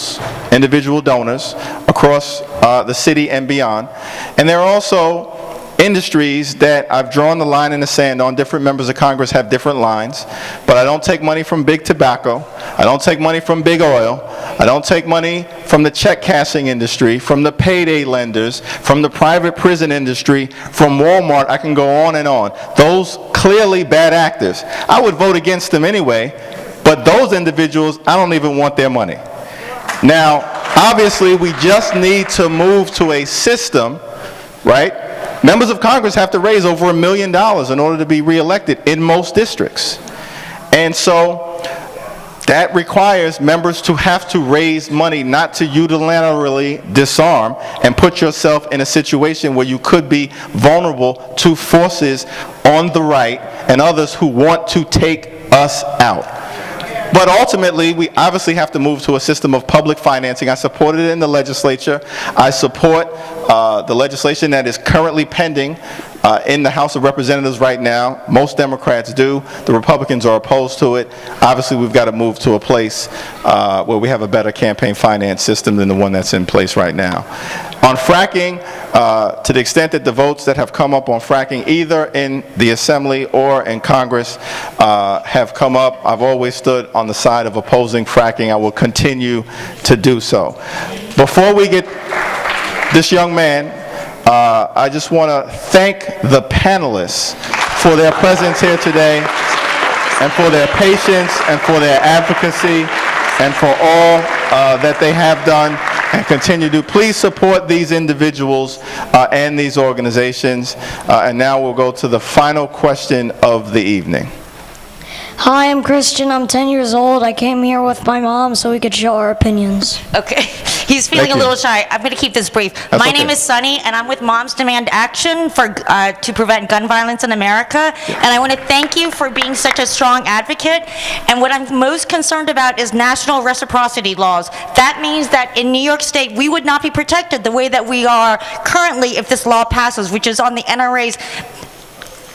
Speaker 1: donors across the city and beyond. And there are also industries that I've drawn the line in the sand on. Different members of Congress have different lines. But I don't take money from big tobacco. I don't take money from big oil. I don't take money from the check cashing industry, from the payday lenders, from the private prison industry, from Walmart. I can go on and on. Those clearly bad actors. I would vote against them anyway. But those individuals, I don't even want their money. Now, obviously, we just need to move to a system, right? Members of Congress have to raise over $1 million in order to be reelected in most districts. And so that requires members to have to raise money, not to unilaterally disarm and put yourself in a situation where you could be vulnerable to forces on the right and others who want to take us out. But ultimately, we obviously have to move to a system of public financing. I supported it in the legislature. I support the legislation that is currently pending in the House of Representatives right now. Most Democrats do. The Republicans are opposed to it. Obviously, we've got to move to a place where we have a better campaign finance system than the one that's in place right now. On fracking, to the extent that the votes that have come up on fracking, either in the Assembly or in Congress, have come up, I've always stood on the side of opposing fracking. I will continue to do so. Before we get this young man, I just want to thank the panelists for their presence here today, and for their patience, and for their advocacy, and for all that they have done and continue to. Please support these individuals and these organizations. And now we'll go to the final question of the evening.
Speaker 4: Hi, I'm Christian. I'm 10 years old. I came here with my mom so we could show our opinions.
Speaker 20: Okay. He's feeling a little shy. I'm going to keep this brief. My name is Sunny, and I'm with Moms Demand Action to prevent gun violence in America. And I want to thank you for being such a strong advocate. And what I'm most concerned about is national reciprocity laws. That means that in New York State, we would not be protected the way that we are currently if this law passes, which is on the NRA's.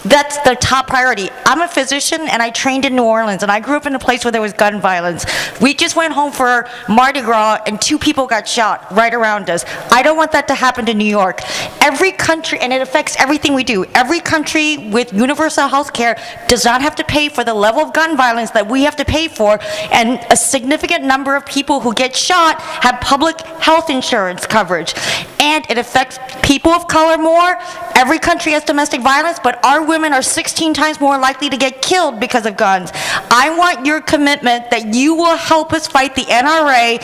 Speaker 20: That's the top priority. I'm a physician, and I trained in New Orleans, and I grew up in a place where there was gun violence. We just went home for Mardi Gras, and 2 people got shot right around us. I don't want that to happen to New York. Every country, and it affects everything we do, every country with universal health care does not have to pay for the level of gun violence that we have to pay for, and a significant number of people who get shot have public health insurance coverage. And it affects people of color more. Every country has domestic violence, but our women are 16 times more likely to get killed because of guns. I want your commitment that you will help us fight the NRA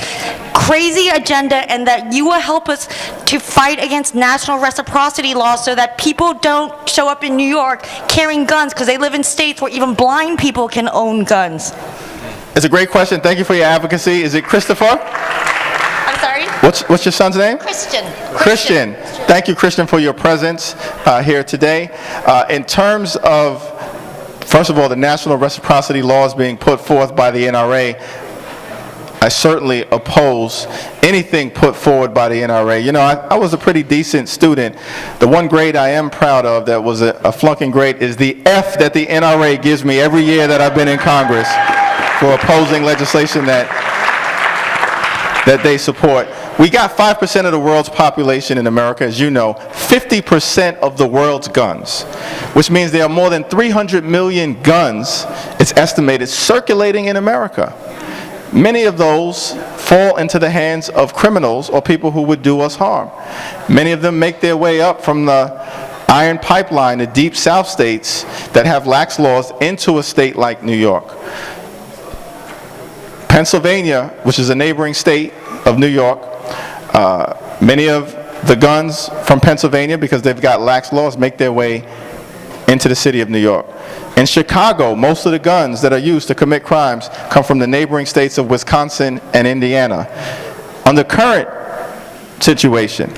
Speaker 20: crazy agenda, and that you will help us to fight against national reciprocity laws so that people don't show up in New York carrying guns because they live in states where even blind people can own guns.
Speaker 1: It's a great question. Thank you for your advocacy. Is it Christopher?
Speaker 20: I'm sorry?
Speaker 1: What's your son's name?
Speaker 20: Christian.
Speaker 1: Christian. Thank you, Christian, for your presence here today. In terms of, first of all, the national reciprocity laws being put forth by the NRA, I certainly oppose anything put forward by the NRA. You know, I was a pretty decent student. The one grade I am proud of that was a flunking grade is the F that the NRA gives me every year that I've been in Congress for opposing legislation that they support. We got 5% of the world's population in America, as you know, 50% of the world's guns, which means there are more than 300 million guns, it's estimated, circulating in America. Many of those fall into the hands of criminals or people who would do us harm. Many of them make their way up from the iron pipeline to deep South states that have lax laws into a state like New York. Pennsylvania, which is a neighboring state of New York, many of the guns from Pennsylvania, because they've got lax laws, make their way into the city of New York. In Chicago, most of the guns that are used to commit crimes come from the neighboring states of Wisconsin and Indiana. On the current situation,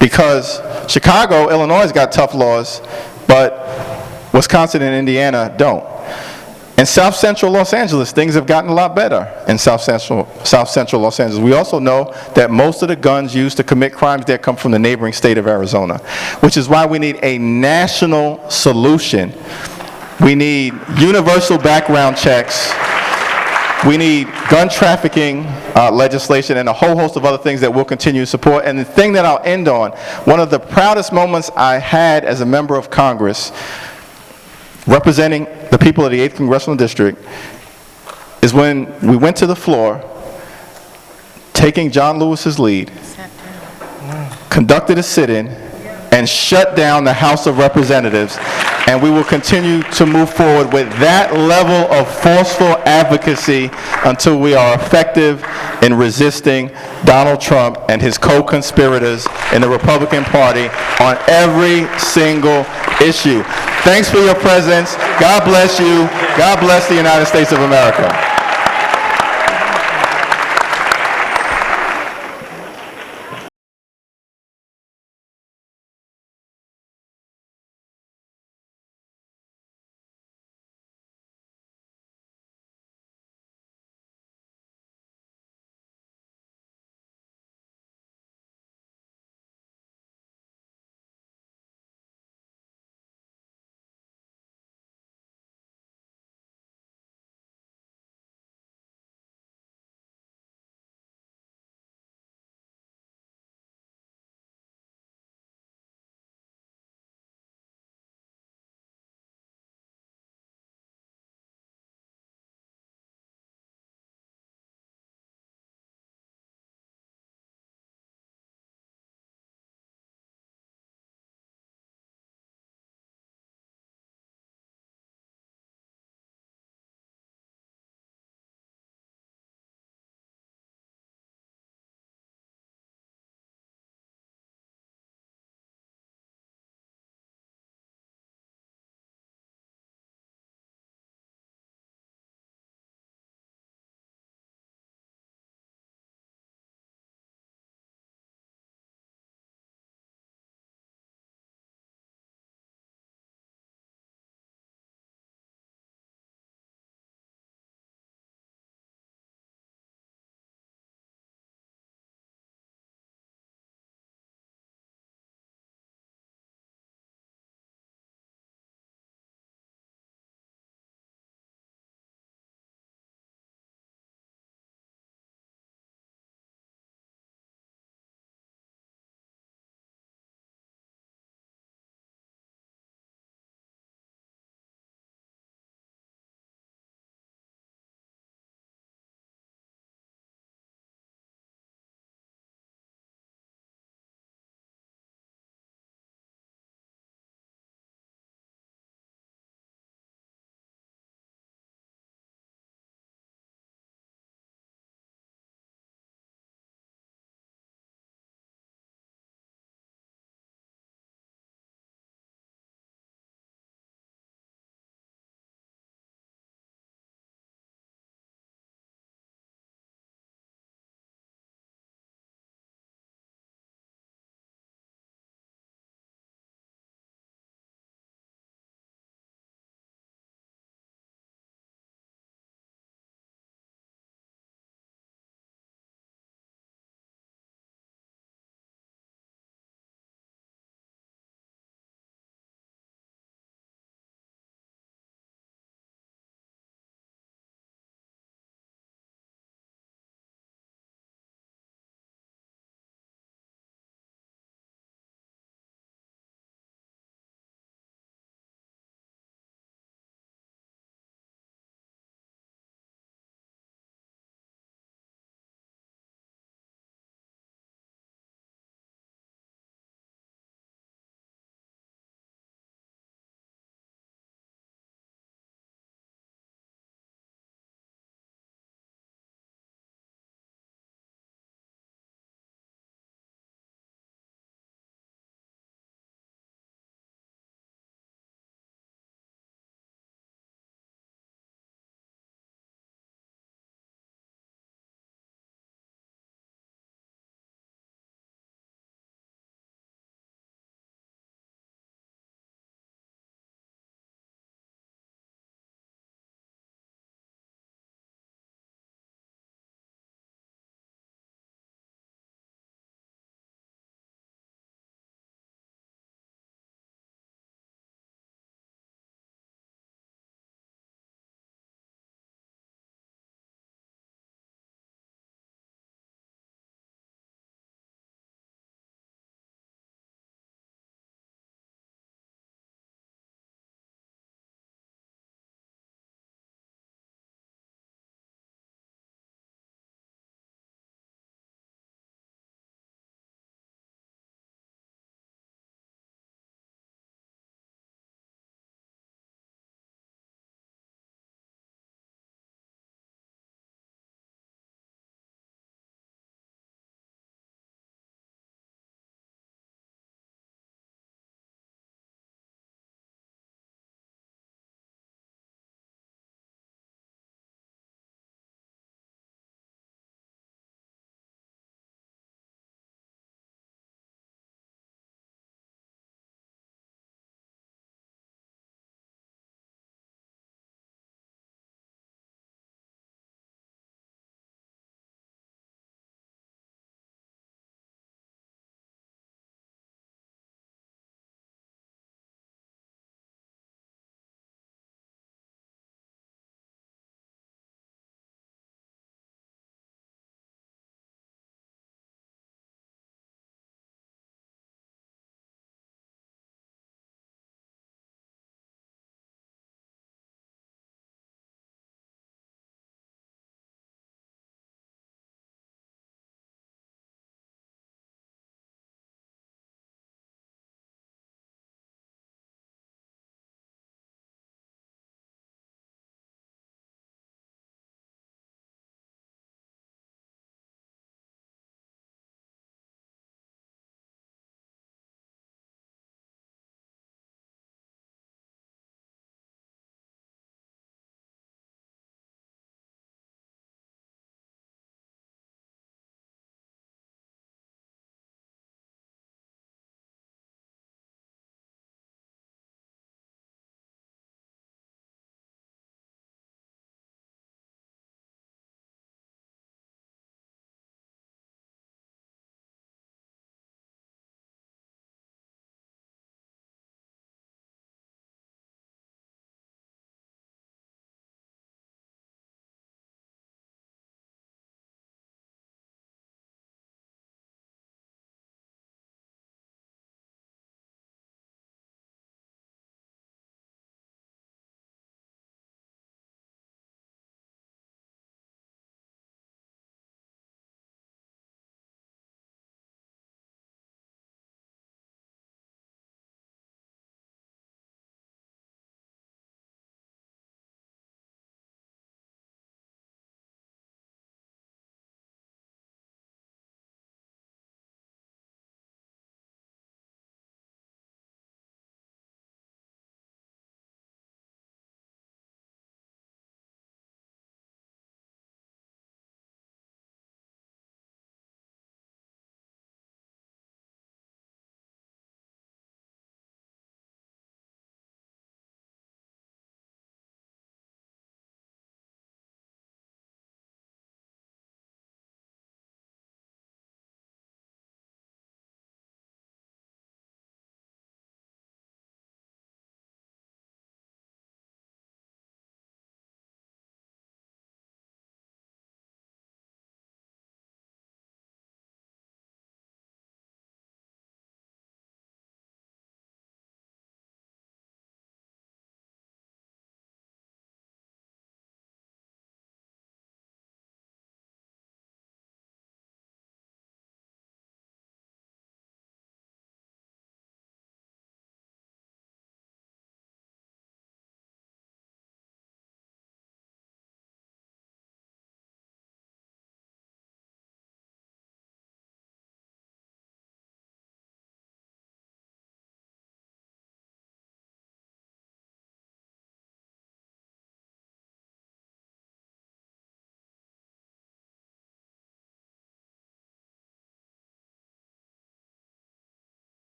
Speaker 1: because Chicago, Illinois has got tough laws, but Wisconsin and Indiana don't. In South Central Los Angeles, things have gotten a lot better in South Central Los Angeles. We also know that most of the guns used to commit crimes there come from the neighboring state of Arizona, which is why we need a national solution. We need universal background checks. We need gun trafficking legislation and a whole host of other things that we'll continue to support. And the thing that I'll end on, one of the proudest moments I had as a member of Congress representing the people of the 8th Congressional District is when we went to the floor, taking John Lewis's lead, conducted a sit-in, and shut down the House of Representatives. And we will continue to move forward with that level of forceful advocacy until we are effective in resisting Donald Trump and his co-conspirators in the Republican Party on every single issue. Thanks for your presence. God bless you. God bless the United States of America.